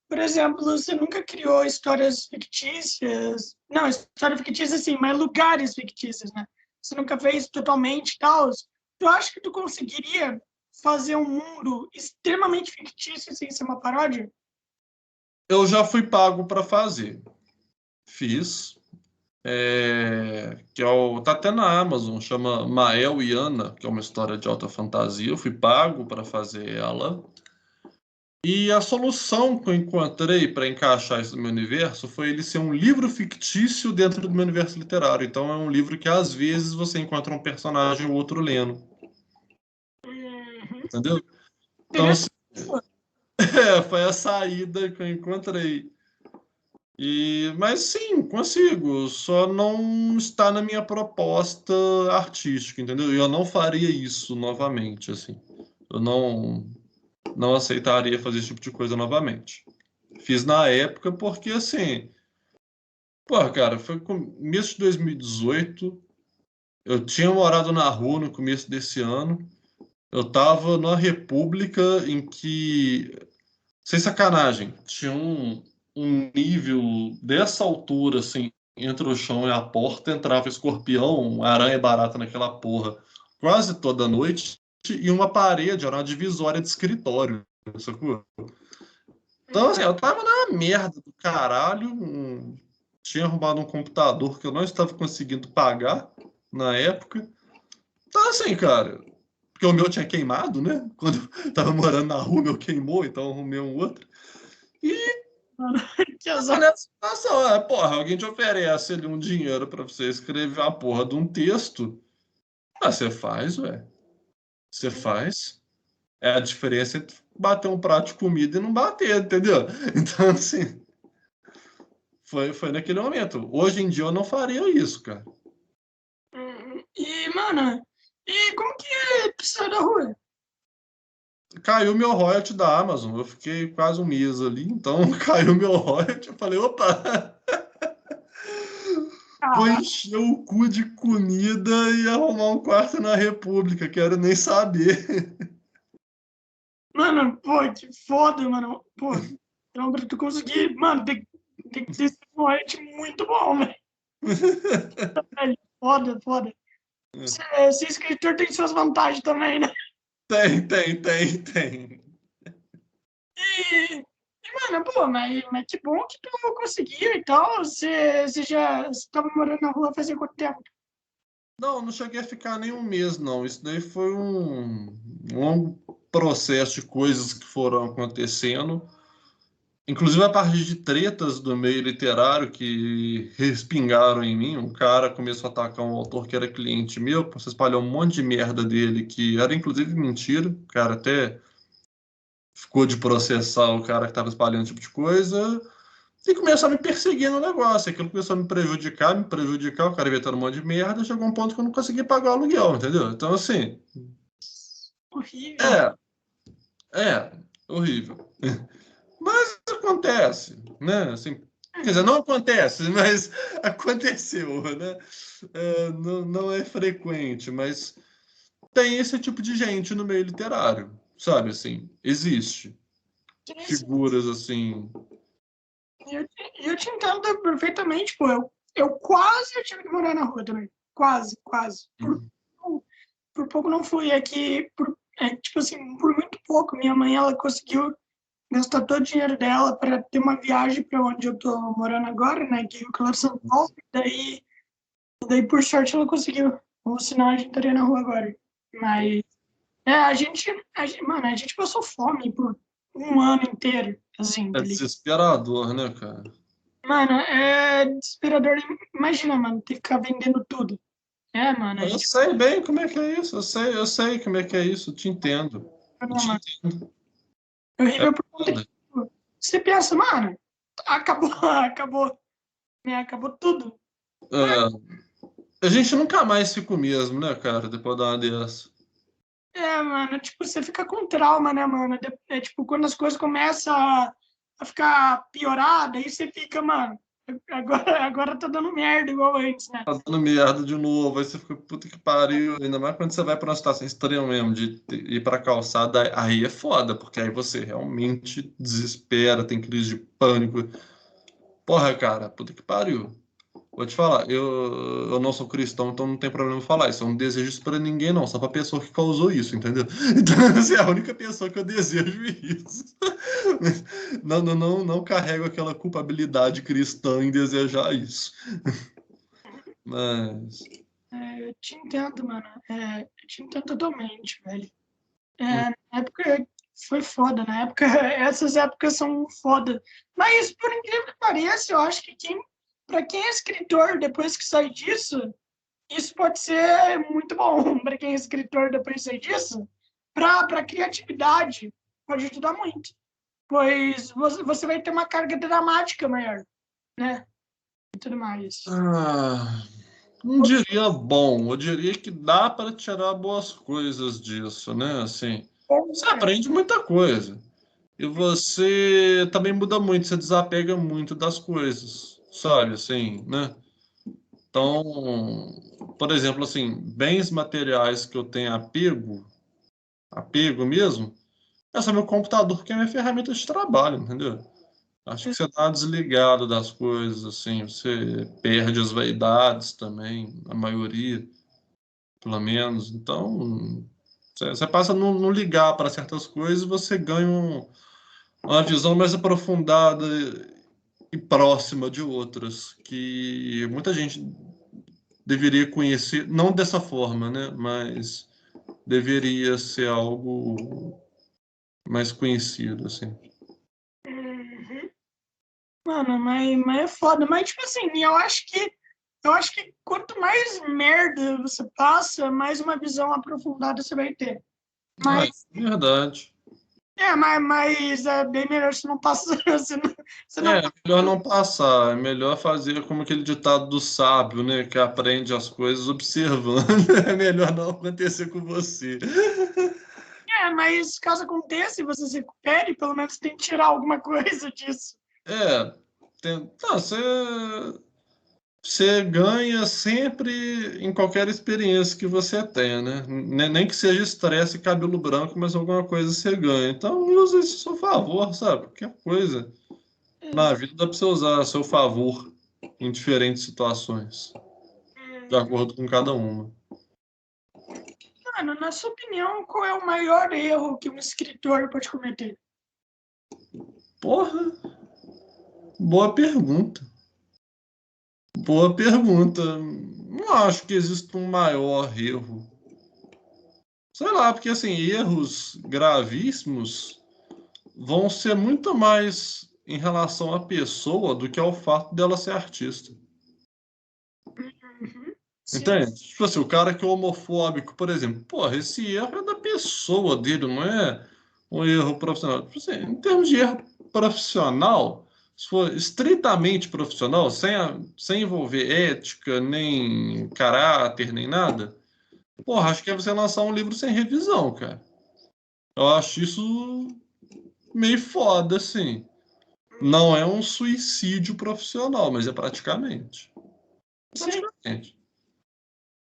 Por exemplo, você nunca criou histórias fictícias? Não, história fictícia sim, mas lugares fictícios, né? Você nunca fez totalmente tal. Tu acha que tu conseguiria fazer um mundo extremamente fictício sem ser uma paródia? Eu já fui pago para fazer. Fiz. Tá até na Amazon, chama Mael e Ana, que é uma história de alta fantasia. Eu fui pago para fazer ela. E a solução que eu encontrei para encaixar isso no meu universo foi ele ser um livro fictício dentro do meu universo literário. Então é um livro que às vezes você encontra um personagem ou outro lendo, Uhum. entendeu? Então Seria... assim, foi a saída que eu encontrei. Mas sim, consigo. Só não está na minha proposta artística, entendeu? Eu não faria isso novamente, assim. Eu não aceitaria fazer esse tipo de coisa novamente. Fiz na época porque, assim, pô, cara, foi começo de 2018. Eu tinha morado na rua no começo desse ano. Eu tava numa república em que, sem sacanagem, tinha um nível dessa altura, assim, entre o chão e a porta, entrava escorpião, aranha barata naquela porra quase toda noite, e uma parede, era uma divisória de escritório, sacou? Então, assim, eu tava na merda do caralho, tinha arrumado um computador que eu não estava conseguindo pagar na época. Então, assim, cara, porque o meu tinha queimado, né? Quando eu tava morando na rua, o meu queimou, então eu arrumei um outro. E Que tá azar. nessa situação, porra, alguém te oferece ali um dinheiro pra você escrever a porra de um texto. Ah, você faz, ué. Você faz. É a diferença entre bater um prato de comida e não bater, entendeu? Então, assim, foi naquele momento. Hoje em dia eu não faria isso, cara. E, mano, e como que é tu saiu da rua? Caiu meu royalty da Amazon. Eu fiquei quase um mês ali, então caiu meu royalty. Eu falei, opa, vou Caraca, encher o cu de comida e arrumar um quarto na República, quero nem saber. mano, pô, que foda, mano. Pô, então pra tu conseguir, mano, tem que ter esse noite muito bom, velho. Foda, foda. Ser escritor tem suas vantagens também, né? Tem. Mano, pô, mas que bom que tu conseguiu e tal. Você tava morando na rua fazia quanto tempo? Não cheguei a ficar nem um mês, não. Isso daí foi um longo processo de coisas que foram acontecendo. Inclusive, a partir de tretas do meio literário que respingaram em mim, um cara começou a atacar um autor que era cliente meu, se espalhou um monte de merda dele, que era inclusive mentira. O cara até ficou de processar o cara que estava espalhando esse tipo de coisa, e começou a me perseguir no negócio. Aquilo começou a me prejudicar, o cara inventando um monte de merda, chegou um ponto que eu não consegui pagar o aluguel, entendeu? Então, assim, Horrível. é, horrível. Mas acontece, né? Assim, quer dizer, não acontece, mas aconteceu, né? Não, não é frequente, mas tem esse tipo de gente no meio literário, sabe? Assim, existe figuras assim. Eu te entendo perfeitamente, pô. Eu quase tive que morar na rua também. Quase, quase. Por pouco não fui. É que, tipo assim, por muito pouco, minha mãe, ela conseguiu gastar todo o dinheiro dela para ter uma viagem para onde eu tô morando agora, né? Que é o Claro São Paulo. Daí, por sorte, ela conseguiu. Ou senão a gente estaria na rua agora. Mas, mano, a gente passou fome por um ano inteiro, assim, É tá ligado? desesperador, né, cara? Mano, é desesperador. Imagina, mano, ter que ficar vendendo tudo. É, mano, a Eu gente. sei bem como é que é isso, eu sei como é que é isso, eu te entendo. Eu Não, te mano, entendo. é É horrível por conta que foda. tipo, você pensa, mano, acabou, acabou, né? Acabou tudo. Mas, É, a gente nunca mais fica o mesmo, né, cara, depois de uma dessa. mano, tipo, você fica com trauma, né, mano? É tipo, quando as coisas começam a ficar pioradas, aí você fica, mano, agora tá dando merda igual antes, né? Tá dando merda de novo, aí você fica, puta que pariu. Ainda mais quando você vai pra uma situação extrema mesmo, de ir pra calçada, aí é foda, porque aí você realmente desespera, tem crise de pânico. Porra, cara, puta que pariu. Vou te falar, eu não sou cristão, então não tem problema falar isso. Eu não desejo isso pra ninguém, não, só pra pessoa que causou isso, entendeu? Então, você é a única pessoa que eu desejo isso. Não, não, não, não carrego aquela culpabilidade cristã em desejar isso. Mas. Eu te entendo, mano. Eu te entendo totalmente, velho. Hum. Na época foi foda, na época, essas épocas são foda. Mas, por incrível que pareça, eu acho que para quem é escritor, depois que sai disso, isso pode ser muito bom. Para quem é escritor, depois que sai disso, para criatividade, pode ajudar muito. Pois você vai ter uma carga dramática maior, né? E tudo mais. Ah, não diria bom, eu diria que dá para tirar boas coisas disso, né? Assim, você aprende muita coisa. E você também muda muito, você desapega muito das coisas, sabe? Assim, né? Então, por exemplo, assim, bens materiais que eu tenho apego mesmo, é só meu computador, que é minha ferramenta de trabalho, entendeu? Acho que você tá desligado das coisas, assim, você perde as vaidades também, a maioria, pelo menos. Então, você passa a não ligar para certas coisas, você ganha uma visão mais aprofundada e próxima de outras, que muita gente deveria conhecer, não dessa forma, né? Mas deveria ser algo mais conhecido, assim. Uhum. Mano, mas é foda. Mas, tipo assim, eu acho que quanto mais merda você passa, mais uma visão aprofundada você vai ter. Ah, Mas, é verdade. mas é bem melhor se não passar, você não É, melhor não passar, é melhor fazer como aquele ditado do sábio, né? Que aprende as coisas observando. É melhor não acontecer com você. mas caso aconteça e você se recupere, pelo menos tem que tirar alguma coisa disso. É, tá, você ganha sempre em qualquer experiência que você tenha, né? Nem que seja estresse e cabelo branco, mas alguma coisa você ganha. Então, use isso a seu favor, sabe? Qualquer coisa na vida dá para você usar a seu favor em diferentes situações, de Uhum. acordo com cada uma. Mano, na sua opinião, qual é o maior erro que um escritor pode cometer? Porra, boa pergunta. Boa pergunta. Não acho que exista um maior erro. Sei lá, porque assim, erros gravíssimos vão ser muito mais em relação à pessoa do que ao fato dela ser artista. Uhum. Sim. Entende? Tipo assim, o cara que é homofóbico, por exemplo, porra, esse erro é da pessoa dele, não é um erro profissional. Tipo assim, em termos de erro profissional, se for estritamente profissional, sem envolver ética, nem caráter, nem nada, porra, acho que é você lançar um livro sem revisão, cara. Eu acho isso meio foda, assim. Não é um suicídio profissional, mas é praticamente. Sim. Praticamente.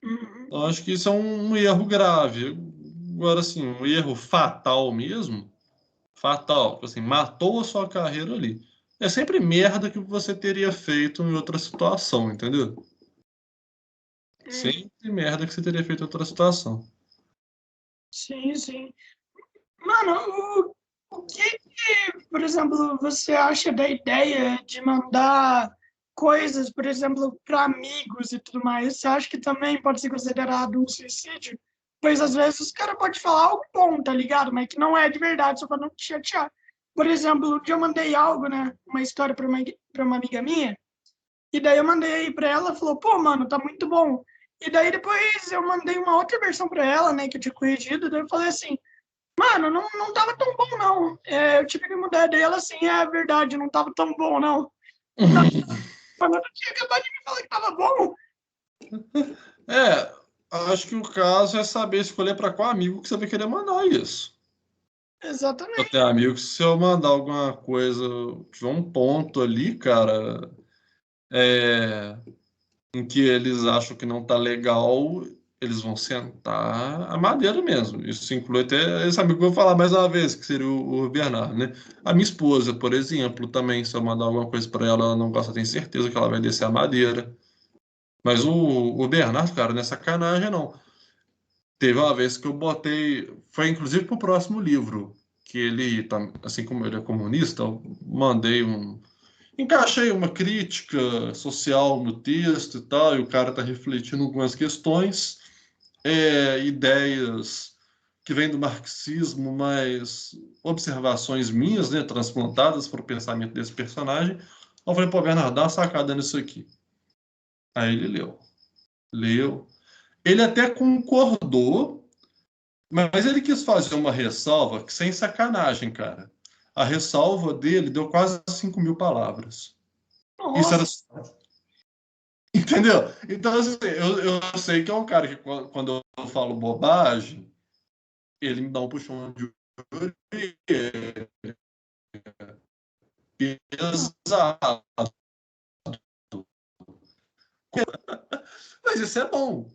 Uhum. Eu acho que isso é um erro grave. Agora, assim, um erro fatal mesmo, fatal, tipo assim, matou a sua carreira ali. É sempre merda que você teria feito em outra situação, entendeu? Uhum. Sempre merda que você teria feito em outra situação. Sim, sim. Mano, o que, por exemplo, você acha da ideia de mandar coisas, por exemplo, para amigos e tudo mais? Você acha que também pode ser considerado um suicídio? Pois às vezes os caras podem falar algo bom, tá ligado? Mas que não é de verdade, só para não te chatear. Por exemplo, um dia eu mandei algo, né? Uma história para uma amiga minha, e daí eu mandei para ela, falou, pô, mano, tá muito bom. E daí depois eu mandei uma outra versão para ela, né, que eu tinha corrigido, daí eu falei assim, mano, não tava tão bom, não. Eu tive que mudar dela, assim, é verdade, não tava tão bom, não. Não, mano, eu tinha acabado de me falar que tava bom. É, acho que o caso é saber escolher para qual amigo que você vai querer mandar isso. Eu Exatamente. tenho amigos que se eu mandar alguma coisa, tiver um ponto ali, cara, é, em que eles acham que não tá legal, eles vão sentar a madeira mesmo. Isso inclui até esse amigo que eu vou falar mais uma vez, que seria o Bernardo, né? A minha esposa, por exemplo, também, se eu mandar alguma coisa para ela, ela não gosta, eu tenho certeza que ela vai descer a madeira. Mas o Bernardo, cara, não é sacanagem, não. Teve uma vez que eu botei, foi inclusive pro próximo livro, que ele, assim como ele é comunista, eu mandei encaixei uma crítica social no texto e tal, e o cara está refletindo algumas questões, ideias que vêm do marxismo, mas observações minhas, né, transplantadas para o pensamento desse personagem. Eu falei, pô, Bernardo, dá uma sacada nisso aqui. Aí ele leu. Ele até concordou, mas ele quis fazer uma ressalva que, sem sacanagem, cara. A ressalva dele deu quase 5.000 palavras. Isso era Nossa, Entendeu? Então, assim, eu sei que é um cara que quando eu falo bobagem, ele me dá um puxão de orelha pesado. Mas isso é bom.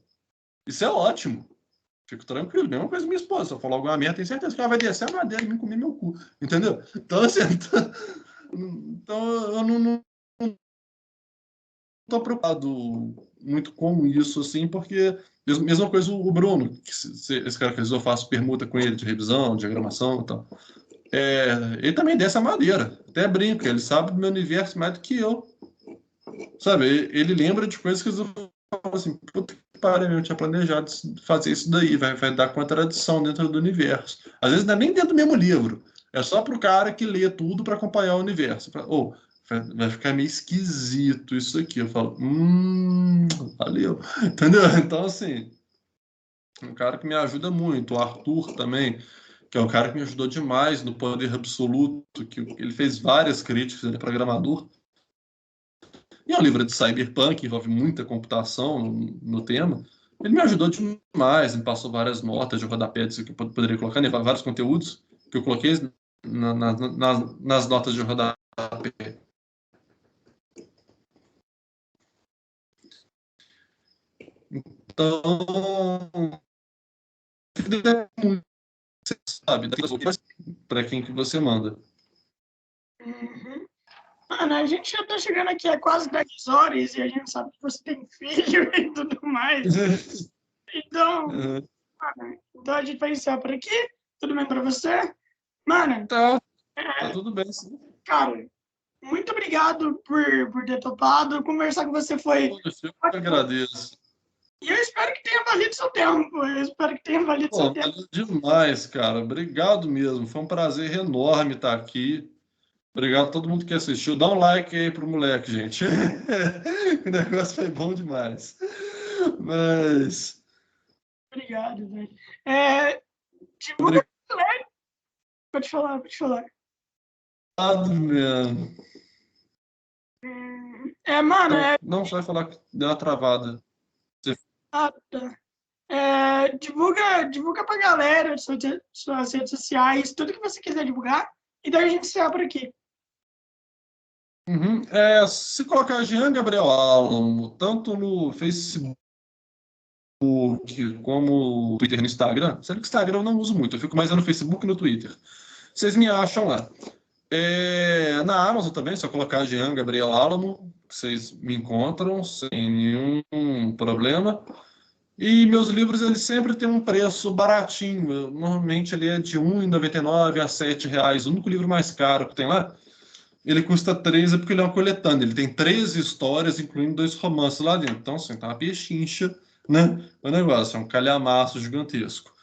Isso é ótimo. Fico tranquilo. Mesma coisa minha esposa. Se eu falar alguma merda, tenho certeza que ela vai descer a madeira e me comer meu cu. Entendeu? Então, assim, então eu não tô preocupado muito com isso, assim, porque mesma coisa o Bruno, que esse cara que eu faço permuta com ele de revisão, diagramação e tal. Ele também desce a madeira. Até brinca, ele sabe do meu universo mais do que eu. Sabe? Ele lembra de coisas que eu falo assim, puta que pariu, eu tinha planejado fazer isso daí, vai dar contradição dentro do universo. Às vezes não é nem dentro do mesmo livro. É só pro cara que lê tudo para acompanhar o universo. Ou vai ficar meio esquisito isso aqui. Eu falo, valeu. Entendeu? Então, assim, um cara que me ajuda muito. O Arthur também, que é um cara que me ajudou demais no Poder Absoluto, que ele fez várias críticas, ele é programador. E é um livro de cyberpunk, envolve muita computação no tema. Ele me ajudou demais, me passou várias notas de rodapé que eu poderia colocar, né? Vários conteúdos que eu coloquei nas notas de rodapé. Então, você sabe, para quem que você manda. uhum. Mano, a gente já tá chegando aqui a quase 10 horas e a gente sabe que você tem filho e tudo mais. Então, mano, então a gente vai encerrar por aqui. Tudo bem pra você? Mano, Tá, tá é, tudo bem, sim. cara, muito obrigado por ter topado. Conversar com você foi Poxa, eu que ótimo. agradeço. E eu espero que tenha valido seu tempo. Eu espero que tenha valido seu Pô, tempo. valeu demais, cara. Obrigado mesmo. Foi um prazer enorme estar aqui. Obrigado a todo mundo que assistiu. Dá um like aí pro moleque, gente. O negócio foi bom demais. Mas. Obrigado, velho. Divulga pra galera. Pode falar, pode falar. Obrigado mesmo. Mano, Não, só vai falar que deu uma travada. Ah, tá. Divulga pra galera suas redes sociais, tudo que você quiser divulgar, e daí a gente se abre por aqui. Uhum. Se colocar Jean Gabriel Álamo, tanto no Facebook como no Twitter e no Instagram, sendo que o Instagram eu não uso muito, eu fico mais no Facebook e no Twitter. Vocês me acham lá. Na Amazon também, só colocar Jean Gabriel Álamo, vocês me encontram sem nenhum problema. E meus livros, eles sempre têm um preço baratinho. Normalmente ele é de R$ 1,99 a R$ 7. O único livro mais caro que tem lá, ele custa 13 porque ele é uma coletânea. Ele tem 13 histórias, incluindo 2 romances lá dentro. Então, assim, tá uma pechincha, né? O negócio é um calhamaço gigantesco.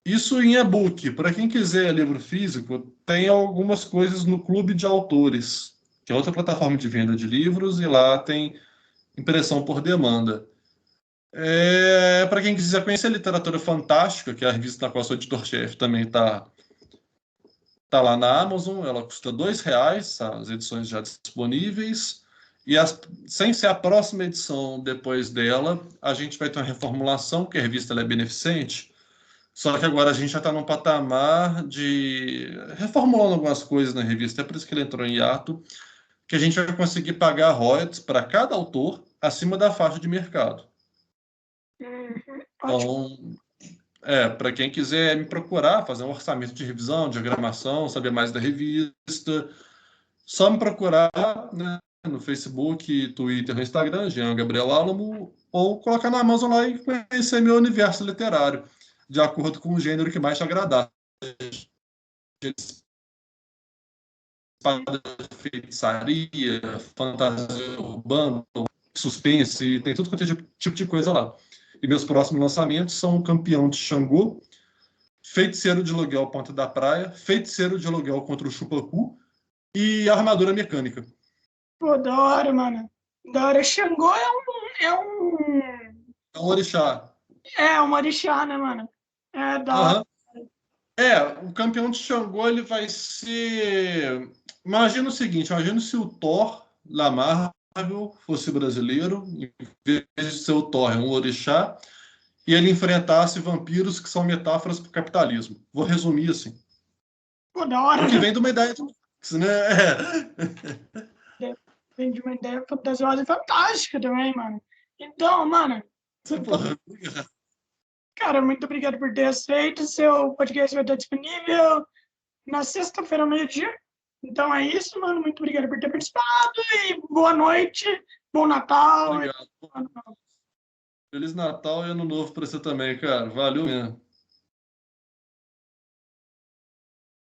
Isso em e-book. Para quem quiser livro físico, tem algumas coisas no Clube de Autores, que é outra plataforma de venda de livros, e lá tem impressão por demanda. Para quem quiser conhecer a Literatura Fantástica, que é a revista na qual eu sou editor-chefe, também tá lá na Amazon. Ela custa R$ 2, as edições já disponíveis. E sem ser a próxima edição depois dela, a gente vai ter uma reformulação, porque a revista ela é beneficente. Só que agora a gente já está num patamar de reformulando algumas coisas na revista, é por isso que ele entrou em hiato, que a gente vai conseguir pagar royalties para cada autor acima da faixa de mercado. Ótimo. Então, para quem quiser me procurar, fazer um orçamento de revisão, diagramação, saber mais da revista, só me procurar, né, no Facebook, Twitter, no Instagram, Jean Gabriel Álamo, ou colocar na Amazon lá e conhecer meu universo literário, de acordo com o gênero que mais te agradar. Feitiçaria, fantasia urbana, suspense, tem tudo quanto é tipo de coisa lá. E meus próximos lançamentos são Campeão de Xangô, Feiticeiro de Aluguel Ponta da Praia, Feiticeiro de Aluguel contra o Chupacu e Armadura Mecânica. Pô, da hora, mano. Da hora. Xangô É um orixá. um orixá, né, mano? Da hora. O Campeão de Xangô, ele vai ser... Imagina o seguinte, imagina se o Thor da Marvel fosse brasileiro, em vez de ser o Thor, é um orixá, e ele enfrentasse vampiros que são metáforas para o capitalismo. Vou resumir assim. Pô, da hora. O que vem de uma ideia de Matrix, né? Vem de uma ideia fantasiosa e fantástica também, mano. Então, mano, cara, muito obrigado por ter aceito. Seu podcast vai estar disponível na sexta-feira, ao meio-dia. Então é isso, mano. Muito obrigado por ter participado e boa noite, bom Natal. Obrigado. Feliz Natal e Ano Novo para você também, cara. Valeu mesmo.